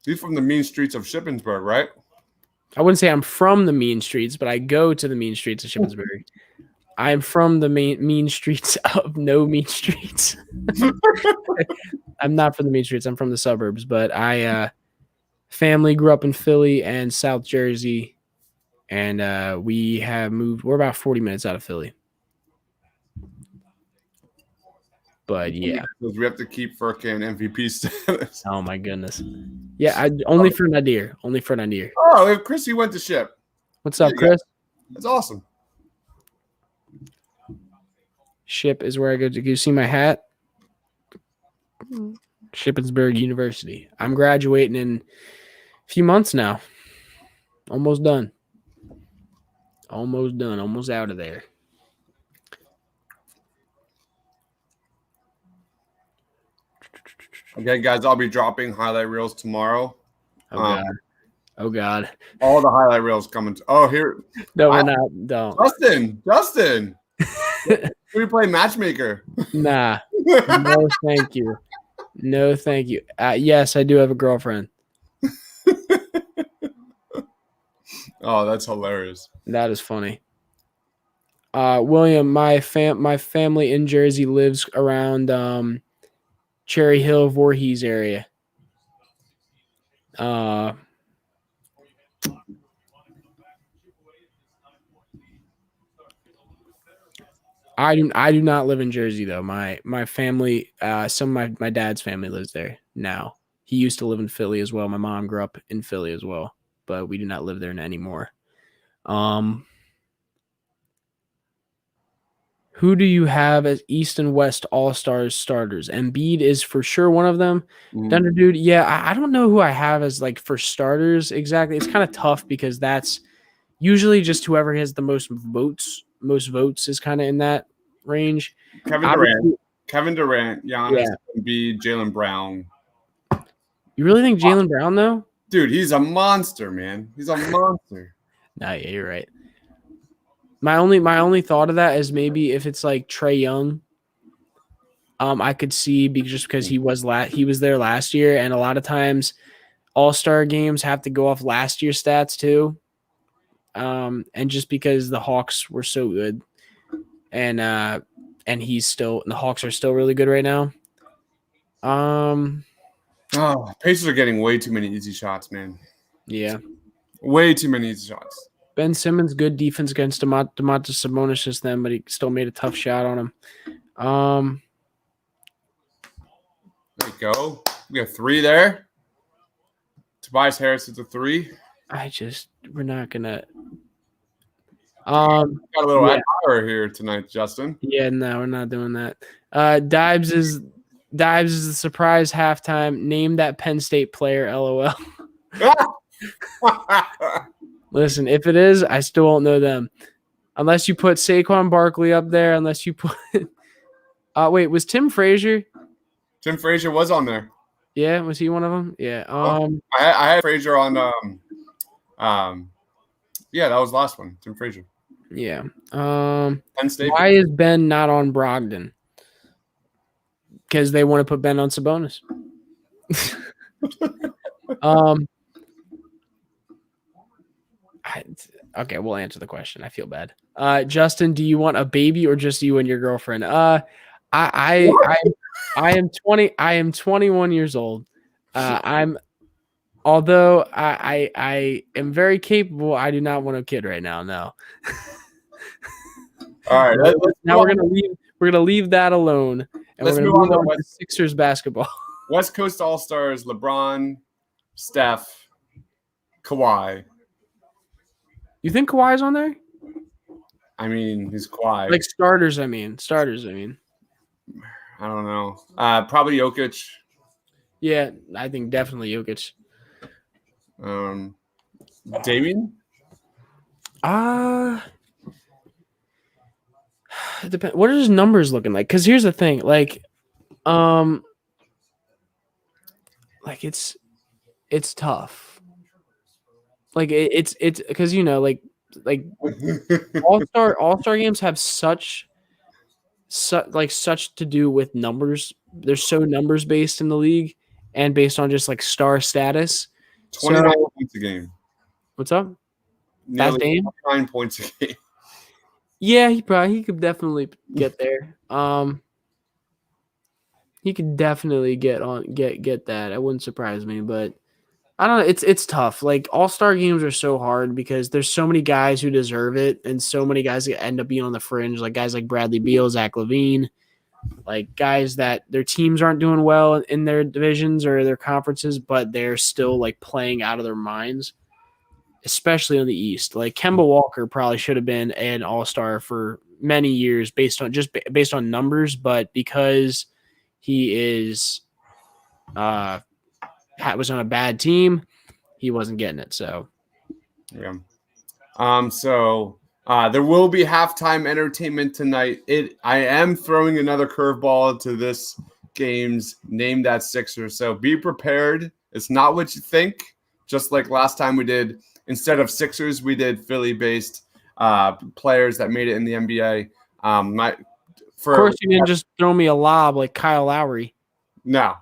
He's from the mean streets of Shippensburg, right? I wouldn't say I'm from the mean streets, but I go to the mean streets of Shippensburg. I am from the mean streets of no mean streets. I'm not from the mean streets. I'm from the suburbs, but I Family grew up in Philly and South Jersey, and we have moved. We're about 40 minutes out of Philly. But yeah. We have to keep Furkan MVP status. Oh my goodness. Yeah, only for Nadir. Only for Nadir. Oh, if Chris, you went to ship. What's up, Chris? That's awesome. Ship is where I go to. You see my hat? Shippensburg University. I'm graduating in a few months now. Almost done. Almost done. Almost out of there. Okay, guys, I'll be dropping highlight reels tomorrow. Oh God. Oh God. All the highlight reels coming. Here. No, we're not. Don't. Justin. We play matchmaker. Nah. No, thank you. No, thank you. Yes, I do have a girlfriend. Oh, that's hilarious. That is funny. William, my family in Jersey lives around Cherry Hill, Voorhees area. I do not live in Jersey though. My family, some of my dad's family lives there now. He used to live in Philly as well. My mom grew up in Philly as well, but we do not live there anymore. Who do you have as East and West All-Stars starters? Embiid is for sure one of them. Thunder dude, yeah, I don't know who I have as like for starters exactly. It's kind of tough because that's usually just whoever has the most votes. Most votes is kind of in that range. Kevin Durant, Giannis, Embiid, Jaylen Brown. You really think Jaylen Brown though? Dude, he's a monster, man. He's a monster. Nah, yeah, you're right. My only thought of that is maybe if it's like Trae Young. I could see just because he was there last year, and a lot of times All-Star games have to go off last year's stats too. And just because the Hawks were so good, and the Hawks are still really good right now. Pacers are getting way too many easy shots, man. Yeah, way too many easy shots. Ben Simmons, good defense against Domantas Sabonis just then, but he still made a tough shot on him. There you go. We have 3 there. Tobias Harris is a 3. We're not gonna. Got a little hour here tonight, Justin. Yeah, no, we're not doing that. Dibes is the surprise halftime. Name that Penn State player. LOL. Listen, if it is, I still won't know them. Unless you put Saquon Barkley up there, unless you put wait, was Tim Frazier? Tim Frazier was on there. Yeah, was he one of them? Yeah. I had Frazier on yeah, that was the last one. Tim Frazier. Yeah. Penn State. Why is Ben not on Brogdon? Because they want to put Ben on Sabonis. Okay, we'll answer the question. I feel bad. Justin, do you want a baby or just you and your girlfriend? I am 20. I am 21 years old. Although I am very capable, I do not want a kid right now. No. All right. Now we're gonna leave that alone, and we're gonna move on to Sixers basketball. West Coast All Stars: LeBron, Steph, Kawhi. You think Kawhi's on there? I mean, he's Kawhi. Like starters. I mean. I don't know. Probably Jokic. Yeah, I think definitely Jokic. Damian? It depends. What are his numbers looking like? Because here's the thing, it's tough. Like it's because like all-star games have such to do with numbers. They're so numbers based in the league and based on just like star status. 29 points a game. What's up? Nearly 29 points a game. Yeah, he could definitely get there. He could definitely get that. It wouldn't surprise me, but I don't know. It's tough. Like all-star games are so hard because there's so many guys who deserve it, and so many guys that end up being on the fringe. Like guys like Bradley Beal, Zach LaVine, like guys that their teams aren't doing well in their divisions or their conferences, but they're still like playing out of their minds, especially on the East. Like Kemba Walker probably should have been an all-star for many years based on numbers, but because he is was on a bad team, he wasn't getting it. So yeah. There will be halftime entertainment tonight. I am throwing another curveball to this game's Name That Sixer. So be prepared. It's not what you think. Just like last time we did, instead of Sixers, we did Philly-based players that made it in the NBA. Of course, you didn't just throw me a lob like Kyle Lowry. No.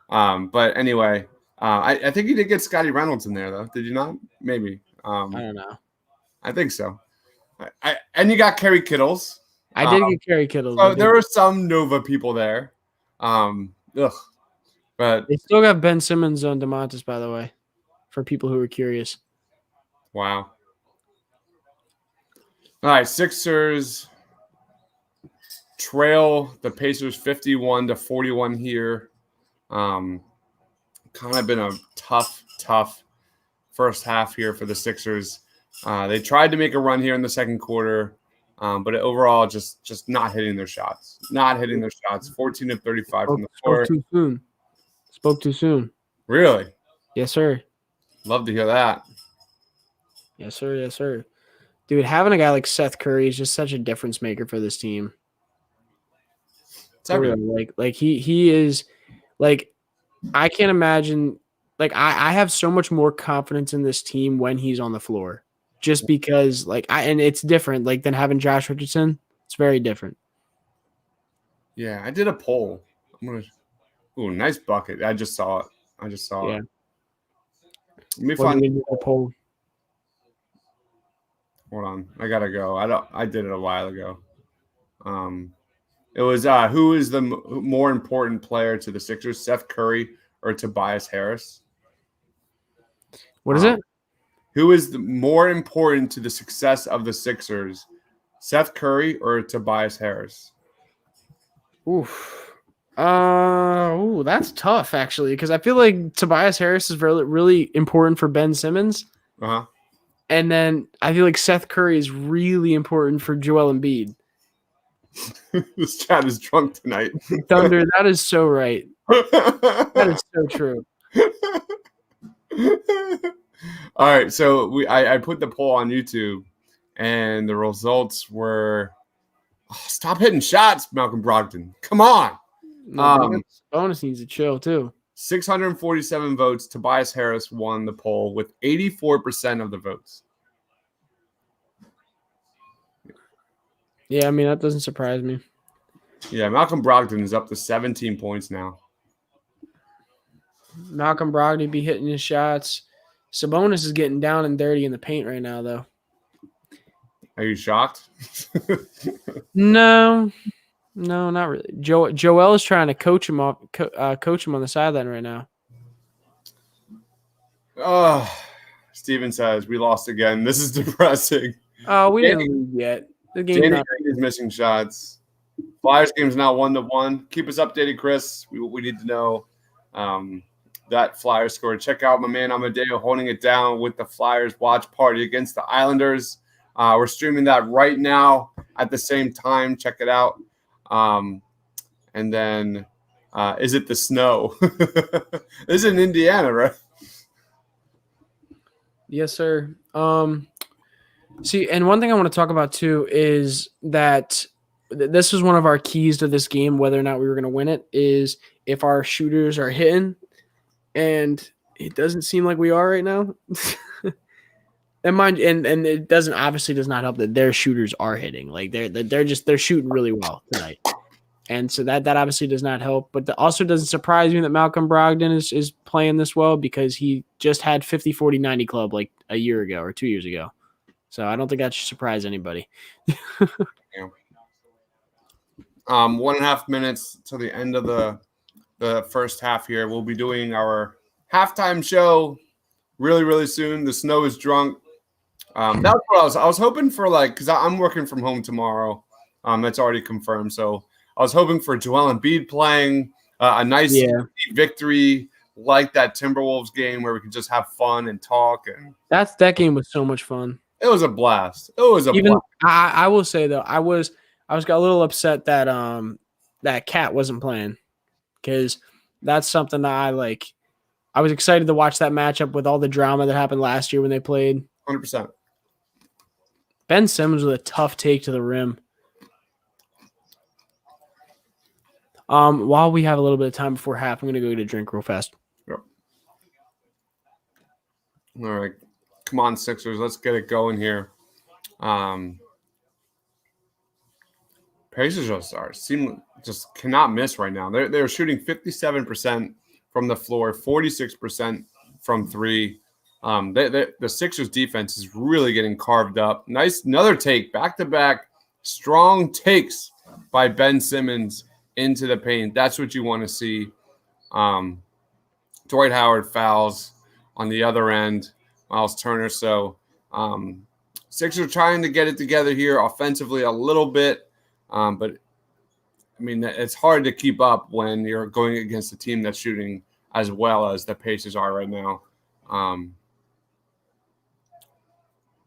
But anyway, I think you did get Scotty Reynolds in there, though. Did you not? Maybe. I don't know. I think so. And you got Kerry Kittles. I did get Kerry Kittles. So there were some Nova people there. But they still got Ben Simmons on DeMontis, by the way, for people who are curious. Wow. All right, Sixers trail the Pacers 51-41 here. Kind of been a tough first half here for the Sixers. They tried to make a run here in the second quarter, but overall just not hitting their shots. 14 of 35 from the floor. Spoke too soon. Really? Yes, sir. Love to hear that. Yes, sir. Dude, having a guy like Seth Curry is just such a difference maker for this team. It's everything. Like he is like I can't imagine. Like I have so much more confidence in this team when he's on the floor, just because and it's different than having Josh Richardson. It's very different. Yeah, I did a poll. Ooh, nice bucket. I just saw it. Yeah. Let me find the poll. Hold on, I gotta go. I did it a while ago. It was who is the more important player to the Sixers, Seth Curry or Tobias Harris? What is it? Who is the more important to the success of the Sixers, Seth Curry or Tobias Harris? Oof. That's tough actually, because I feel like Tobias Harris is really, really important for Ben Simmons. Uh-huh. And then I feel like Seth Curry is really important for Joel Embiid. This chat is drunk tonight. Thunder, that is so right. That is so true. All right, so I put the poll on YouTube, and the results were stop hitting shots, Malcolm Brogdon. Come on. Bonus needs to chill too. 647 votes. Tobias Harris won the poll with 84% of the votes. Yeah, I mean, that doesn't surprise me. Yeah, Malcolm Brogdon is up to 17 points now. Malcolm Brogdon be hitting his shots. Sabonis is getting down and dirty in the paint right now, though. Are you shocked? No, not really. Joel is trying to coach him on the sideline right now. Oh, Steven says we lost again. This is depressing. Oh, we didn't lose yet. The game is missing shots. Flyers game's now 1-1. Keep us updated, Chris. We need to know that Flyers score. Check out my man Amadeo holding it down with the Flyers watch party against the Islanders. We're streaming that right now at the same time. Check it out. And then, is it the snow? This is in Indiana, right? Yes, sir. See, and one thing I want to talk about too is that this was one of our keys to this game, whether or not we were going to win it, is if our shooters are hitting, and it doesn't seem like we are right now. And mind, and it does not help that their shooters are hitting. Like they're shooting really well tonight, and so that obviously does not help. But it also doesn't surprise me that Malcolm Brogdon is playing this well, because he just had 50-40-90 club like a year ago or 2 years ago. So I don't think that should surprise anybody. Yeah. 1.5 minutes to the end of the the first half here. We'll be doing our halftime show really, really soon. The snow is drunk. That's what I was hoping for, because I'm working from home tomorrow. That's already confirmed. So I was hoping for Joel Embiid playing a nice victory like that Timberwolves game where we could just have fun and talk. And that game was so much fun. It was a blast. It was a blast. I will say though, I got a little upset that that Cat wasn't playing, because that's something that I like. I was excited to watch that matchup with all the drama that happened last year when they played. 100%. Ben Simmons with a tough take to the rim. While we have a little bit of time before half, I'm going to go get a drink real fast. Yep. All right. Come on, Sixers. Let's get it going here. Pacers just cannot miss right now. They're shooting 57% from the floor, 46% from three. The Sixers defense is really getting carved up. Nice, another take, back-to-back, strong takes by Ben Simmons into the paint. That's what you want to see. Dwight Howard fouls on the other end, Miles Turner. So Sixers trying to get it together here offensively a little bit. But, I mean, it's hard to keep up when you're going against a team that's shooting as well as the Pacers are right now.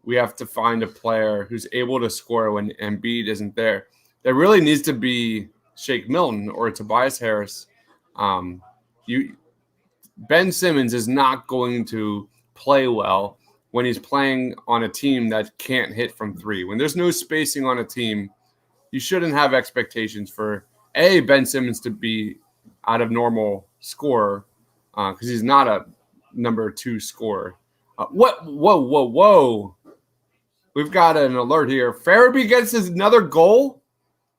We have to find a player who's able to score when Embiid isn't there. There really needs to be Shake Milton or Tobias Harris. Ben Simmons is not going to play well when he's playing on a team that can't hit from three. When there's no spacing on a team, you shouldn't have expectations for Ben Simmons to be out of normal scorer because he's not a number two scorer. Whoa. We've got an alert here. Farabee gets another goal.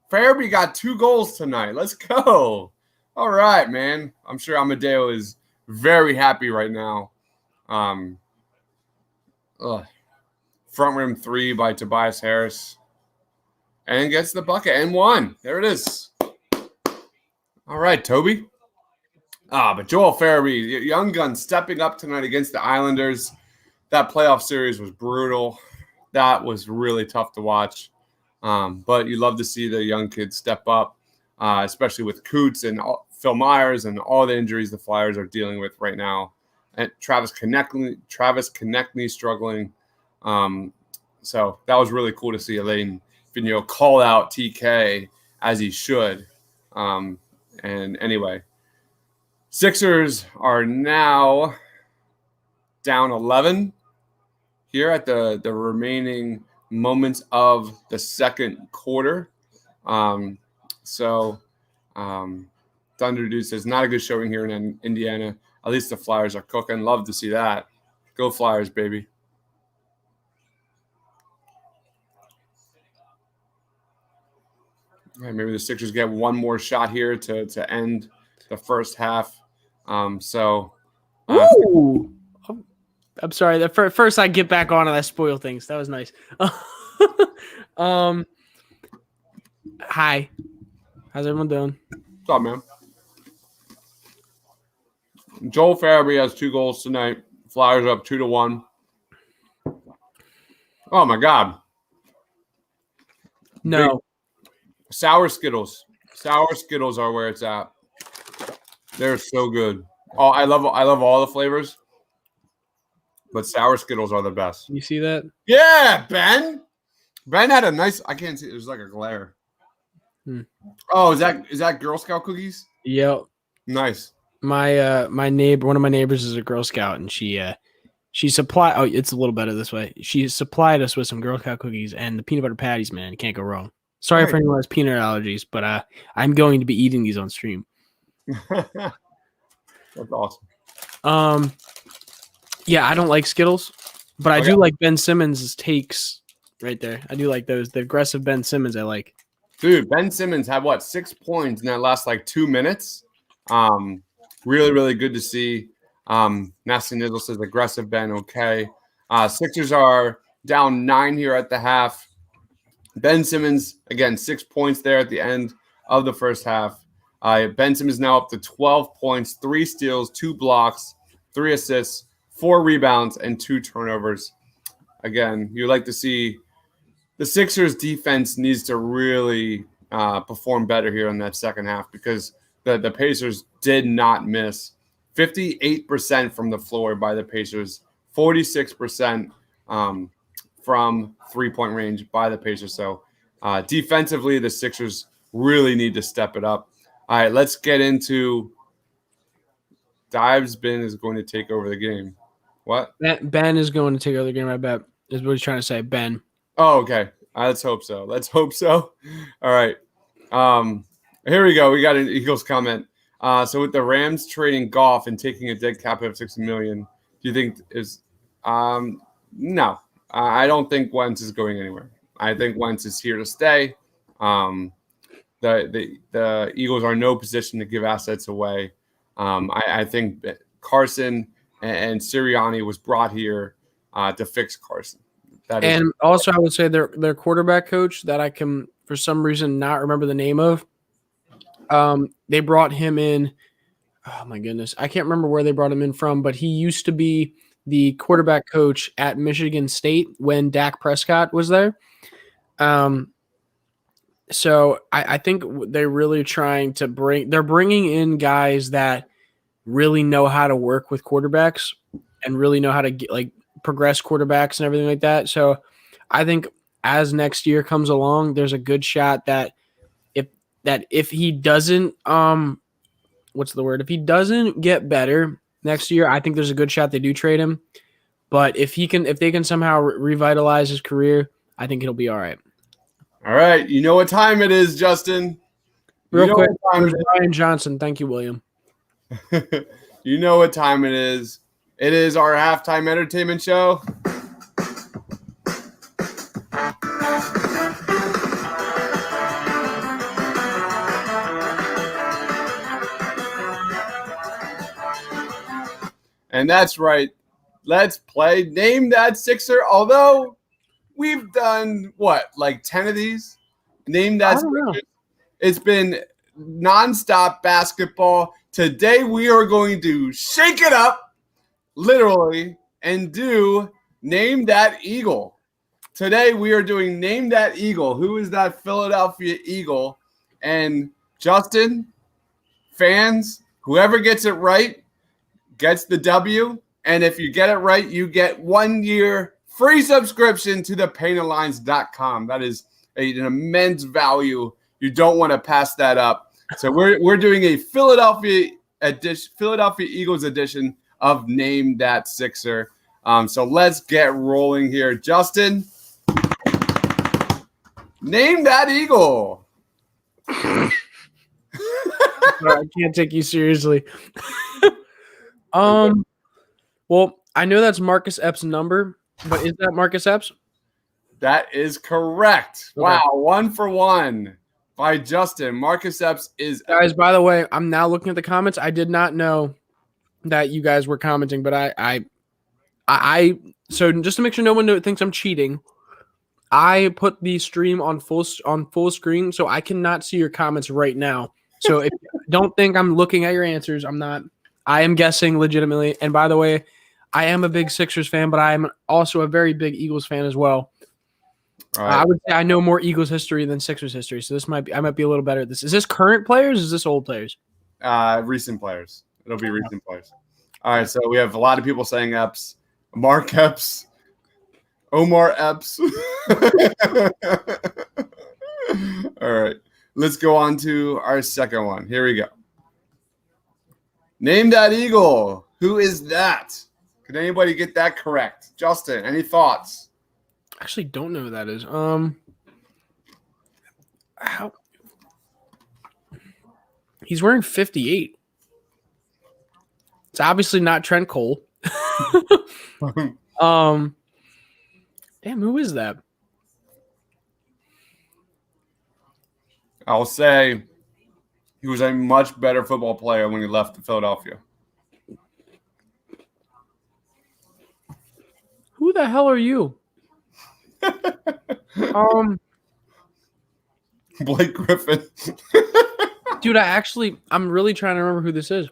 Farabee got 2 goals tonight. Let's go. All right, man. I'm sure Amadeo is very happy right now. Front rim 3 by Tobias Harris. And gets the bucket and 1. There it is. All right, Toby. But Joel Farabee, young gun, stepping up tonight against the Islanders. That playoff series was brutal. That was really tough to watch. But you love to see the young kids step up, especially with Coots and Phil Myers and all the injuries the Flyers are dealing with right now. And Travis Konechny struggling. So that was really cool to see Elaine Vigneault call out TK as he should. And anyway, Sixers are now down 11 here at the remaining moments of the second quarter. Thunder Dude says, not a good showing here in Indiana. At least the Flyers are cooking. Love to see that. Go Flyers, baby. All right, maybe the Sixers get one more shot here to end the first half. Ooh. I'm sorry. First I get back on and I spoil things. That was nice. Hi. How's everyone doing? What's up, man? Joel Farabee has 2 goals tonight. Flyers up 2-1. Oh my God. No. Big sour Skittles. Sour Skittles are where it's at. They're so good. Oh, I love all the flavors. But sour Skittles are the best. You see that? Yeah, Ben. Ben had a nice. I can't see. It was like a glare. Oh, is that Girl Scout cookies? Yep. Nice. My neighbor, one of my neighbors, is a Girl Scout, and she supplied. Oh, it's a little better this way. She supplied us with some Girl Scout cookies and the peanut butter patties. Man, you can't go wrong. Sorry for anyone who has peanut allergies, but I'm going to be eating these on stream. That's awesome. Yeah, I don't like Skittles, but I do like Ben Simmons' takes right there. I do like those. The aggressive Ben Simmons I like. Dude, Ben Simmons had 6 points in that last 2 minutes. Really, really good to see. Nasty Nizzle says aggressive Ben, okay. Sixers are down 9 here at the half. Ben Simmons, again, 6 points there at the end of the first half. Ben Simmons is now up to 12 points, 3 steals, 2 blocks, 3 assists, 4 rebounds, and 2 turnovers. Again, you like to see the Sixers defense needs to really perform better here in that second half because the Pacers did not miss. 58% from the floor by the Pacers, 46% from three-point range by the Pacers. So defensively, the Sixers really need to step it up. All right, let's get into Dives. Ben is going to take over the game. What? Ben is going to take over the game, I bet, is what he's trying to say. Ben. Oh, okay. Let's hope so. All right. Here we go. We got an Eagles comment. So with the Rams trading Goff and taking a dead cap of $60 million, do you think is no. I don't think Wentz is going anywhere. I think Wentz is here to stay. The Eagles are in no position to give assets away. I think Carson and Sirianni was brought here to fix Carson. And also, I would say their quarterback coach that I can, for some reason, not remember the name of. They brought him in. Oh, my goodness. I can't remember where they brought him in from, but he used to be the quarterback coach at Michigan State when Dak Prescott was there. So I think they're really trying to they're bringing in guys that really know how to work with quarterbacks and really know how to progress quarterbacks and everything like that. So I think as next year comes along, there's a good shot that if he doesn't if he doesn't get better next year, I think there's a good shot they do trade him. But if they can somehow revitalize his career, I think he'll be all right. All right, you know what time it is, Justin. Real quick, Brian Johnson. Thank you, William. You know what time it is. It is our halftime entertainment show. And that's right. Let's play Name That Sixer. Although we've done, 10 of these? Name That Sixer. It's been nonstop basketball. Today we are going to shake it up, literally, and do Name That Eagle. Today we are doing Name That Eagle. Who is that Philadelphia Eagle? And Justin, fans, whoever gets it right gets the W. And if you get it right, you get 1 year free subscription to thepaintlines.com. That is an immense value. You don't want to pass that up. So we're doing a Philadelphia Eagles edition of Name That Sixer. So let's get rolling here. Justin, name that Eagle. I can't take you seriously. Well, I know that's Marcus Epps' number, but is that Marcus Epps? That is correct. Okay. Wow, 1 for 1 by Justin. Marcus Epps is. Guys, by the way, I'm now looking at the comments. I did not know that you guys were commenting, but I so just to make sure no one thinks I'm cheating, I put the stream on full screen, so I cannot see your comments right now. So if you don't think I'm looking at your answers, I'm not. I am guessing legitimately. And by the way, I am a big Sixers fan, but I am also a very big Eagles fan as well. Right. I would say I know more Eagles history than Sixers history, so I might be a little better at this. Is this current players? Or is this old players? Recent players. It'll be recent players. All right, so we have a lot of people saying Epps, Mark Epps, Omar Epps. All right, let's go on to our second one. Here we go. Name that Eagle. Who is that? Can anybody get that correct? Justin, any thoughts? I actually don't know who that is. How? He's wearing 58. It's obviously not Trent Cole. Damn, who is that? I'll say he was a much better football player when he left Philadelphia. Who the hell are you? Blake Griffin. Dude, I'm really trying to remember who this is.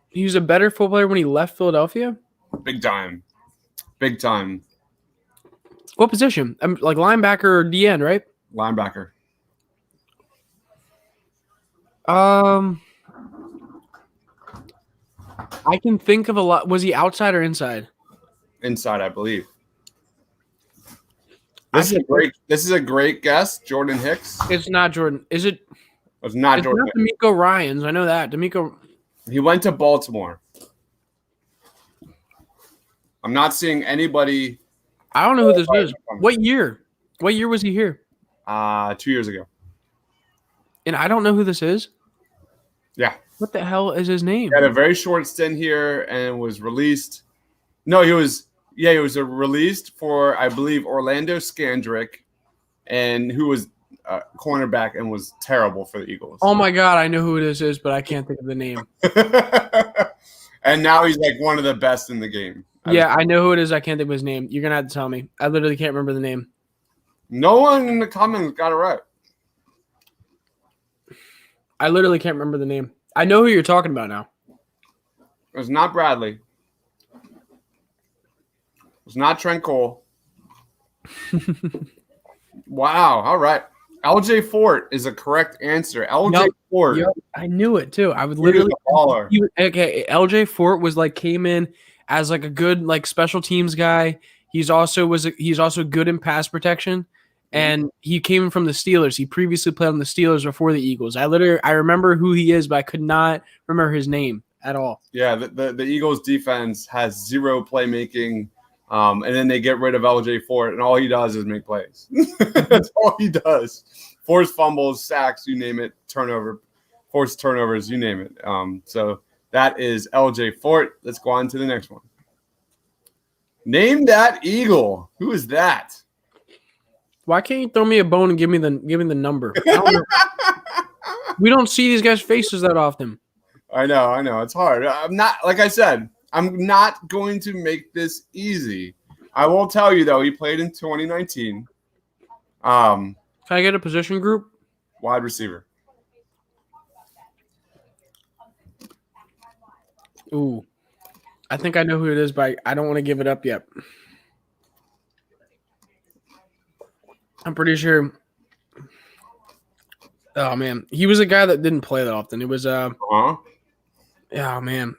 He was a better football player when he left Philadelphia? Big time. Big time. What position? Like linebacker or DN, right? Linebacker. I can think of a lot. Was he outside or inside? Inside, I believe. This is a great guess, Jordan Hicks. It's not Jordan. Is it? It's not It's Jordan. not D'Amico Ryans. I know that. He went to Baltimore. I'm not seeing anybody. I don't know who this is. What year? What year was he here? 2 years ago. And I don't know who this is. Yeah. What the hell is his name? He had a very short stint here and was released. No, he was released for, I believe, Orlando Scandrick, and who was a cornerback and was terrible for the Eagles. Oh my God, I know who this is, but I can't think of the name. And now he's like one of the best in the game. I know who it is. I can't think of his name. You're gonna have to tell me. I literally can't remember the name. No one in the comments got it right. I literally can't remember the name. I know who you're talking about now. It's not Bradley. It's not Trent Cole. Wow. All right. LJ Fort is a correct answer. LJ Fort. Yep, I knew it too. I would literally. Okay, LJ Fort was like came in as like a good like special teams guy. He's also good in pass protection, and he came from the Steelers. He previously played on the Steelers before the Eagles. I remember who he is, but I could not remember his name at all. Yeah, the Eagles defense has zero playmaking. And then they get rid of LJ Fort, and all he does is make plays. That's all he does. Force fumbles, sacks, you name it, force turnovers, you name it. So that is LJ Fort. Let's go on to the next one. Name that Eagle. Who is that? Why can't you throw me a bone and give me the number? We don't see these guys' faces that often. I know. It's hard. I'm not, like I said, I'm not going to make this easy. I will tell you, though, he played in 2019. Can I get a position group? Wide receiver. Ooh. I think I know who it is, but I don't want to give it up yet. I'm pretty sure. Oh, man. He was a guy that didn't play that often. It was Oh, man.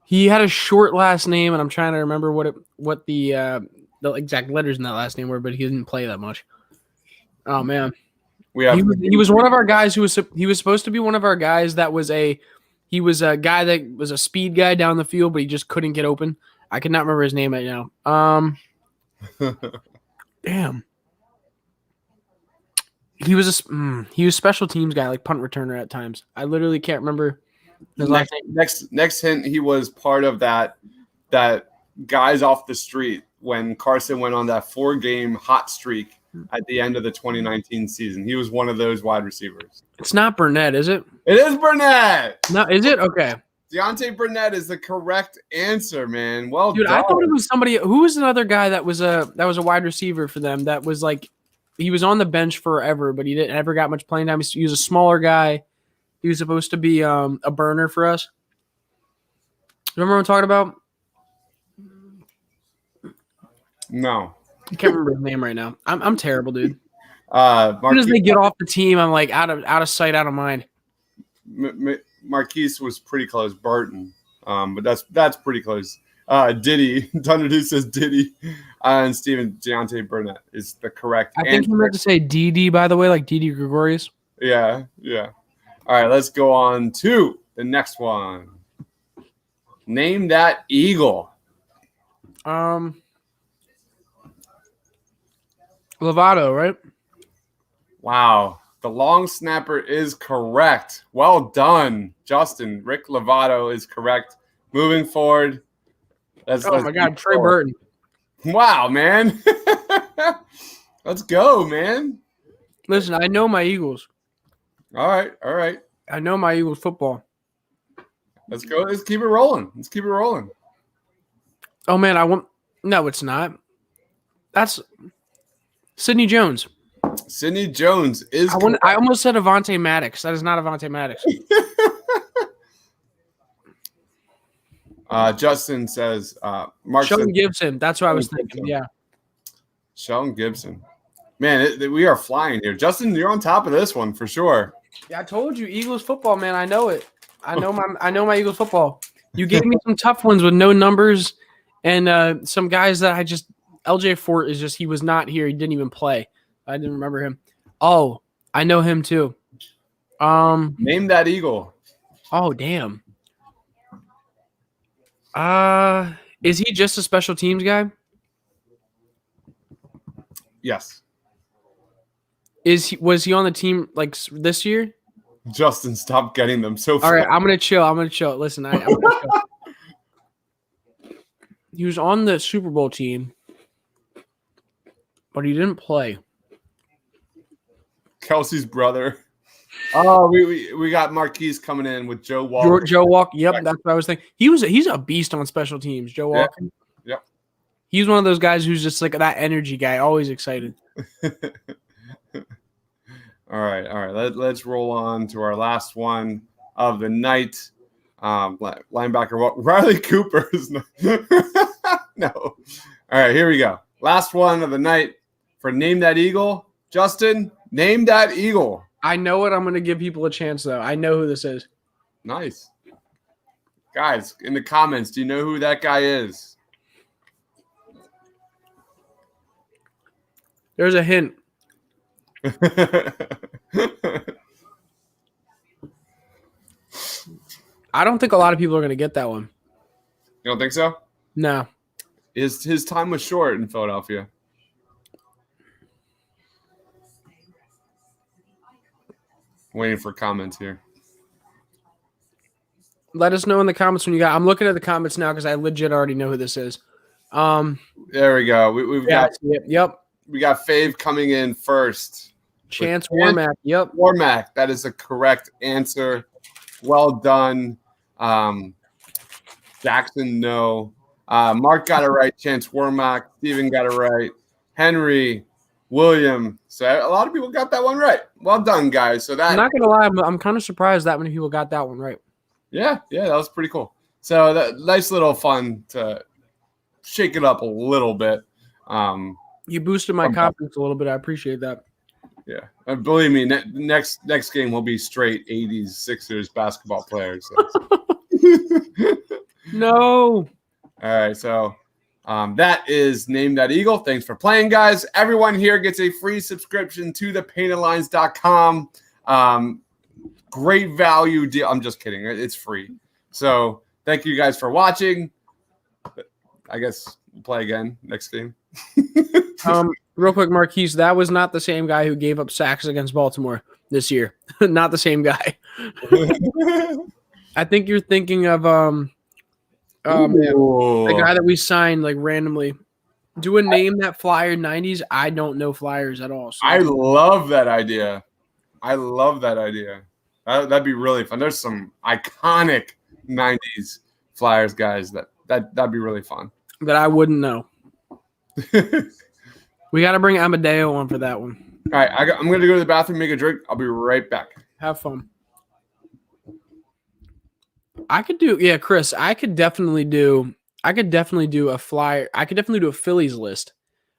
He had a short last name, and I'm trying to remember what the exact letters in that last name were, but he didn't play that much. Oh man, he was one of our guys who was supposed to be one of our guys that was a guy that was a speed guy down the field, but he just couldn't get open. I cannot remember his name right now. Damn. He was a special teams guy, like punt returner at times. I literally can't remember. Next hint, he was part of that guys off the street when Carson went on that 4-game hot streak at the end of the 2019 season. He was one of those wide receivers. It's not Burnett, is it? It is Burnett. No, is it? Okay. Deontay Burnett is the correct answer, man. Well, dude, done. I thought it was somebody. Who was another guy that was a wide receiver for them? That was like he was on the bench forever, but he didn't ever got much playing time. He was a smaller guy. He was supposed to be a burner for us. Remember what I'm talking about? No. I can't remember his name right now. I'm terrible, dude. As soon as they get off the team, I'm like out of sight, out of mind. Marquise was pretty close. Burton. But that's pretty close. Diddy. Thunder Dude says Diddy. And Steven Deontay Burnett is the correct answer. I think you meant to say DD, by the way, like Didi Gregorius. Yeah. All right, let's go on to the next one. Name that Eagle. Lovato, right? Wow. The long snapper is correct. Well done, Justin. Rick Lovato is correct. Moving forward. Oh, my God. Trey Burton. Wow, man. Let's go, man. Listen, I know my Eagles. All right. I know my Eagles football. Let's go. Let's keep it rolling. Oh, man, No, it's not. That's Sidney Jones. Sidney Jones is. I almost said Avonte Maddox. That is not Avonte Maddox. Justin says, Mark Sheldon says, Gibson. That's what I was thinking. Yeah. Sheldon Gibson. Man, we are flying here. Justin, you're on top of this one for sure. Yeah, I told you, Eagles football, man. I know it. I know my Eagles football. You gave me some tough ones with no numbers, and some guys that LJ Fort is just, he was not here. He didn't even play. I didn't remember him. Oh, I know him too. Name that Eagle. Oh, damn. Is he just a special teams guy? Yes. Was he on the team like this year? Justin, stop getting them so far. All right, I'm gonna chill. Listen, I'm gonna chill. He was on the Super Bowl team, but he didn't play. Kelsey's brother. Oh, we got Marquise coming in with Joe Walker. Joe Walker. Yep, that's what I was thinking. He's a beast on special teams. Joe Walker. Yep. He's one of those guys who's just like that energy guy, always excited. All right. Let's roll on to our last one of the night. Linebacker Riley Cooper is no. All right, here we go. Last one of the night for Name That Eagle. Justin, name that Eagle. I know it. I'm going to give people a chance, though. I know who this is. Nice. Guys, in the comments, do you know who that guy is? There's a hint. I don't think a lot of people are going to get that one. You don't think so? No. His time was short in Philadelphia. Waiting for comments here. Let us know in the comments when you got. I'm looking at the comments now because I legit already know who this is. There we go. We've got. Yep. We got Fave coming in first. Chance Warmack. Yep. Warmack. That is the correct answer. Well done. Jackson, no. Mark got it right. Chance Warmack. Steven got it right. Henry, William. So a lot of people got that one right. Well done, guys. So that I'm not gonna lie, I'm kind of surprised that many people got that one right. Yeah, that was pretty cool. So that nice little fun to shake it up a little bit. You boosted my confidence a little bit. I appreciate that. Yeah, and believe me, next game will be straight 80s Sixers basketball players. So. No. All right, so that is Name That Eagle. Thanks for playing, guys. Everyone here gets a free subscription to thepaintedlines.com. Great value deal. I'm just kidding. It's free. So thank you guys for watching. I guess we'll play again next game. Real quick, Marquise, that was not the same guy who gave up sacks against Baltimore this year. Not the same guy. I think you're thinking of the guy that we signed like randomly. Do a name that flyer 90s. I don't know flyers at all. So. I love that idea. That'd be really fun. There's some iconic 90s flyers guys that'd be really fun. That I wouldn't know. We got to bring Amadeo on for that one. All right, I'm going to go to the bathroom, make a drink. I'll be right back. Have fun. Chris, I could definitely do a flyer. I could definitely do a Phillies list.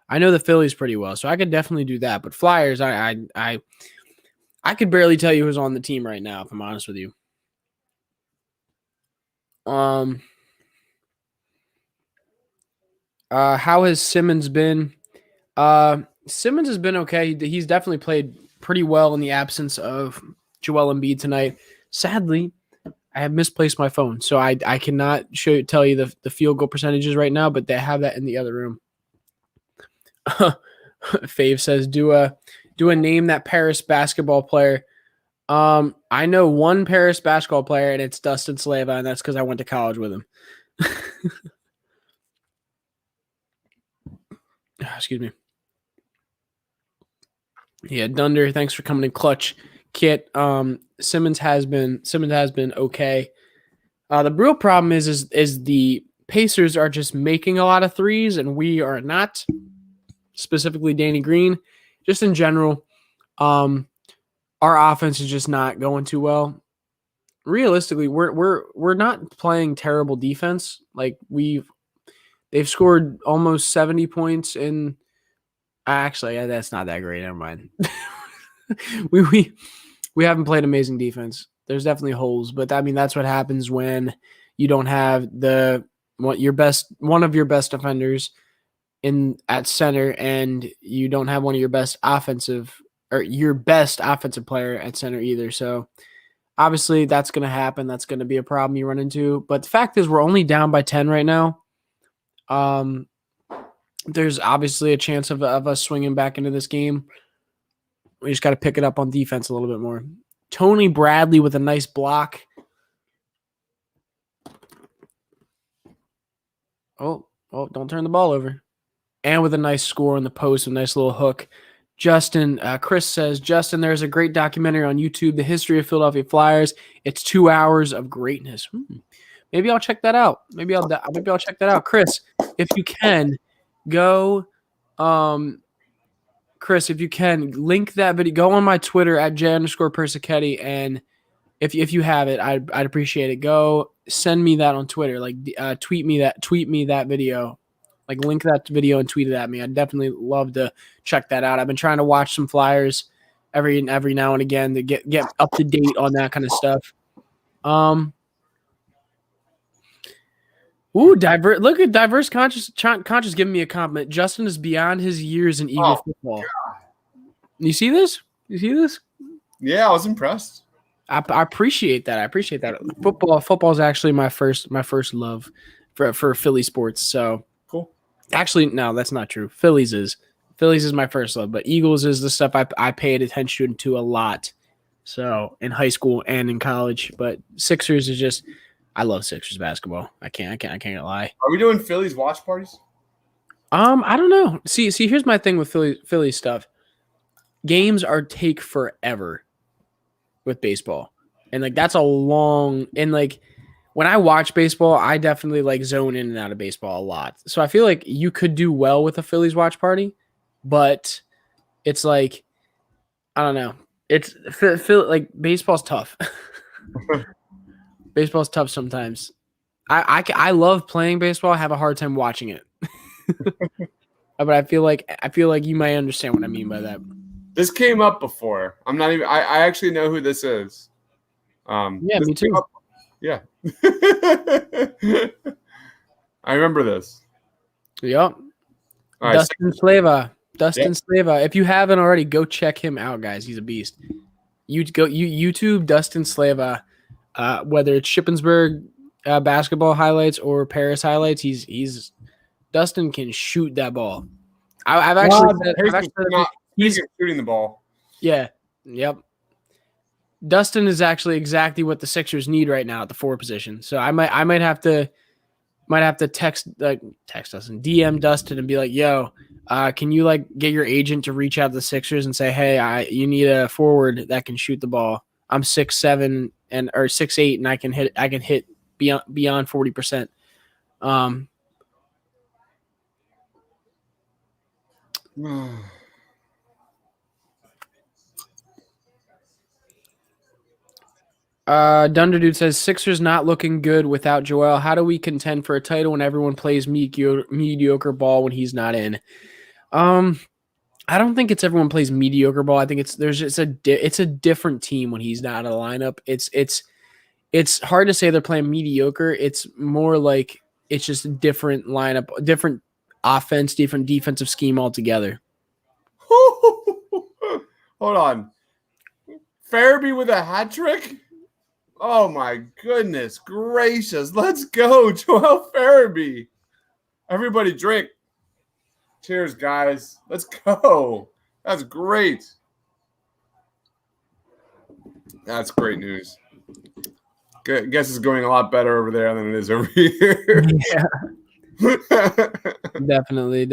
I know the Phillies pretty well, so I could definitely do that. But flyers, I could barely tell you who's on the team right now, if I'm honest with you. How has Simmons been? Simmons has been okay. He's definitely played pretty well in the absence of Joel Embiid tonight. Sadly, I have misplaced my phone, so I cannot tell you the field goal percentages right now, but they have that in the other room. Fave says, do a name that Paris basketball player. I know one Paris basketball player, and it's Dustin Slava, and that's because I went to college with him. Excuse me. Yeah, Dunder, thanks for coming in clutch. Kit, Simmons has been okay. The real problem is the Pacers are just making a lot of threes, and we are not. Specifically, Danny Green, just in general. Our offense is just not going too well. Realistically, we're not playing terrible defense. Like they've scored almost 70 points in. Actually, that's not that great. Never mind. we haven't played amazing defense. There's definitely holes, but I mean that's what happens when you don't have one of your best defenders at center, and you don't have one of your best offensive player at center either. So obviously that's going to happen. That's going to be a problem you run into. But the fact is, we're only down by 10 right now. There's obviously a chance of us swinging back into this game. We just got to pick it up on defense a little bit more. Tony Bradley with a nice block. Oh, don't turn the ball over. And with a nice score on the post, a nice little hook. Justin, Chris says, Justin, there's a great documentary on YouTube, The History of Philadelphia Flyers. It's 2 hours of greatness. Maybe I'll check that out. Maybe I'll check that out. Chris, if you can, go Chris, if you can, link that video. Go on my Twitter at @J_Persichetti, and if you have it, I'd appreciate it. Go send me that on Twitter. Like tweet me that video. Like link that video and tweet it at me. I'd definitely love to check that out. I've been trying to watch some Flyers every now and again to get up to date on that kind of stuff. Look at diverse conscious giving me a compliment. Justin is beyond his years in Eagle football. God. You see this? Yeah, I was impressed. I appreciate that. Football is actually my first love for Philly sports. So cool. Actually, no, that's not true. Phillies is my first love, but Eagles is the stuff I paid attention to a lot. So in high school and in college, but Sixers is just. I love Sixers basketball. I can't lie. Are we doing Phillies watch parties? I don't know. See, here's my thing with Philly stuff. Games take forever with baseball. And like that's a long and like when I watch baseball, I definitely like zone in and out of baseball a lot. So I feel like you could do well with a Phillies watch party, but it's like I don't know. It's like baseball's tough. Baseball's tough sometimes. I love playing baseball. I have a hard time watching it. But I feel like you might understand what I mean by that. This came up before. I'm not even. I actually know who this is. Yeah, me too. Yeah. I remember this. Yep. Right, Dustin Slava. If you haven't already, go check him out, guys. He's a beast. YouTube Dustin Slava. Whether it's Shippensburg basketball highlights or Paris highlights, he's Dustin can shoot that ball. He's shooting the ball. Yeah. Yep. Dustin is actually exactly what the Sixers need right now at the 4 position. So I might have to text Dustin, DM Dustin and be like, yo, can you like get your agent to reach out to the Sixers and say, hey, you need a forward that can shoot the ball. I'm 6'7" or 6'8", and I can hit beyond 40%. Dunder Dude says Sixers not looking good without Joel. How do we contend for a title when everyone plays mediocre ball when he's not in? I don't think it's everyone plays mediocre ball. I think it's a different team when he's not in the lineup. It's hard to say they're playing mediocre. It's more like it's just a different lineup, different offense, different defensive scheme altogether. Hold on. Farabee with a hat trick? Oh my goodness gracious. Let's go, Joel Farabee. Everybody drink. Cheers, guys. Let's go. That's great. That's great news. I guess it's going a lot better over there than it is over here. Yeah. Definitely.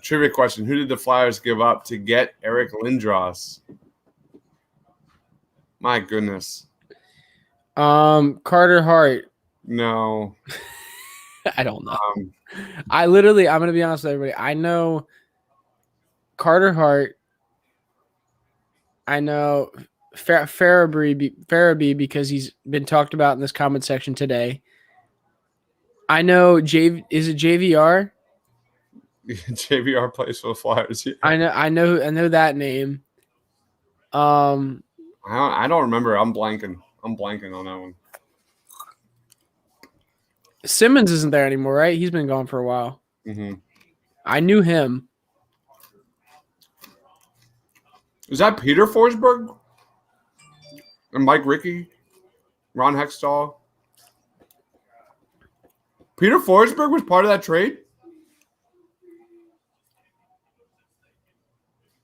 Trivia question. Who did the Flyers give up to get Eric Lindros? My goodness. Carter Hart. No. I don't know. I'm going to be honest with everybody. I know Carter Hart. I know Farabee because he's been talked about in this comment section today. I know is it JVR? JVR plays for the Flyers. Yeah. I know that name. I don't remember. I'm blanking on that one. Simmons isn't there anymore, right? He's been gone for a while. Mm-hmm. I knew him. Is that Peter Forsberg? And Mike Rickey? Ron Hextall? Peter Forsberg was part of that trade?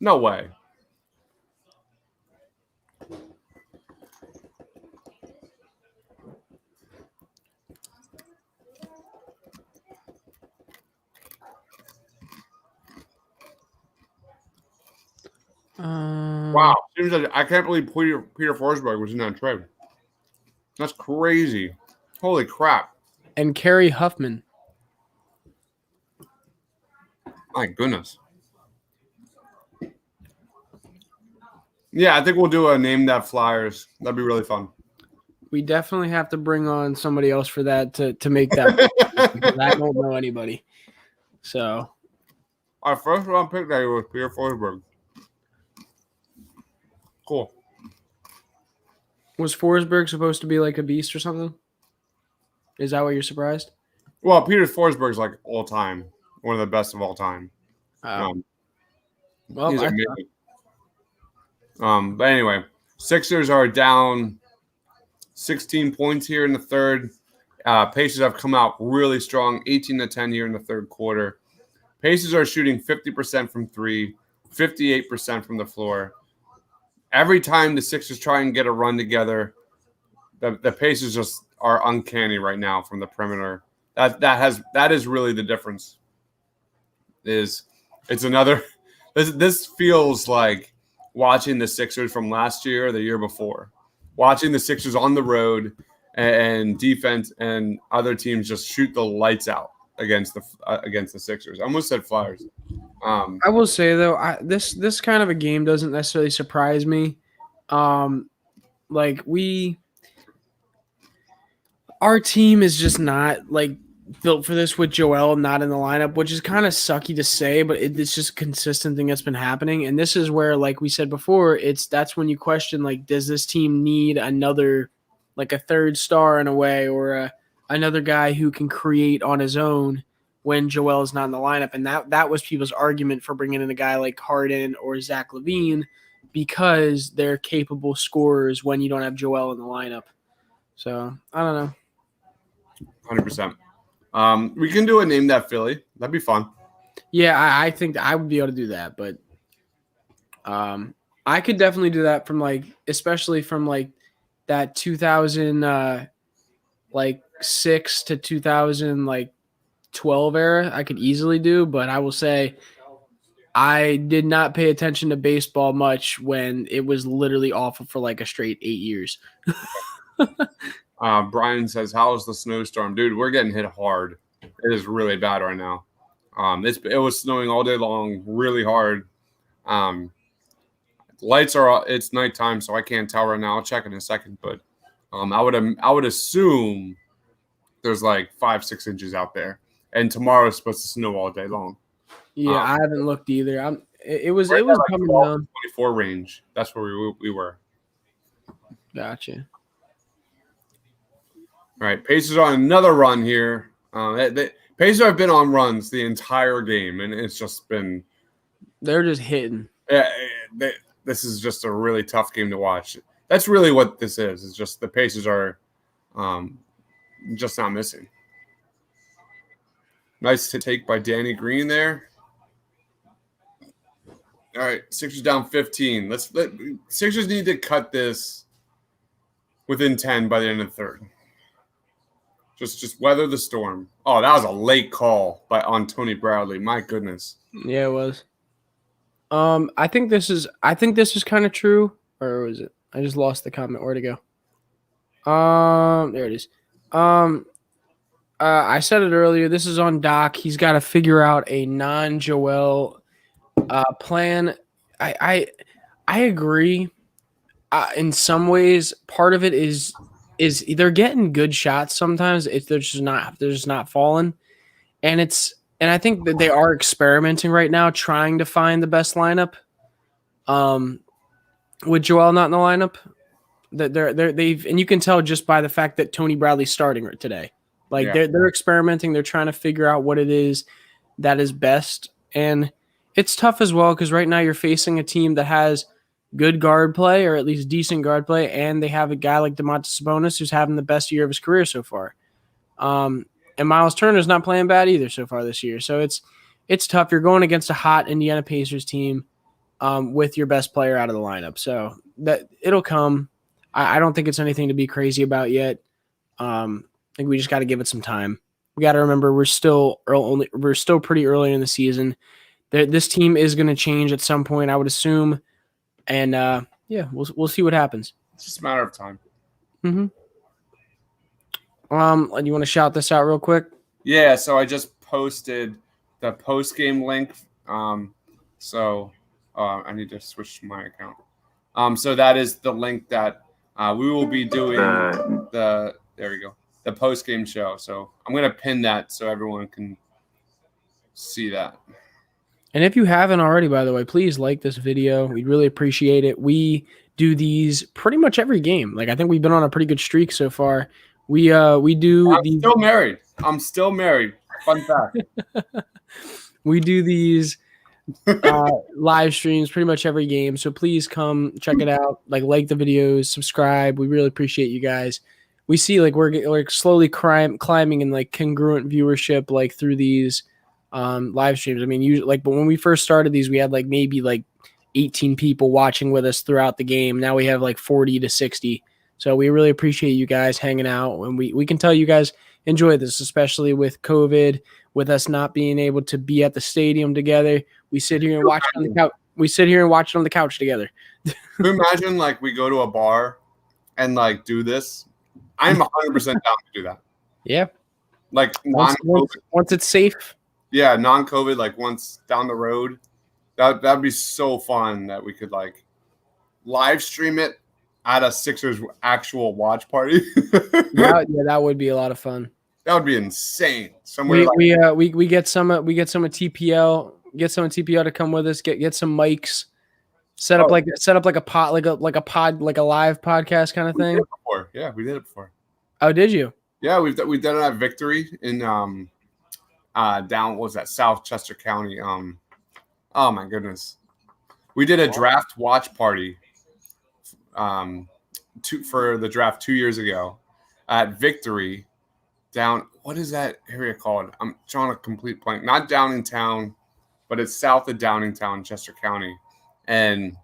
No way. Wow. Seems like I can't believe Peter Forsberg was in that trade. That's crazy. Holy crap. And Kerry Huffman. My goodness. Yeah, I think we'll do a Name That Flyers. That'd be really fun. We definitely have to bring on somebody else for that to make that. I don't know anybody. So our first round pick that was Peter Forsberg. Cool. Was Forsberg supposed to be like a beast or something? Is that what you're surprised? Well, Peter Forsberg's like all time, one of the best of all time. Well, he's amazing. But anyway, Sixers are down 16 points here in the third. Pacers have come out really strong, 18-10 here in the third quarter. Pacers are shooting 50% from three, 58% from the floor. Every time the Sixers try and get a run together, the Pacers just are uncanny right now from the perimeter. That is really the difference. It's another. This feels like watching the Sixers from last year or the year before. Watching the Sixers on the road and defense and other teams just shoot the lights out against the Sixers. I almost said Flyers. I will say though, this kind of a game doesn't necessarily surprise me. Our team is just not like built for this with Joel not in the lineup, which is kind of sucky to say, but it's just a consistent thing that's been happening. And this is where, like we said before, that's when you question, like, does this team need another, like a third star in a way, or another guy who can create on his own when Joel is not in the lineup? And that was people's argument for bringing in a guy like Harden or Zach LaVine, because they're capable scorers when you don't have Joel in the lineup. So I don't know. 100%. We can do a Name That Philly. That'd be fun. Yeah, I think I would be able to do that, but I could definitely do that from especially from that 2000 6 to 2012 era. I could easily do, but I will say I did not pay attention to baseball much when it was literally awful for like a straight 8 years. Brian says, "How's the snowstorm, dude? We're getting hit hard. It is really bad right now. It was snowing all day long, really hard. Lights are. It's nighttime, so I can't tell right now. I'll check in a second, but I would assume there's like 5-6 inches out there, and tomorrow is supposed to snow all day long. Yeah, I haven't looked either. It was like coming down. 24 range. That's where we were. Gotcha. All right, Pacers on another run here. Pacers have been on runs the entire game, and it's just been. They're just hitting. This is just a really tough game to watch. That's really what this is. It's just the Pacers are just not missing. Nice take by Danny Green there. All right, Sixers down 15. Sixers need to cut this within 10 by the end of the third. Just weather the storm. Oh, that was a late call on Tony Bradley. My goodness. Yeah, it was. I think this is kind of true, or was it? I just lost the comment. Where'd it go? There it is. I said it earlier. This is on Doc. He's got to figure out a non-Joel Plan. I agree. In some ways, part of it is they're getting good shots sometimes. They're just not falling, and I think that they are experimenting right now, trying to find the best lineup. With Joel not in the lineup, that they've and you can tell just by the fact that Tony Bradley's starting today. Like they're experimenting. They're trying to figure out what it is that is best, and it's tough as well because right now you're facing a team that has good guard play or at least decent guard play, and they have a guy like Domantas Sabonis who's having the best year of his career so far. And Miles Turner's not playing bad either so far this year. So it's tough. You're going against a hot Indiana Pacers team with your best player out of the lineup. So that it'll come. I don't think it's anything to be crazy about yet. I think we just got to give it some time. We got to remember we're still pretty early in the season. This team is going to change at some point, I would assume, and we'll see what happens. It's just a matter of time. Mm-hmm. Do you want to shout this out real quick? Yeah. So I just posted the post game link. So I need to switch my account. So that is the link that we will be doing there we go. The post game show. So I'm going to pin that so everyone can see that. And if you haven't already, by the way, please like this video. We'd really appreciate it. We do these pretty much every game. Like I think we've been on a pretty good streak so far. We do. I'm still married. Fun fact. We do these live streams pretty much every game. So please come check it out. Like the videos, subscribe. We really appreciate you guys. We see we're slowly climbing in congruent viewership through these live streams. I mean, usually but when we first started these, we had maybe 18 people watching with us throughout the game. Now we have 40 to 60. So we really appreciate you guys hanging out, and we can tell you guys enjoy this, especially with COVID, with us not being able to be at the stadium together. We sit here and watch it on the couch. We sit here and watch it on the couch together. Can you imagine we go to a bar and do this? I'm 100% down to do that. Yeah. Once it's safe. Yeah, non-COVID, once down the road. That'd be so fun that we could live stream it at a Sixers actual watch party. That would be a lot of fun. That would be insane. We get some at TPL. Get some at TPL to come with us. Get some mics. Set up a pod, like a live podcast kind of thing. We did it before. Oh, did you? Yeah, we've done it at Victory in down what was that, South Chester County. Oh my goodness, we did a draft watch party for the draft 2 years ago at Victory down. What is that area called? I'm drawing a complete blank. Not Downingtown, but it's south of Downingtown, Chester County, and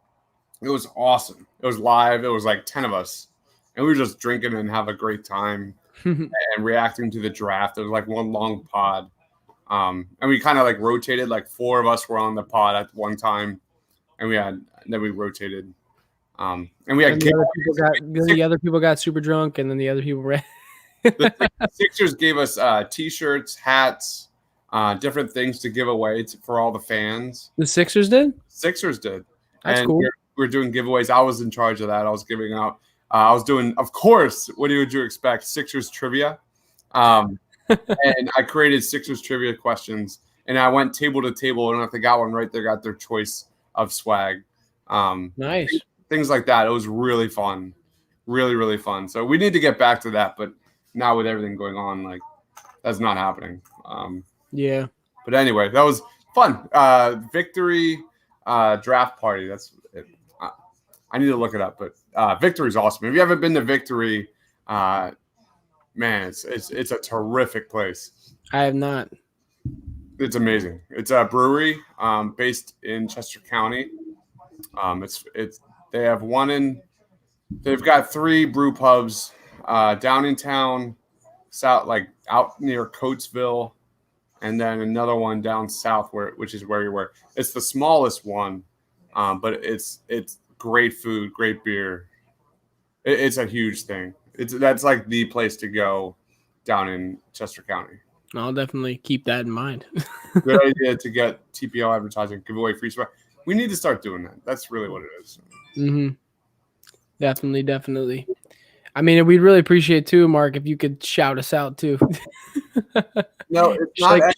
it was awesome. It was live. It was 10 of us, and we were just drinking and have a great time and reacting to the draft. It was one long pod. And we kind of rotated. 4 of us were on the pod at one time, and then we rotated. And we had the other people got super drunk, and then the other people ran. The Sixers gave us T-shirts, hats, different things to give away for all the fans. The Sixers did. Sixers did. That's cool. We're doing giveaways. I was in charge of that. I was giving out. I was doing, of course. What would you expect? Sixers trivia. And I created Sixers trivia questions, and I went table to table, and if they got one right, they got their choice of swag. Nice. Things like that. It was really fun. Really, really fun. So we need to get back to that, but now with everything going on, that's not happening. Yeah. But anyway, that was fun. Victory draft party. That's it. I need to look it up, but Victory is awesome. If you haven't been to Victory, man, it's a terrific place. I have not. It's amazing. It's a brewery based in Chester County. They have they've got 3 brew pubs down in town, south out near Coatesville, and then another one down south which is where you were. It's the smallest one, but it's great food, great beer. It's a huge thing. That's the place to go down in Chester County. I'll definitely keep that in mind. Good idea to get TPL advertising, give away free swag. We need to start doing that. That's really what it is. Mm-hmm. Definitely. I mean, we'd really appreciate too, Mark, if you could shout us out too. No, it's Just not.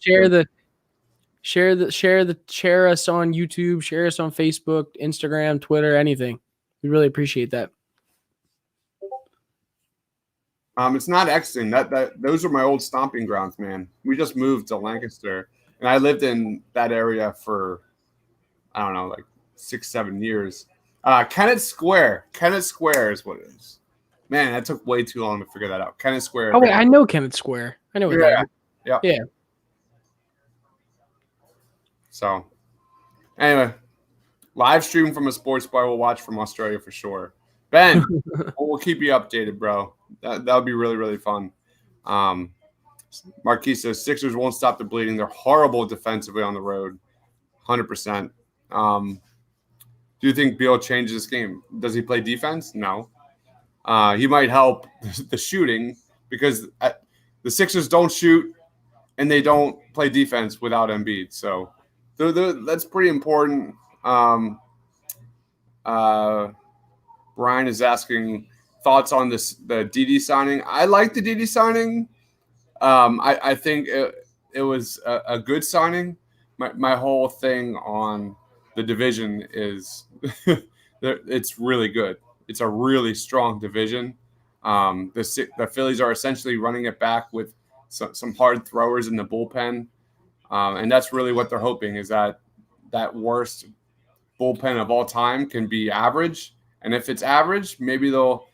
share us on YouTube, share us on Facebook, Instagram, Twitter, anything. We really appreciate that. It's not Exton. That those are my old stomping grounds, man. We just moved to Lancaster, and I lived in that area for I don't know, like 6-7 years. Kennett Square. Kennett Square is what it is. Man, that took way too long to figure that out. Kennett Square. Oh wait, I know Kennett Square. I know what that is. Yeah. Yeah. So, anyway, live stream from a sports bar. We'll watch from Australia for sure. Ben, we'll keep you updated, bro. That would be really, really fun. Marquis says Sixers won't stop the bleeding. They're horrible defensively on the road, 100%. Do you think Beal changes this game? Does he play defense? No. He might help the shooting because the Sixers don't shoot and they don't play defense without Embiid. So that's pretty important. Brian is asking thoughts on the DD signing. I like the DD signing. I think it was a good signing. My whole thing on the division is it's really good. It's a really strong division. The Phillies are essentially running it back with some hard throwers in the bullpen. And that's really what they're hoping is that worst bullpen of all time can be average. And if it's average, maybe they'll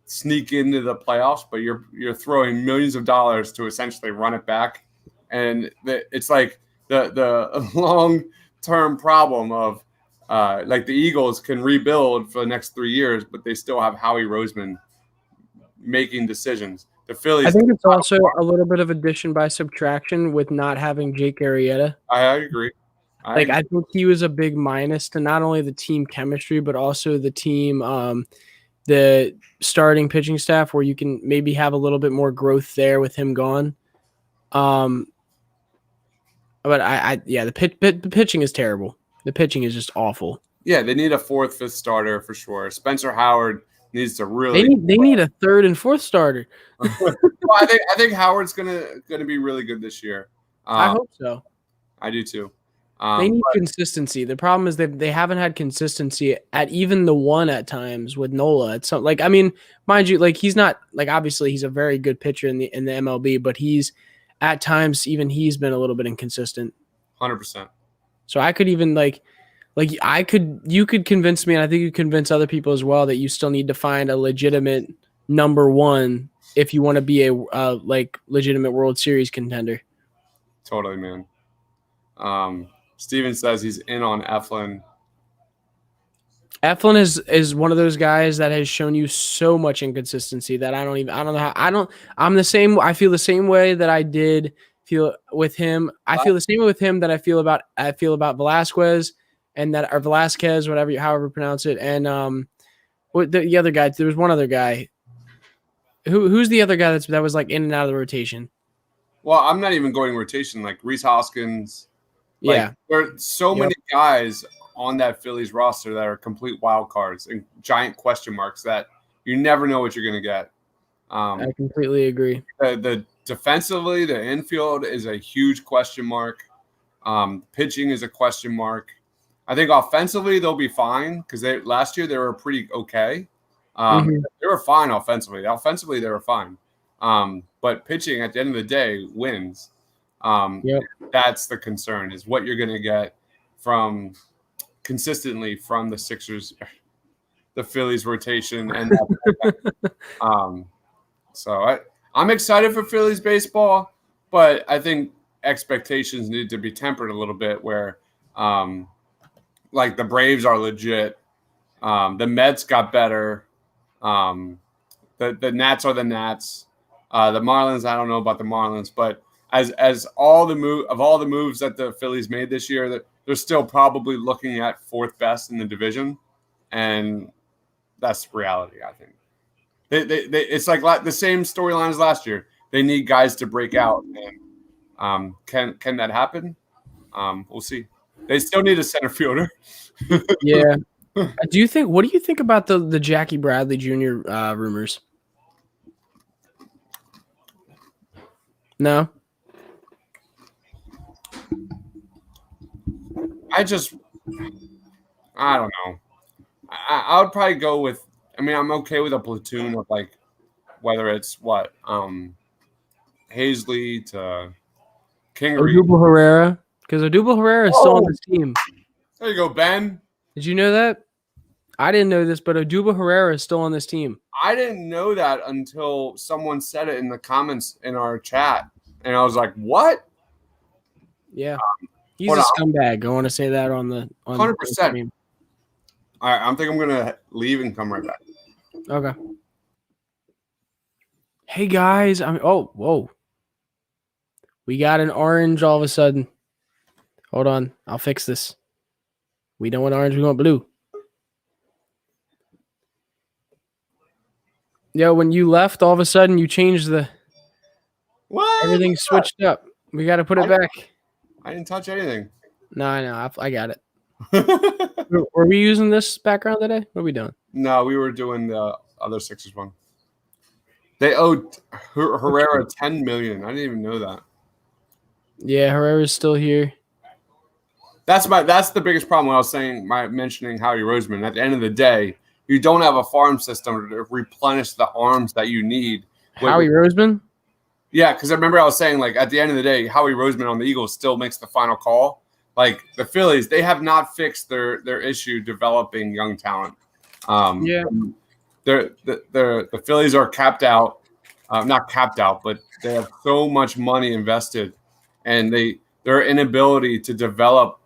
sneak into the playoffs, but you're throwing millions of dollars to essentially run it back. And it's like the long-term problem of like the Eagles can rebuild for the next 3 years, but they still have Howie Roseman making decisions. The Phillies. I think it's also a little bit of addition by subtraction with not having Jake Arrieta. I agree. I think he was a big minus to not only the team chemistry, but also the team, the starting pitching staff, where you can maybe have a little bit more growth there with him gone. But the pitching is terrible. The pitching is just awful. Yeah, they need a 4th, 5th starter for sure. Spencer Howard needs to really. They need a 3rd and 4th starter. Well, I think Howard's gonna be really good this year. I hope so. I do too. They need consistency. The problem is they haven't had consistency at even the one at times with Nola. It's like, I mean, mind you, like he's not like obviously he's a very good pitcher in the MLB, but he's at times even he's been a little bit inconsistent. 100%. So I could even you could convince me, and I think you convince other people as well that you still need to find a legitimate number one if you want to be a legitimate World Series contender. Totally, man. Steven says he's in on Eflin. Eflin is one of those guys that has shown you so much inconsistency that I don't know how I feel the same way that I did feel with him. I feel the same way with him that I feel about Velasquez and that or Velasquez, however you pronounce it. And what the other guy, there was one other guy. Who's the other guy that was like in and out of the rotation? Well, I'm not even going rotation, like Rhys Hoskins. Yeah. There are so many guys on that Phillies roster that are complete wild cards and giant question marks that you never know what you're going to get. I completely agree. The defensively, the infield is a huge question mark. Pitching is a question mark. I think offensively they'll be fine because last year they were pretty okay. They were fine offensively. Offensively they were fine. But pitching at the end of the day wins. That's the concern is what you're going to get from consistently from the Sixers, the Phillies rotation. And so I'm excited for Phillies baseball, but I think expectations need to be tempered a little bit where like the Braves are legit. The Mets got better. The Nats are the Nats. The Marlins, I don't know about the Marlins, but as all the moves that the Phillies made this year, they're still probably looking at 4th best in the division, and that's reality. I think it's like the same storyline as last year. They need guys to break out, Can that happen? We'll see. They still need a center fielder. Yeah. What do you think about the Jackie Bradley Jr. Rumors? No. I don't know. I would probably go with. I mean, I'm okay with a platoon of like, whether it's Hazley to Kingery. Odubel Herrera, because Odubel Herrera is still on this team. There you go, Ben. Did you know that? I didn't know this, but Odubel Herrera is still on this team. I didn't know that until someone said it in the comments in our chat, and I was like, "What?" Yeah, he's a scumbag. I want to say that on 100%. All right, I'm gonna leave and come right back. Okay. Hey guys, whoa. We got an orange all of a sudden. Hold on, I'll fix this. We don't want orange, we want blue. Yo, when you left, all of a sudden you changed What? Everything switched up. We got to put it back. I didn't touch anything. No, I know. I got it. Were we using this background today? What are we doing? No, we were doing the other Sixers one. They owed Herrera $10 million. I didn't even know that. Yeah, Herrera's still here. That's the biggest problem when I was mentioning Howie Roseman. At the end of the day, you don't have a farm system to replenish the arms that you need. Howie Roseman? Yeah, because I remember I was saying, like, at the end of the day, Howie Roseman on the Eagles still makes the final call. Like, the Phillies, they have not fixed their issue developing young talent. Yeah. The Phillies are capped out. Not capped out, but they have so much money invested. And their inability to develop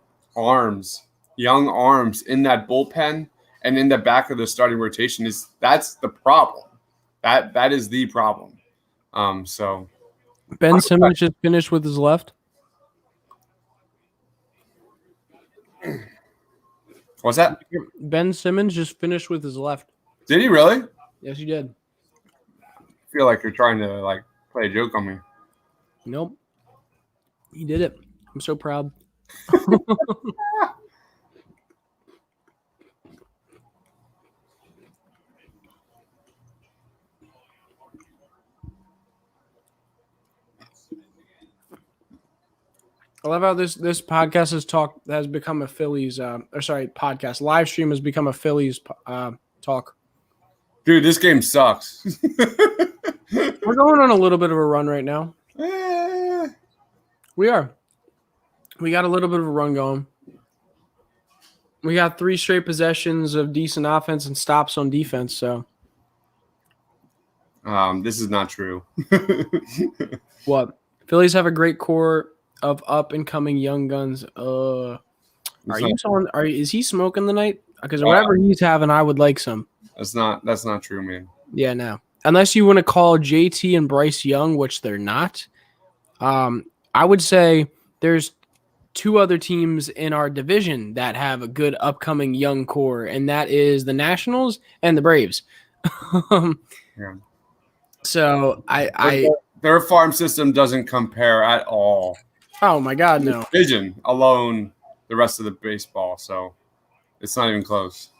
young arms in that bullpen and in the back of the starting rotation that's the problem. That is the problem. So Ben Simmons just finished with his left. What's that? Ben Simmons just finished with his left. Did he really? Yes, he did. I feel like you're trying to play a joke on me. Nope. He did it. I'm so proud. I love how this podcast has become a Phillies podcast. Live stream has become a Phillies talk. Dude, this game sucks. We're going on a little bit of a run right now. We are. We got a little bit of a run going. We got 3 straight possessions of decent offense and stops on defense. So, this is not true. What? Phillies have a great core of up and coming young guns. Is he smoking tonight? Because whatever he's having, I would like some. That's not true, man. Yeah, no. Unless you want to call JT and Bryce Young, which they're not. I would say there's 2 other teams in our division that have a good upcoming young core, and that is the Nationals and the Braves. Yeah. So their farm system doesn't compare at all. Oh my God, no. Division alone, the rest of the baseball, so it's not even close.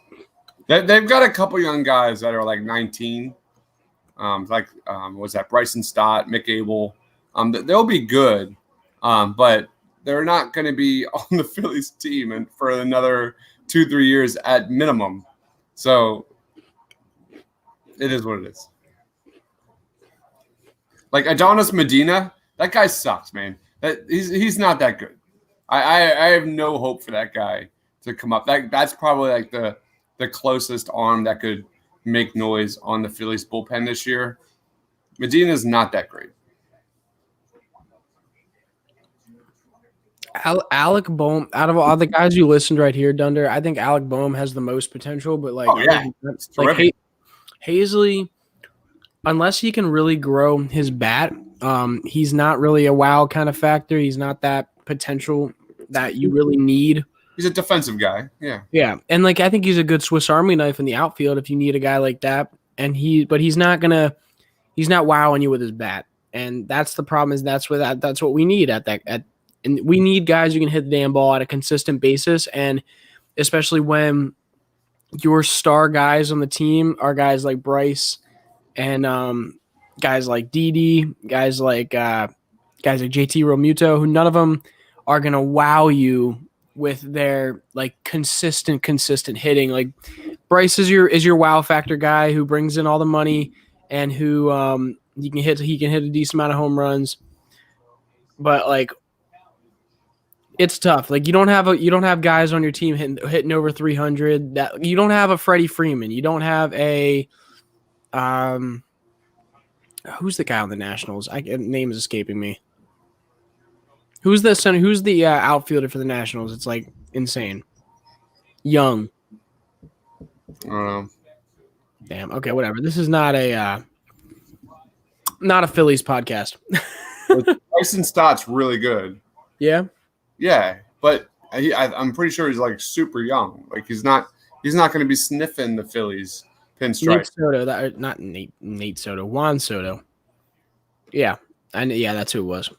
They've got a couple young guys that are like 19. Was that Bryson Stott, Mick Abel? They'll be good, but they're not going to be on the Phillies team and for another 2-3 years at minimum. So it is what it is. Like Adonis Medina, that guy sucks, man. He's not that good. I have no hope for that guy to come up. That's probably like the closest arm that could make noise on the Phillies bullpen this year. Medina's not that great. Alec Boehm, out of all the guys you listened right here, Dunder, I think Alec Boehm has the most potential. But Hazley, unless he can really grow his bat, he's not really a wow kind of factor. He's not that potential that you really need. He's a defensive guy. Yeah. Yeah. And I think he's a good Swiss Army knife in the outfield if you need a guy like that. But he's not wowing you with his bat. And that's the problem. Is that's what we need and we need guys who can hit the damn ball at a consistent basis, and especially when your star guys on the team are guys like Bryce and guys like Didi, guys like JT Realmuto, who none of them are gonna wow you with their like consistent hitting. Like Bryce is your wow factor guy who brings in all the money and who he can hit a decent amount of home runs. But like it's tough. Like you don't have guys on your team hitting over 300. That you don't have a Freddie Freeman. You don't have a who's the guy on the Nationals? Name is escaping me. Who's the outfielder for the Nationals? It's like insane. Young. I don't know. Damn. Okay, whatever. This is not a Phillies podcast. Bryson Stott's really good. Yeah. Yeah, but I'm pretty sure he's like super young. Like he's not going to be sniffing the Phillies pinstripe. Nate Soto, not Nate Soto, Juan Soto. Yeah, that's who it was.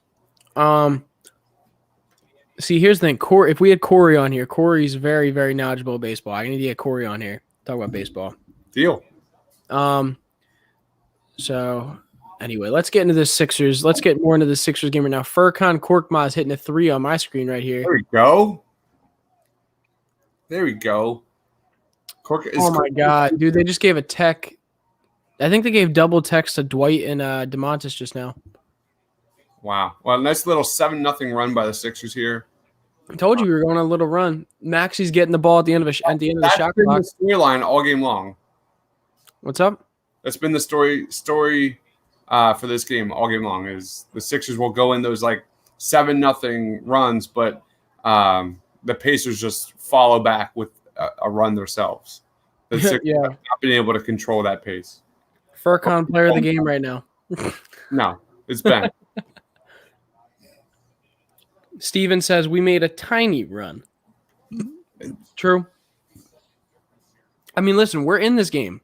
See, here's the thing. If we had Corey on here, Corey's very, very knowledgeable of baseball. I need to get Corey on here. Talk about baseball. Deal. So anyway, let's get into the Sixers. Let's get more into the Sixers game right now. Furkan Korkmaz hitting a 3 on my screen right here. There we go. Oh my God, dude! They just gave a tech. I think they gave double text to Dwight and DeMontis just now. Wow. Well, nice little 7-0 run by the Sixers here. I told you we were going on a little run. Maxi's getting the ball at the end of the shot clock. That's been the storyline all game long. What's up? That's been the story for this game all game long. Is the Sixers will go in those like 7-0 runs, but the Pacers just follow back with a run themselves. The Sixers have not been able to control that pace. Furkan player of the game right now. No, it's Ben. Steven says we made a tiny run. True. I mean, listen, we're in this game.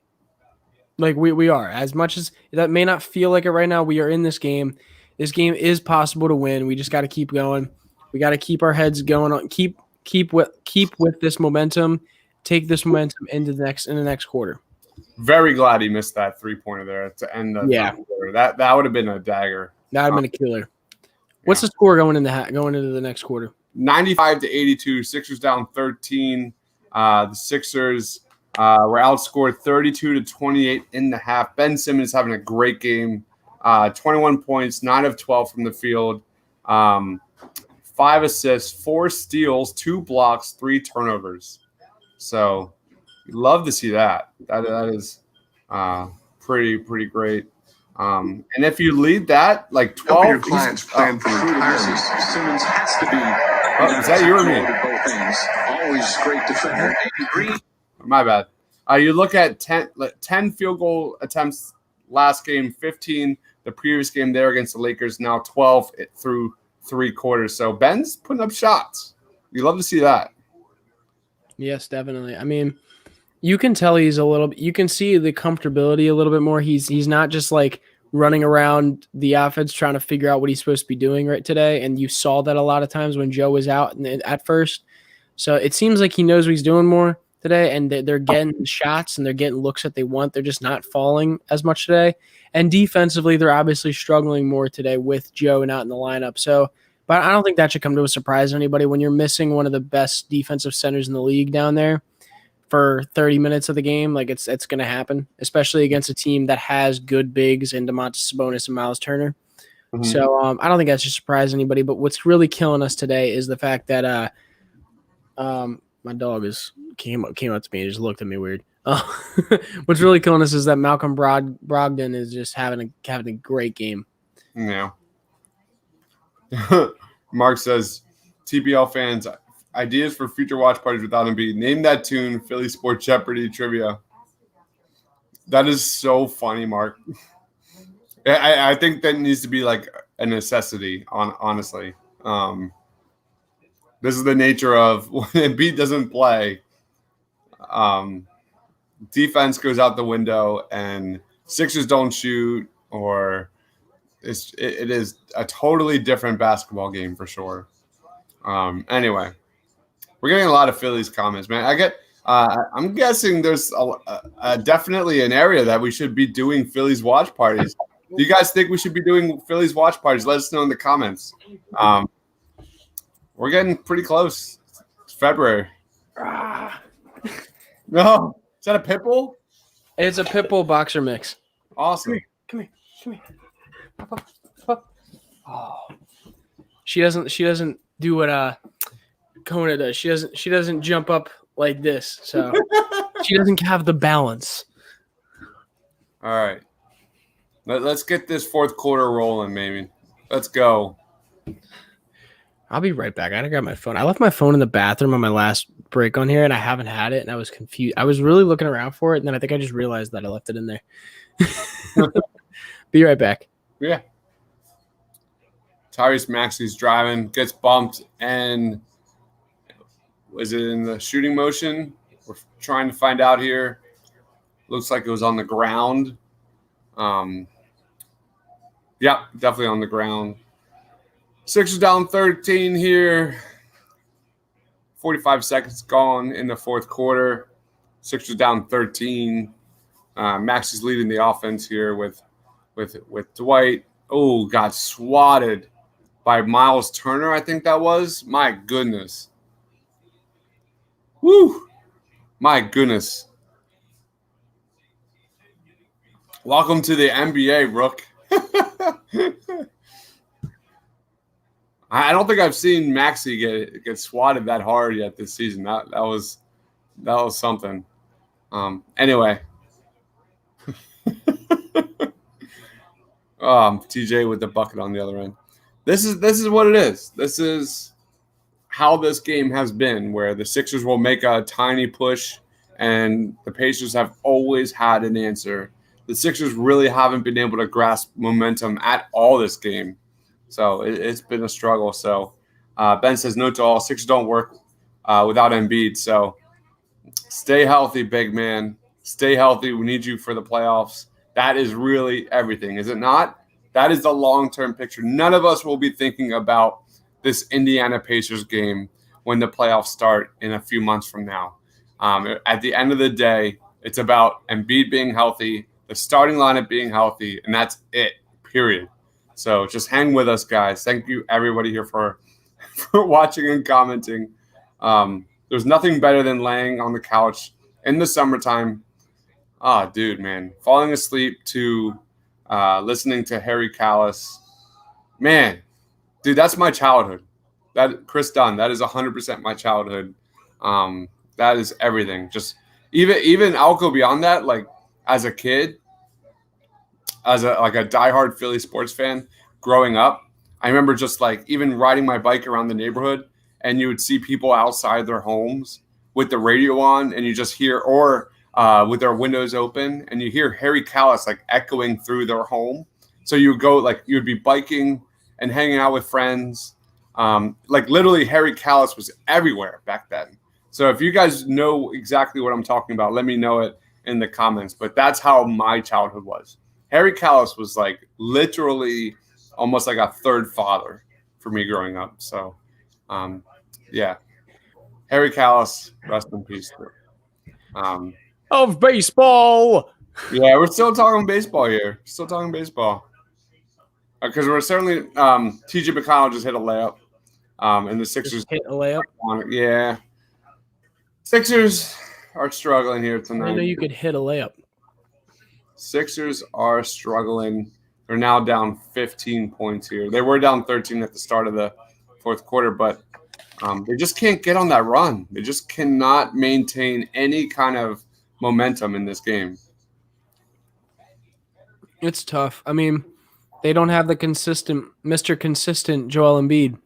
Like we are. As much as that may not feel like it right now, we are in this game. This game is possible to win. We just got to keep going. We got to keep our heads going on. Keep with this momentum. Take this momentum into the next quarter. Very glad he missed that 3-pointer there to end the quarter. That would have been a dagger. That would have been a killer. What's the score going into the next quarter? 95-82. Sixers down 13. The Sixers were outscored 32-28 in the half. Ben Simmons having a great game. 21 points, 9 of 12 from the field. 5 assists, 4 steals, 2 blocks, 3 turnovers. So we love to see that. That is pretty great. And if you lead that, like 12, your clients plan for retirement. Simmons has to be. Is that you or me? Always great defender. My bad. You look at 10 field goal attempts last game, 15 the previous game there against the Lakers, now 12 through 3 quarters. So Ben's putting up shots. You love to see that. Yes, definitely. I mean, you can tell you can see the comfortability a little bit more. He's not just like running around the offense trying to figure out what he's supposed to be doing right today. And you saw that a lot of times when Joe was out at first. So it seems like he knows what he's doing more today, and they're getting shots and they're getting looks that they want. They're just not falling as much today. And defensively, they're obviously struggling more today with Joe not in the lineup. So, but I don't think that should come to a surprise to anybody when you're missing one of the best defensive centers in the league down there for 30 minutes of the game. Like it's going to happen, especially against a team that has good bigs and Domantas Sabonis and Miles Turner. Mm-hmm. So I don't think that should surprise anybody. But what's really killing us today is the fact that my dog came up to me and just looked at me weird. What's really killing us is that Malcolm Brogdon is just having a great game. Yeah. Mark says, TBL fans, ideas for future watch parties without Embiid. Name that tune, Philly Sports Jeopardy trivia. That is so funny, Mark. I think that needs to be like a necessity, honestly. This is the nature of when Embiid doesn't play. Defense goes out the window and Sixers don't shoot, or it is a totally different basketball game for sure. Anyway, we're getting a lot of Phillies comments, man. I'm guessing there's definitely an area that we should be doing Phillies watch parties. Do you guys think we should be doing Phillies watch parties? Let us know in the comments. We're getting pretty close. It's February. No, is that a pit bull? It's a pit bull boxer mix. Awesome. Come here. Up. Oh, she doesn't do what Kona does. She doesn't jump up like this, so she doesn't have the balance. All right, let's get this fourth quarter rolling, maybe. Let's go. I'll be right back. I gotta grab my phone. I left my phone in the bathroom on my last break on here, and I haven't had it, and I was confused. I was really looking around for it, and then I think I just realized that I left it in there. Be right back. Yeah. Tyrese Maxey's driving, gets bumped, and was it in the shooting motion? We're trying to find out here. Looks like it was on the ground. Yeah, definitely on the ground. Sixers down 13 here. 45 seconds gone in the fourth quarter. Sixers down 13. Max is leading the offense here with Dwight. Oh, got swatted by Miles Turner, I think that was. My goodness. Woo. My goodness. Welcome to the NBA, Rook. I don't think I've seen Maxey get swatted that hard yet this season. That was something. Anyway. TJ with the bucket on the other end. This is what it is. This is how this game has been, where the Sixers will make a tiny push, and the Pacers have always had an answer. The Sixers really haven't been able to grasp momentum at all this game. So it's been a struggle. So Ben says, note to all, Sixers don't work without Embiid. So stay healthy, big man. Stay healthy. We need you for the playoffs. That is really everything, is it not? That is the long-term picture. None of us will be thinking about this Indiana Pacers game when the playoffs start in a few months from now. At the end of the day, it's about Embiid being healthy, the starting lineup being healthy, and that's it, period. So just hang with us, guys. Thank you, everybody here for watching and commenting. There's nothing better than laying on the couch in the summertime. Dude, man. Falling asleep to listening to Harry Callis. Man, dude, that's my childhood. That Chris Dunn, that is 100% my childhood. That is everything. Just even I'll go beyond that. Like as a kid, as a diehard Philly sports fan growing up, I remember just like even riding my bike around the neighborhood, and you would see people outside their homes with the radio on, and you just hear, or with their windows open, and you hear Harry Callis like echoing through their home. So you would go, like, you would be biking and hanging out with friends. Like literally Harry Callis was everywhere back then. So if you guys know exactly what I'm talking about, let me know it in the comments. But that's how my childhood was. Harry Callis was like literally almost like a third father for me growing up. So, yeah. Harry Callis, rest in peace. Of baseball. Yeah, we're still talking baseball here. Still talking baseball. Because we're certainly TJ McConnell just hit a layup. And the Sixers Just hit a layup. Yeah. Sixers are struggling here tonight. I know you could hit a layup. Sixers are struggling. They're now down 15 points here. They were down 13 at the start of the fourth quarter, but they just can't get on that run. They just cannot maintain any kind of momentum in this game. It's tough. I mean, they don't have the consistent Mr. Consistent Joel Embiid.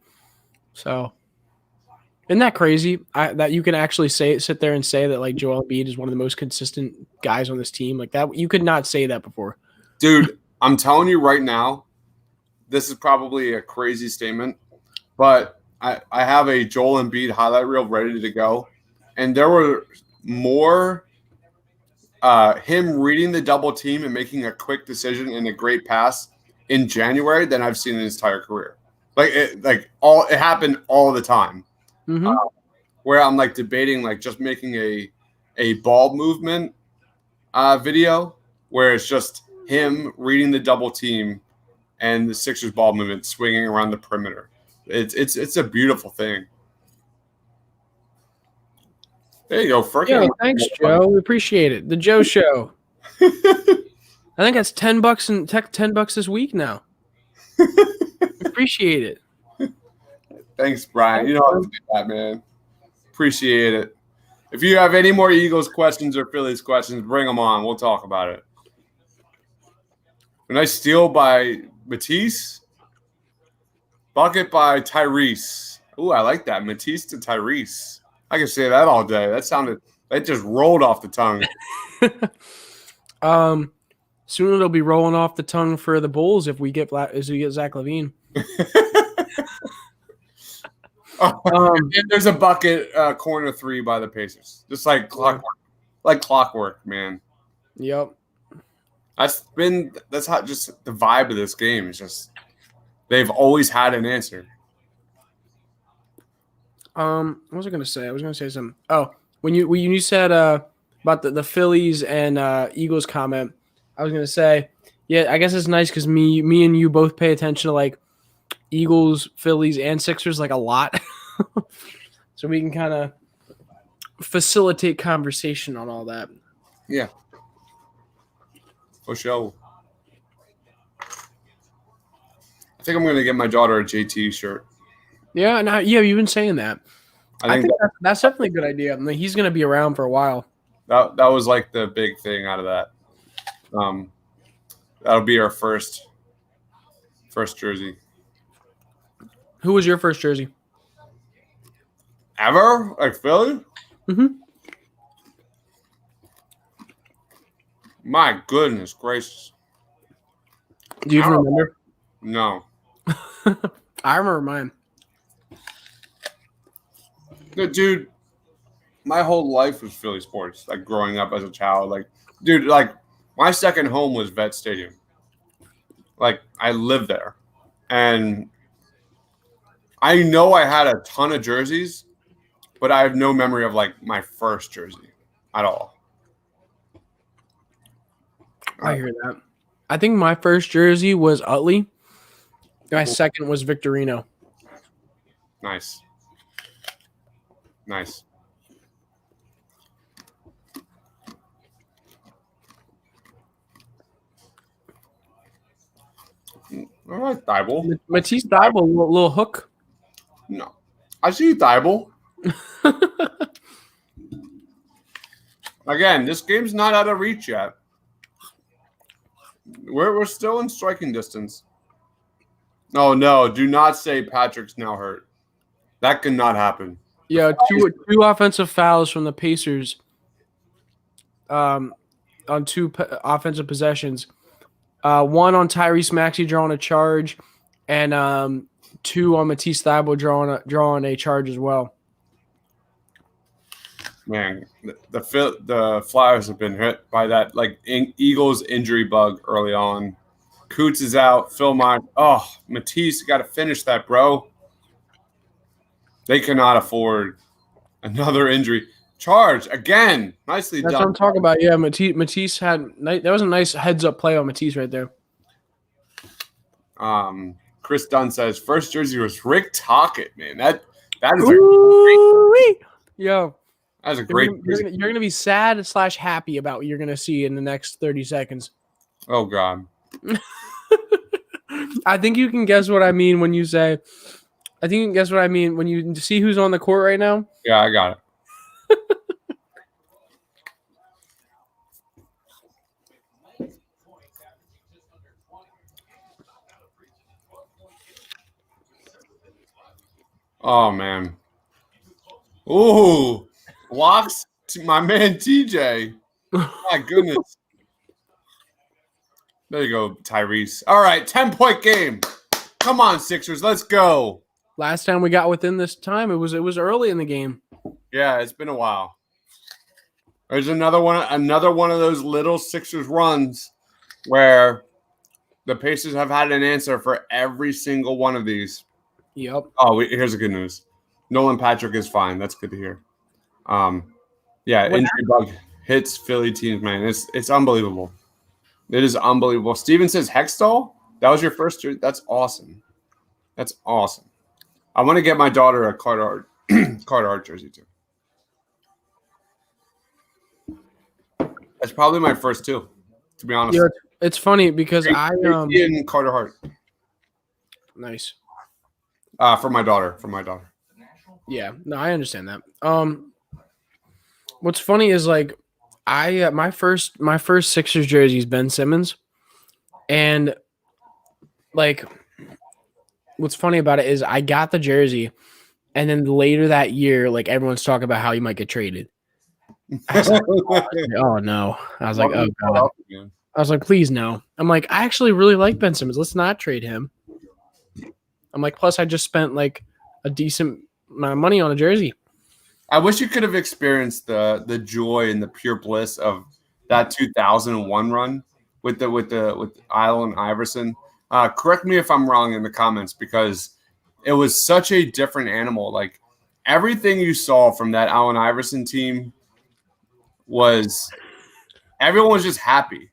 So, isn't that crazy? That you can actually sit there and say that like Joel Embiid is one of the most consistent guys on this team. Like that, you could not say that before. Dude, I'm telling you right now, this is probably a crazy statement, but I have a Joel Embiid highlight reel ready to go, and there were more him reading the double team and making a quick decision and a great pass in January than I've seen in his entire career. It happened all the time. Mm-hmm. Where I'm like debating like just making a ball movement video where it's just him reading the double team and the Sixers ball movement swinging around the perimeter. It's a beautiful thing. There you go, Frick. Yeah, thanks, Joe. We appreciate it. The Joe Show. I think that's $10 and $10 this week now. Appreciate it. Thanks, Brian. You know how to do that, man. Appreciate it. If you have any more Eagles questions or Phillies questions, bring them on. We'll talk about it. A nice steal by Matisse. Bucket by Tyrese. Ooh, I like that. Matisse to Tyrese. I can say that all day. That just rolled off the tongue. Soon it'll be rolling off the tongue for the Bulls if we get Zach LaVine. And there's a bucket corner three by the Pacers. Just like clockwork. Like clockwork, man. Yep. That's how just the vibe of this game is just they've always had an answer. What was I gonna say? I was gonna say something. Oh, when you said about the Phillies and Eagles comment, I was gonna say, yeah, I guess it's nice because me and you both pay attention to like Eagles, Phillies, and Sixers like a lot, so we can kind of facilitate conversation on all that. Yeah, for sure. I think I'm gonna get my daughter a JT shirt. Yeah, you've been saying that. I think that's definitely a good idea. I mean, he's going to be around for a while. That was like the big thing out of that. That'll be our first jersey. Who was your first jersey? Ever? Like Philly? Mm-hmm. My goodness gracious. Do you even remember? No. I remember mine. Dude, my whole life was Philly sports. Like growing up as a child, like my second home was Vet Stadium. Like I lived there, and I know I had a ton of jerseys, but I have no memory of like my first jersey at all. I hear that. I think my first jersey was Utley. My second was Victorino. Nice. All right, Thybulle. Matisse Thybulle, little hook. No. I see Thybulle. Again, this game's not out of reach yet. We're still in striking distance. Oh, no. Do not say Patrick's now hurt. That cannot happen. Yeah, two offensive fouls from the Pacers on two offensive possessions. One on Tyrese Maxey drawing a charge, and two on Matisse Thybulle drawing a charge as well. Man, the Flyers have been hit by that Eagles injury bug early on. Coots is out. Phil Mine. Oh, Matisse, you got to finish that, bro. They cannot afford another injury. Charge again. Nicely done. That's what I'm talking about. Yeah, Matisse had that was a nice heads up play on Matisse right there. Chris Dunn says first jersey was Rick Tocchet. Man, that is That's a great. You're gonna be sad / happy about what you're gonna see in the next 30 seconds. Oh God. I think you can guess what I mean when you say. I think you can guess what I mean when you see who's on the court right now. Yeah, I got it. Oh man. Ooh, blocks to my man TJ. My goodness. There you go, Tyrese. All right, 10-point game. Come on, Sixers, let's go. Last time we got within this time, it was early in the game. Yeah, it's been a while. There's another one of those little Sixers runs where The Pacers have had an answer for every single one of these. Yep. Oh, here's the good news. Nolan Patrick is fine. That's good to hear. Injury bug hits Philly teams, man. It's unbelievable. It is unbelievable. Steven says Hextall. That was your first year. That's awesome. That's awesome. I want to get my daughter a Carter Hart jersey too. That's probably my first two, to be honest. Yeah, it's funny because in Carter Hart. Nice. For my daughter. Yeah, no, I understand that. What's funny is like my first Sixers jersey is Ben Simmons, and like what's funny about it is I got the jersey, and then later that year, like everyone's talking about how he might get traded. I was like, oh no! I was like, oh god! I was like, please no! I'm like, I actually really like Ben Simmons. Let's not trade him. I'm like, plus I just spent like a decent amount of money on a jersey. I wish you could have experienced the joy and the pure bliss of that 2001 run with Allen Iverson. Correct me if I'm wrong in the comments, because it was such a different animal. Like everything you saw from that Allen Iverson team was everyone was just happy.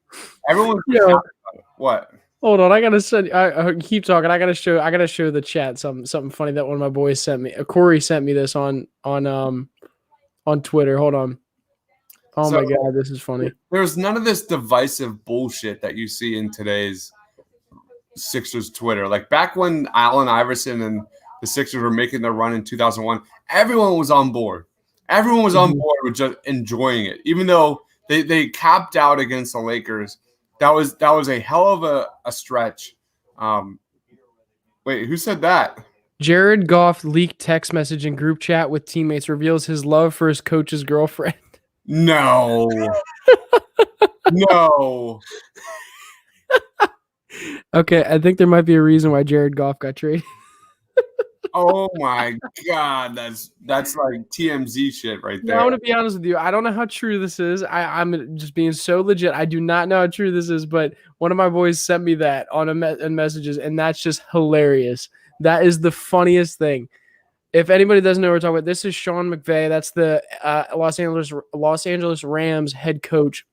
Everyone was just happy about it. What? Hold on, I gotta send. I keep talking. I gotta show the chat something funny that one of my boys sent me. Corey sent me this on Twitter. Hold on. Oh my god, this is funny. There's none of this divisive bullshit that you see in today's Sixers Twitter. Like back when Allen Iverson and the Sixers were making their run in 2001, everyone was on board. Everyone was on board with just enjoying it, even though they capped out against the Lakers. That was a hell of a stretch. Wait, who said that? Jared Goff leaked text message in group chat with teammates, reveals his love for his coach's girlfriend. No. No. Okay, I think there might be a reason why Jared Goff got traded. Oh my god, that's like TMZ shit right there. No, I want to be honest with you. I don't know how true this is. I'm just being so legit. I do not know how true this is, but one of my boys sent me that on in messages, and that's just hilarious. That is the funniest thing. If anybody doesn't know what we're talking about, this is Sean McVay. That's the Los Angeles Rams head coach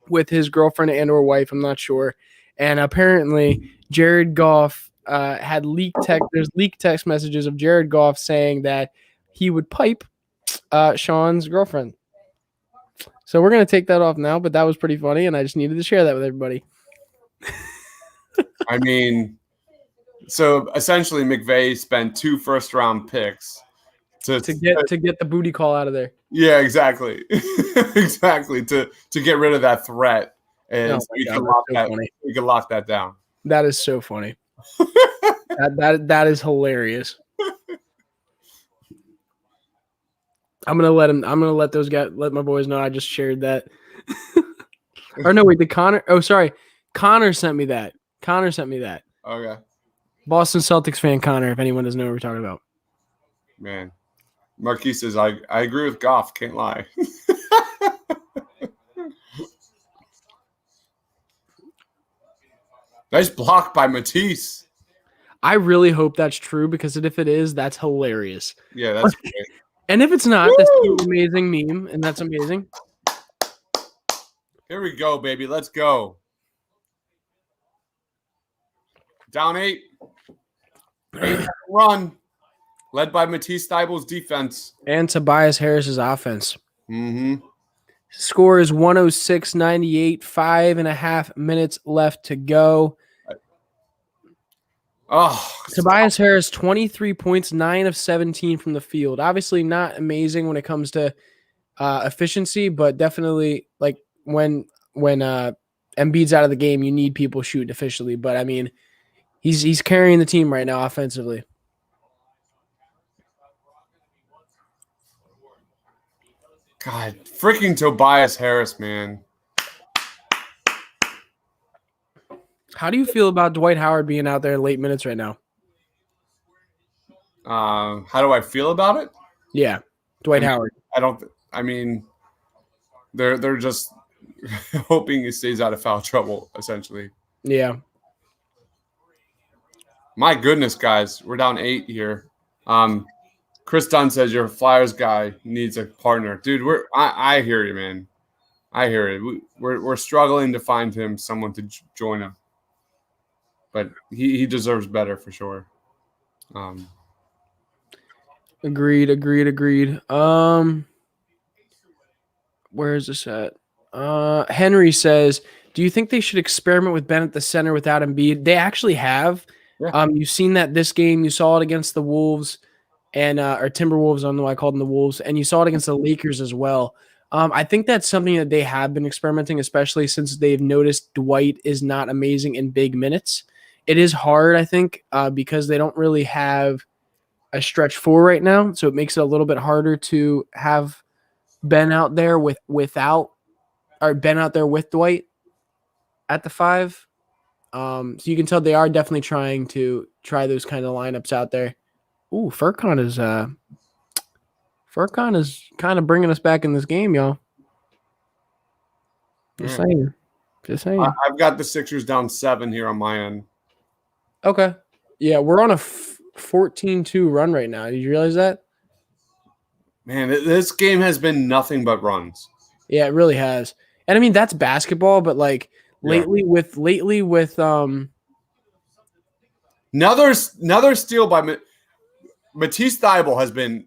with his girlfriend and/or wife. I'm not sure. And apparently, Jared Goff had leaked text. There's leaked text messages of Jared Goff saying that he would pipe Sean's girlfriend. So we're gonna take that off now, but that was pretty funny, and I just needed to share that with everybody. I mean, so essentially, McVay spent 2 first-round picks to get the booty call out of there. Yeah, exactly, exactly to get rid of that threat, and we can lock that down. That is so funny. that is hilarious. I'm gonna let those guys let my boys know I just shared that. Or no, wait, Connor sent me that. Okay. Boston Celtics fan Connor, if anyone doesn't know what we're talking about. Man. Marquis says, I agree with Goff, can't lie. Nice block by Matisse. I really hope that's true, because if it is, that's hilarious. Yeah, that's great. And if it's not, that's an amazing meme, and that's amazing. Here we go, baby. Let's go. Down 8. Run. Led by Matisse Thybulle's defense. And Tobias Harris's offense. Mm-hmm. Score is 106-98. 5.5 minutes left to go. Oh, Tobias Harris, 23 points, 9 of 17 from the field. Obviously not amazing when it comes to efficiency, but definitely like when Embiid's out of the game, you need people shooting efficiently. But I mean, he's carrying the team right now offensively. God, freaking Tobias Harris, man. How do you feel about Dwight Howard being out there in late minutes right now? How do I feel about it? Yeah, Dwight Howard. I mean, they're just hoping he stays out of foul trouble, essentially. Yeah. My goodness, guys, we're down 8 here. Chris Dunn says your Flyers guy needs a partner, dude. I hear you, man. I hear it. We're struggling to find him someone to join him, but he deserves better for sure. Agreed. Where is this at? Henry says, do you think they should experiment with Ben at the center without Embiid? They actually have. Yeah. You've seen that this game. You saw it against the Wolves and or Timberwolves. I don't know why I called them the Wolves. And you saw it against the Lakers as well. I think that's something that they have been experimenting, especially since they've noticed Dwight is not amazing in big minutes. It is hard, I think, because they don't really have a stretch four right now. So it makes it a little bit harder to have Ben out there with Dwight at the 5. So you can tell they are definitely trying to try those kind of lineups out there. Ooh, Furkan is kind of bringing us back in this game, y'all. Just saying. I've got the Sixers down 7 here on my end. Okay. Yeah, we're on a 14-2 run right now. Did you realize that? Man, this game has been nothing but runs. Yeah, it really has. And I mean, that's basketball, but like lately with another steal by Matisse Thybulle has been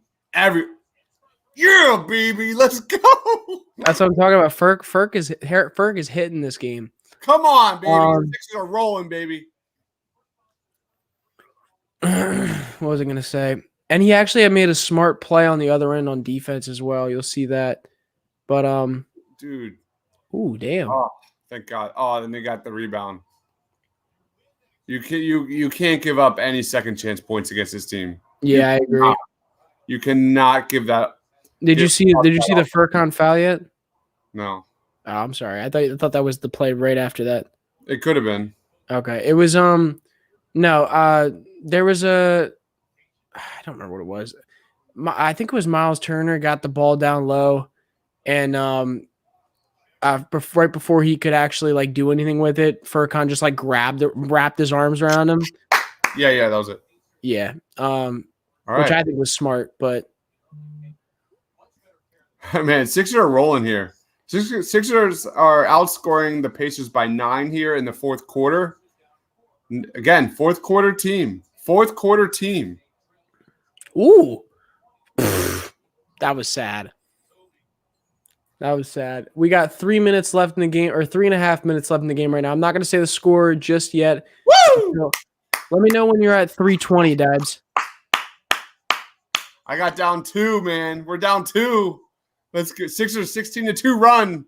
baby, let's go. That's what I'm talking about. Ferk is hitting this game. Come on, baby. The Sixers are rolling, baby. What was I going to say? And he actually had made a smart play on the other end on defense as well. You'll see that. But dude. Ooh, damn. Oh, thank God. Oh, then they got the rebound. You can't give up any second chance points against this team. Yeah, I agree. You cannot give that. Did you see the Furkan foul yet? No. Oh, I'm sorry. I thought that was the play right after that. It could have been. Okay. It was there was I don't remember what it was. I think it was Miles Turner got the ball down low, and right before he could actually like do anything with it, Furkan just like wrapped his arms around him. Yeah, that was it. Yeah. All right. Which I think was smart, but man, Sixers are rolling here. Sixers are outscoring the Pacers by 9 here in the fourth quarter. Again, fourth quarter team. Ooh. That was sad. We got 3 minutes left in the game, or 3.5 minutes left in the game right now. I'm not going to say the score just yet. Woo! Let me know when you're at 3:20, Dabs. I got down 2, man. We're down 2. Let's go. Sixers 16-2 run.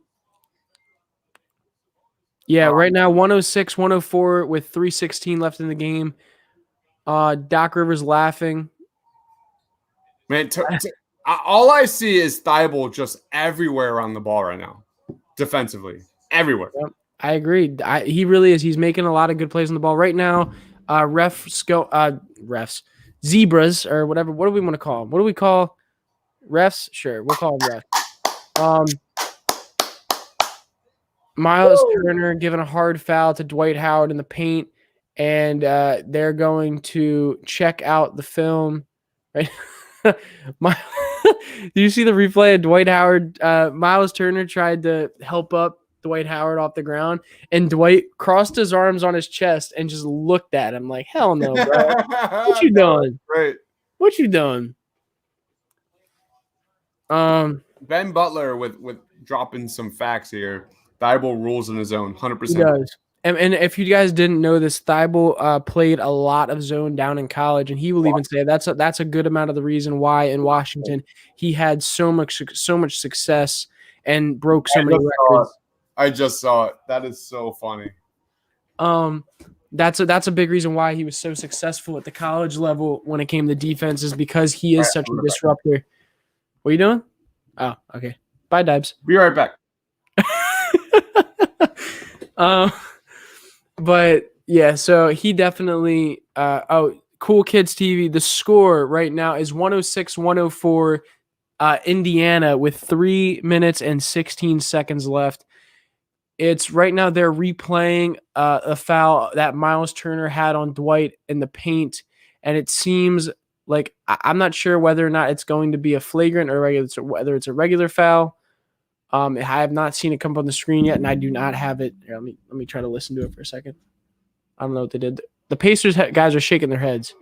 Yeah, right now 106-104 with 3:16 left in the game. Doc Rivers laughing. Man, all I see is Thybulle just everywhere on the ball right now, defensively, everywhere. Yep, I agree. He really is. He's making a lot of good plays on the ball right now. Refs, zebras, or whatever. What do we want to call them? What do we call refs? Sure, we'll call them refs. Miles Turner giving a hard foul to Dwight Howard in the paint, and they're going to check out the film. Right? Do you see the replay of Dwight Howard? Miles Turner tried to help up Dwight Howard off the ground, and Dwight crossed his arms on his chest and just looked at him like, hell no, bro. What you doing? Right. What you doing? Ben Butler with dropping some facts here. Thybulle rules in his own, 100%. He does. And if you guys didn't know this, Thybulle played a lot of zone down in college, and he will even say that's a good amount of the reason why in Washington he had so much success and broke so many records. I just saw it. That is so funny. That's a big reason why he was so successful at the college level when it came to defense, is because he is such a disruptor. What are you doing? Oh, okay. Bye, Dibs. Be right back. But yeah, so he definitely Cool Kids TV. The score right now is 106-104 Indiana with 3 minutes and 16 seconds left. It's right now they're replaying a foul that Miles Turner had on Dwight in the paint, and it seems like I'm not sure whether or not it's going to be a flagrant or whether it's a regular foul. I have not seen it come up on the screen yet, and I do not have it. Here, let me try to listen to it for a second. I don't know what they did. The Pacers guys are shaking their heads.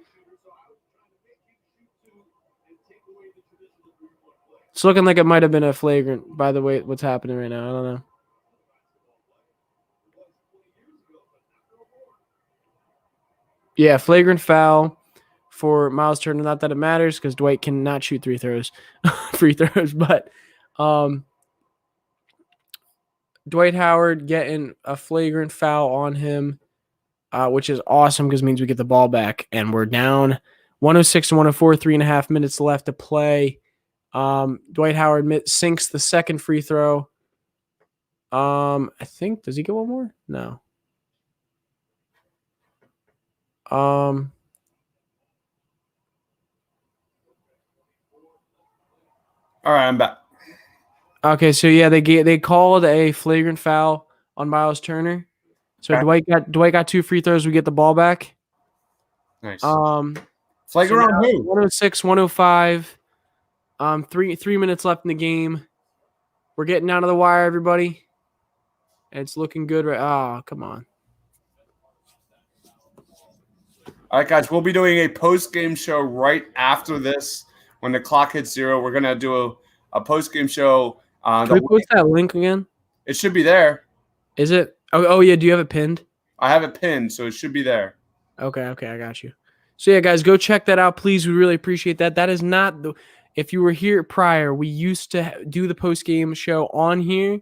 It's looking like it might have been a flagrant, by the way, what's happening right now. I don't know. Yeah, flagrant foul for Miles Turner. Not that it matters because Dwight cannot shoot free throws, but Dwight Howard getting a flagrant foul on him, which is awesome because it means we get the ball back, and we're down 106 to 104, 3.5 minutes left to play. Dwight Howard sinks the second free throw. I think, does he get one more? No. All right, I'm back. Okay, so yeah, they called a flagrant foul on Miles Turner. So Okay. Dwight got 2 free throws. We get the ball back. Nice. Flagrant on who? 106, 105. 3 minutes left in the game. We're getting down to the wire, everybody. And it's looking good. Oh, come on. All right, guys, we'll be doing a post-game show right after this. When the clock hits 0, we're going to do a post-game show. Can we post that link again? It should be there. Is it? Oh, yeah. Do you have it pinned? I have it pinned, so it should be there. Okay, I got you. So, yeah, guys, go check that out, please. We really appreciate that. That is not the – if you were here prior, we used to do the post-game show on here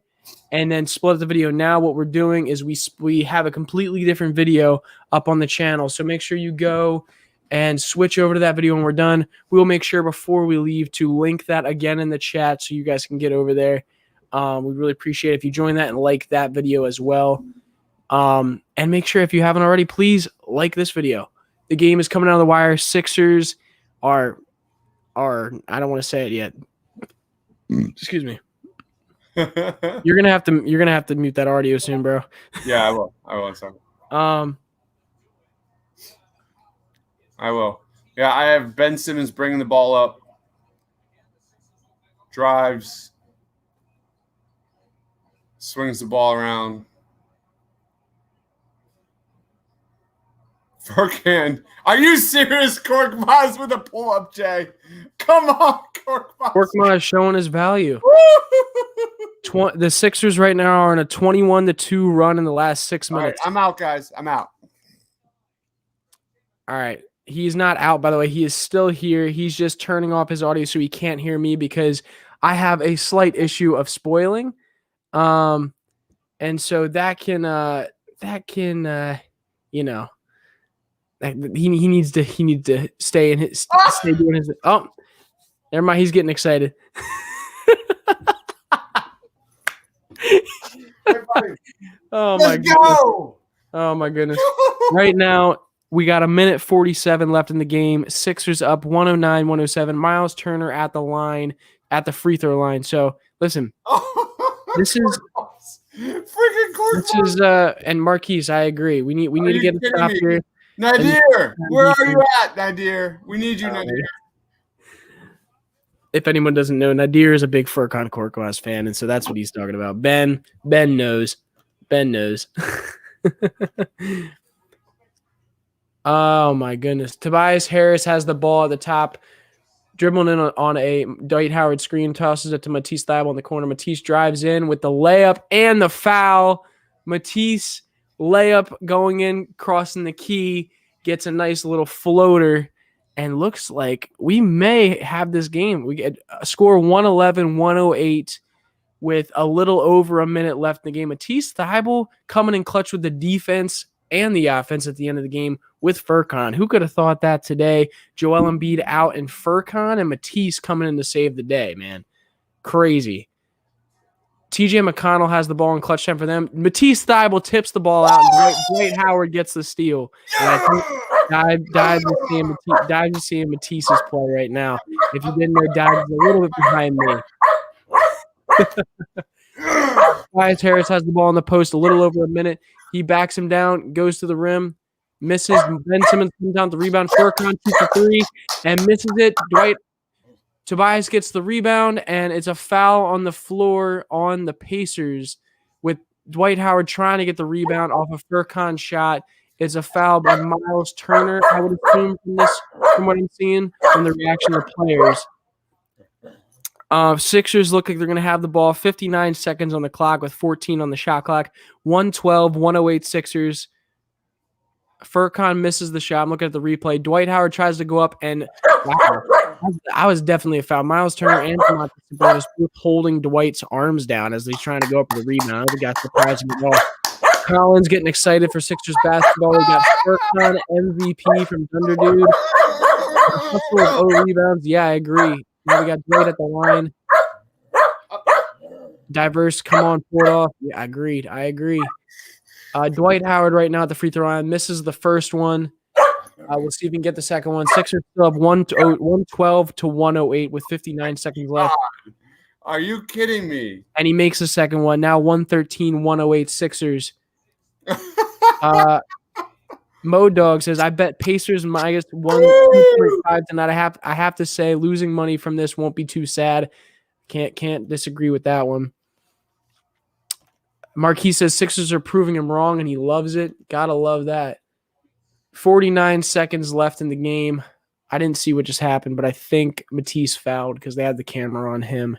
and then split the video. Now what we're doing is we have a completely different video up on the channel. So make sure you go and switch over to that video when we're done. We'll make sure before we leave to link that again in the chat so you guys can get over there. We really appreciate it if you join that and like that video as well. And make sure if you haven't already, please like this video. The game is coming out of the wire. Sixers are I don't want to say it yet. Excuse me. You're gonna have to mute that audio soon, bro. Yeah, I will. I will. Yeah, I have Ben Simmons bringing the ball up. Drives. Swings the ball around. Furkan. Are you serious, Korkmaz, with a pull-up, Jay? Come on, Korkmaz. Korkmaz is showing his value. The Sixers right now are on a 21-2 run in the last 6 minutes. All right, I'm out, guys. I'm out. All right. He's not out, by the way. He is still here. He's just turning off his audio so he can't hear me because I have a slight issue of spoiling. And so that can you know, he needs to stay doing his. Oh, never mind. He's getting excited. Oh my goodness. Oh my goodness. Right now we got 1:47 left in the game. Sixers up 109-107. Miles Turner at the line, at the free throw line. So listen, this is freaking Korkmaz. This is and Marquise, I agree. We need to get a stop here. Nadir, where are you at, Nadir? We need you, Nadir. If anyone doesn't know, Nadir is a big Furkan Korkmaz fan, and so that's what he's talking about. Ben knows. Oh my goodness. Tobias Harris has the ball at the top, dribbling in on a Dwight Howard screen, tosses it to Matisse Thybulle in the corner. Matisse drives in with the layup and the foul. Matisse layup going in, crossing the key, gets a nice little floater, and looks like we may have this game. We get a score 111-108 with a little over a minute left in the game. Matisse Thybulle coming in clutch with the defense and the offense at the end of the game with Furkan. Who could have thought that today? Joel Embiid out and Furkan and Matisse coming in to save the day, man. Crazy. TJ McConnell has the ball in clutch time for them. Matisse Thybulle tips the ball out, and Dwight Howard gets the steal. And I think dive to seeing Matisse's play right now. If you didn't know, Dive is a little bit behind me. Tobias Harris has the ball in the post a little over a minute. He backs him down, goes to the rim, misses. Ben Simmons comes down the rebound. Furkan shoots a three and misses it. Tobias gets the rebound, and it's a foul on the floor on the Pacers with Dwight Howard trying to get the rebound off a Furkan shot. It's a foul by Miles Turner, I would assume, from what I'm seeing, from the reaction of the players. Sixers look like they're going to have the ball. 59 seconds on the clock with 14 on the shot clock. 112, 108 Sixers. Furkan misses the shot. I'm looking at the replay. Dwight Howard tries to go up, and wow, I was definitely a foul. Miles Turner and Domantas Sabonis both holding Dwight's arms down as he's trying to go up for the rebound. I don't think that's surprising at all. Collins getting excited for Sixers basketball. We got Furkan MVP from Thunder Dude. A couple of O rebounds. Yeah, I agree. Now we got Dwight at the line. Diverse, come on, pull it off. Yeah, I agree. Dwight Howard right now at the free throw line misses the first one. We'll see if we can get the second one. Sixers still have 112 to 108 with 59 seconds left. Are you kidding me? And he makes the second one. Now 113, 108 Sixers. Mo Dog says, I bet Pacers minus 1.5 tonight. I have to say, losing money from this won't be too sad. Can't disagree with that one. Marquis says Sixers are proving him wrong, and he loves it. Gotta love that. 49 seconds left in the game. I didn't see what just happened, but I think Matisse fouled because they had the camera on him.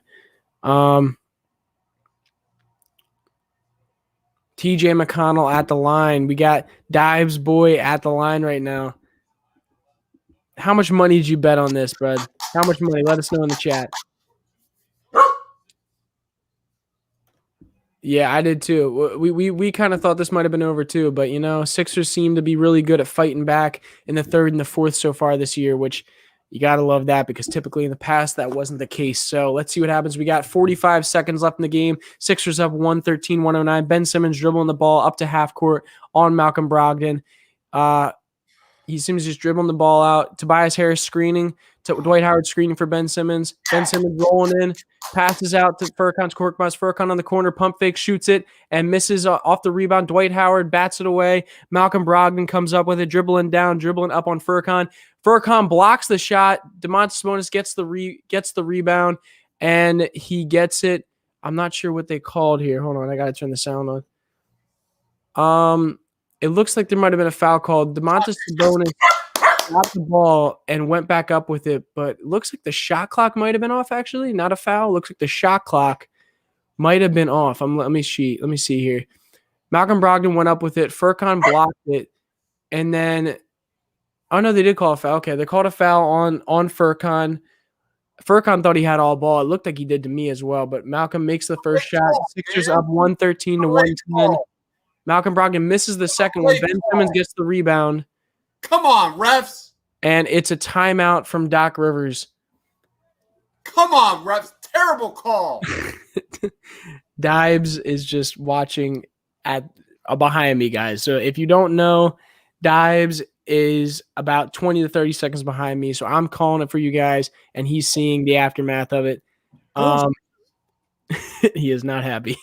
TJ McConnell at the line. We got Dives Boy at the line right now. How much money did you bet on this, bud? How much money? Let us know in the chat. Yeah, I did too. We kind of thought this might have been over too, but Sixers seem to be really good at fighting back in the third and the fourth so far this year, which you got to love that because typically in the past that wasn't the case. So let's see what happens. We got 45 seconds left in the game. Sixers up 113, 109. Ben Simmons dribbling the ball up to half court on Malcolm Brogdon. He seems just dribbling the ball out. Tobias Harris screening. Dwight Howard screening for Ben Simmons. Ben Simmons rolling in. Passes out to Furkan's court pass. Furkan on the corner. Pump fake. Shoots it and misses off the rebound. Dwight Howard bats it away. Malcolm Brogdon comes up with it. Dribbling down. Dribbling up on Furkan. Furkan blocks the shot. Domantas Sabonis gets the rebound. And he gets it. I'm not sure what they called here. Hold on. I got to turn the sound on. It looks like there might have been a foul called. Domantas Sabonis got the ball and went back up with it, but it looks like the shot clock might have been off, actually. Not a foul. Looks like the shot clock might have been off. Let me see here. Malcolm Brogdon went up with it. Furkan blocked it. And then, oh, no, they did call a foul. Okay, they called a foul on Furkan. Furkan thought he had all ball. It looked like he did to me as well, but Malcolm makes the first shot. Sixers up 113 to 110. Malcolm Brogdon misses the second one. Ben Simmons gets the rebound. Come on, refs. And it's a timeout from Doc Rivers. Come on, refs. Terrible call. Dibes is just watching behind me, guys. So if you don't know, Dibes is about 20 to 30 seconds behind me. So I'm calling it for you guys, and he's seeing the aftermath of it. He is not happy.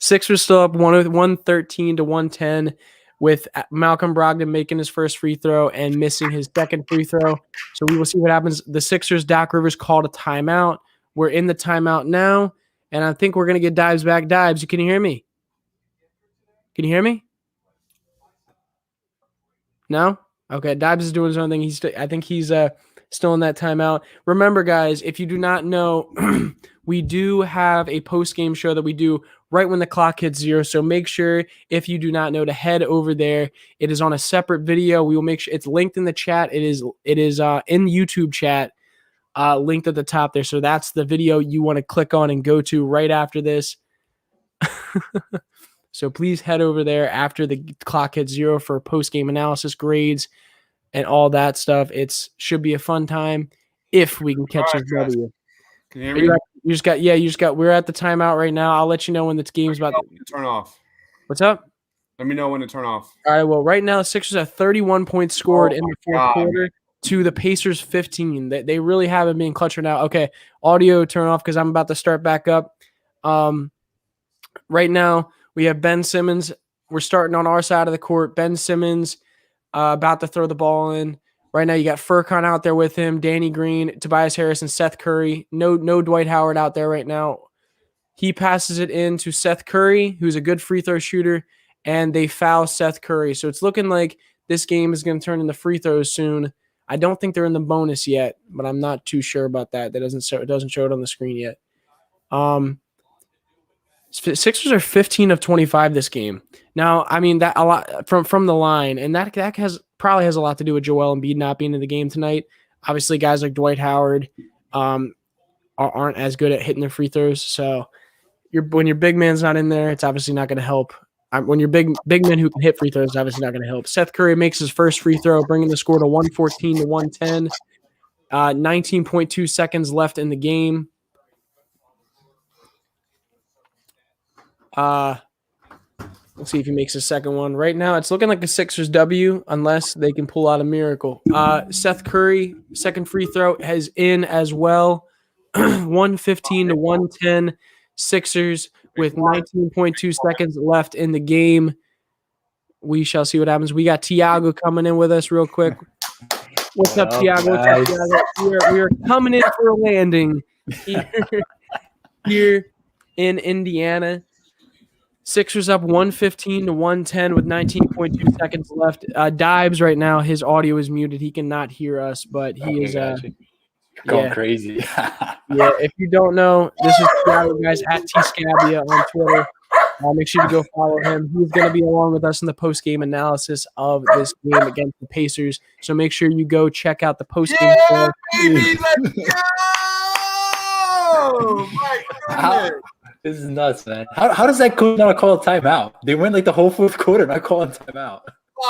Sixers still up 113 to 110 with Malcolm Brogdon making his first free throw and missing his second free throw. So we will see what happens. The Sixers, Doc Rivers called a timeout. We're in the timeout now, and I think we're going to get Dibes back. Dibes, can you hear me? Can you hear me? No? Okay, Dibes is doing his own thing. I think he's still in that timeout. Remember, guys, if you do not know, we do have a post-game show that we do right when the clock hits 0. So make sure, if you do not know, to head over there. It is on a separate video. We will make sure it's linked in the chat. It is in YouTube chat, linked at the top there. So that's the video you want to click on and go to right after this. So please head over there after the clock hits 0 for post-game analysis, grades, and all that stuff. It should be a fun time if we can catch this W. Can you hear me? You just got. We're at the timeout right now. I'll let you know when the game's about to turn off. What's up? Let me know when to turn off. All right. Well, right now the Sixers have 31 points scored in the fourth quarter to the Pacers 15. They really haven't been clutching out. Okay, audio turn off because I'm about to start back up. Right now, we have Ben Simmons. We're starting on our side of the court. Ben Simmons about to throw the ball in. Right now, you got Furkan out there with him, Danny Green, Tobias Harris, and Seth Curry. No Dwight Howard out there right now. He passes it in to Seth Curry, who's a good free throw shooter, and they foul Seth Curry. So it's looking like this game is going to turn into free throws soon. I don't think they're in the bonus yet, but I'm not too sure about that. It doesn't show it on the screen yet. Sixers are 15 of 25 this game. Now, I mean that a lot from the line, and that probably has a lot to do with Joel Embiid not being in the game tonight. Obviously, guys like Dwight Howard aren't as good at hitting their free throws. So when your big man's not in there, it's obviously not going to help. When your big men who can hit free throws, it's obviously not going to help. Seth Curry makes his first free throw, bringing the score to 114 to 110. 19.2 seconds left in the game. Let's see if he makes a second one. Right now, it's looking like a Sixers W unless they can pull out a miracle. Seth Curry, second free throw, has in as well. 115 to 110. Sixers with 19.2 seconds left in the game. We shall see what happens. We got Tiago coming in with us real quick. What's up, Tiago? What's up, Tiago? We are coming in for a landing here in Indiana. Sixers up 115 to 110 with 19.2 seconds left. Dibes right now, his audio is muted. He cannot hear us, but he is going crazy. Yeah, if you don't know, this is Tiago, guys, at Tscabia on Twitter. Make sure to go follow him. He's going to be along with us in the post-game analysis of this game against the Pacers. So make sure you go check out the post-game show. Baby, let's go! My goodness. This is nuts, man. How does that coach not call a timeout? They went like the whole fourth quarter, not calling timeout.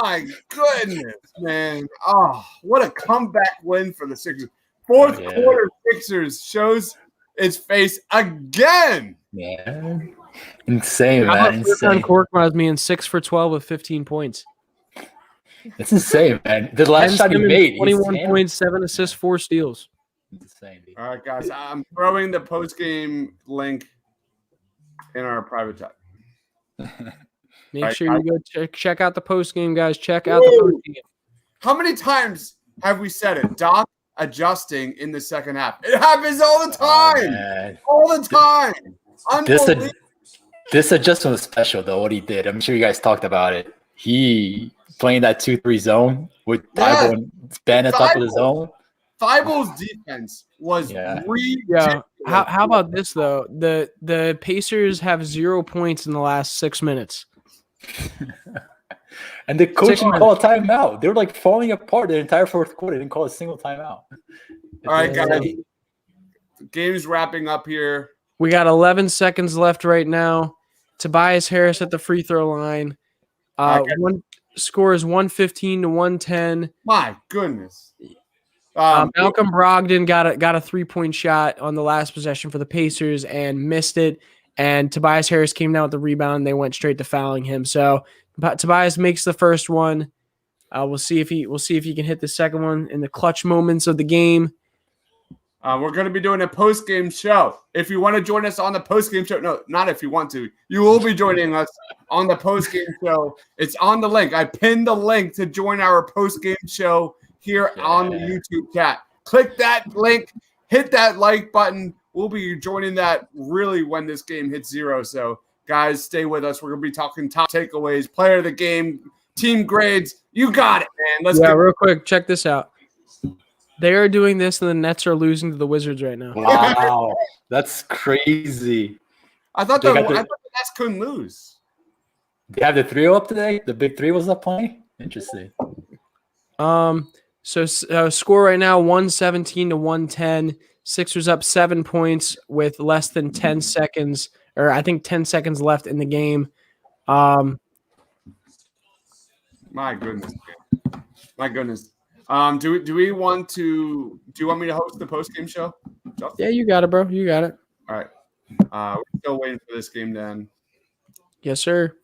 My goodness, man. Oh, what a comeback win for the Sixers. Fourth quarter Sixers shows its face again. Yeah. Insane, man. Insane. Korkmaz being 6 for 12 with 15 points. It's insane, man. The last shot he made. 21 points, 7 assists, 4 steals. Insane, dude. All right, guys. I'm throwing the post-game link in our private chat. Make sure you go check out the post-game, guys. Check out the post-game. How many times have we said it? Doc adjusting in the second half. It happens all the time. All the time. Unbelievable. This adjustment was special, though, what he did. I'm sure you guys talked about it. He playing that 2-3 zone with Thybulle and Ben at top of the zone. Thybulle's defense was ridiculous. How about this, though? The Pacers have 0 points in the last 6 minutes. And the coach didn't call a timeout. They were like falling apart the entire fourth quarter. They didn't call a single timeout. All right, guys. The game's wrapping up here. We got 11 seconds left right now. Tobias Harris at the free throw line. One score is 115 to 110. My goodness. Malcolm Brogdon got a 3-point shot on the last possession for the Pacers and missed it. And Tobias Harris came down with the rebound. They went straight to fouling him. So Tobias makes the first one. We'll see if he can hit the second one in the clutch moments of the game. We're going to be doing a post-game show. If you want to join us on the post-game show, no, not if you want to. You will be joining us on the post-game show. It's on the link. I pinned the link to join our post-game show here on the YouTube chat. Click that link. Hit that like button. We'll be joining that really when this game hits 0. So, guys, stay with us. We're going to be talking top takeaways, player of the game, team grades. You got it, man. Let's go. Real quick. Check this out. They are doing this, and the Nets are losing to the Wizards right now. Wow, that's crazy. I thought the Nets couldn't lose. They have the 3-0 up today? The big 3 was up playing? Interesting. So score right now, 117 to 110. Sixers up 7 points with less than 10 seconds, or I think 10 seconds left in the game. My goodness. My goodness. Do you want me to host the post-game show? Justin? Yeah, you got it, bro. You got it. All right. We're still waiting for this game to end. Yes, sir.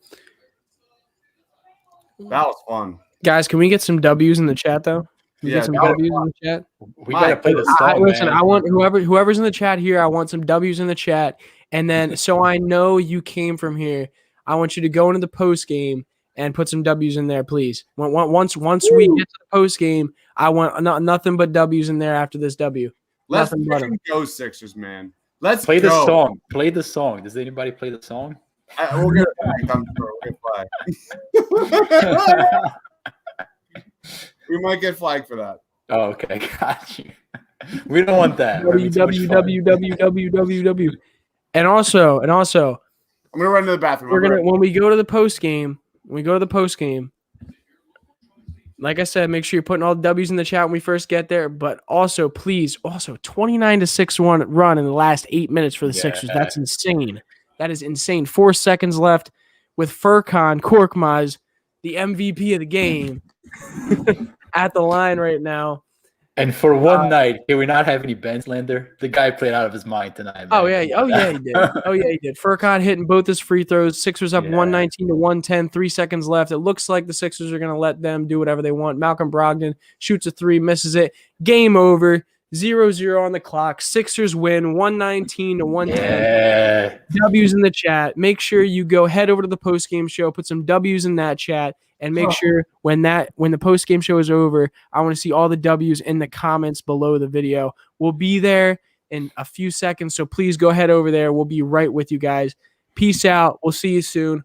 That was fun. Guys, can we get some W's in the chat, though? we Yeah, get some that W's in the chat? We gotta play the song, Listen, man. I want whoever's in the chat here. I want some W's in the chat, and then so I know you came from here. I want you to go into the post game and put some W's in there, please. Once we get to the post game, I want nothing but W's in there after this W. Let's Nothing but 'em. freaking go Sixers, man. Let's Play the go. song. Play the song. Does anybody play the song? We'll get it back. I'm sure we'll get flagged. We might get flagged for that. Oh, okay, got you. We don't want that. W. And also, I'm gonna run to the bathroom. when we go to the post game, like I said, make sure you're putting all the W's in the chat when we first get there. But also, please, 29-6 run in the last 8 minutes for the Sixers. That's insane. That is insane. 4 seconds left with Furkan Korkmaz, the MVP of the game, at the line right now. And for one night, can we not have any Ben Slander? The guy played out of his mind tonight. Oh man. yeah, he did. He did. Furkan hitting both his free throws. Sixers up 119-110. 3 seconds left. It looks like the Sixers are going to let them do whatever they want. Malcolm Brogdon shoots a 3, misses it. Game over. 0-0 on the clock. Sixers win 119-110. Yeah. W's in the chat. Make sure you go head over to the post game show. Put some W's in that chat. And make sure when the post game show is over, I want to see all the W's in the comments below the video. We'll be there in a few seconds, so please go head over there. We'll be right with you guys. Peace out. We'll see you soon.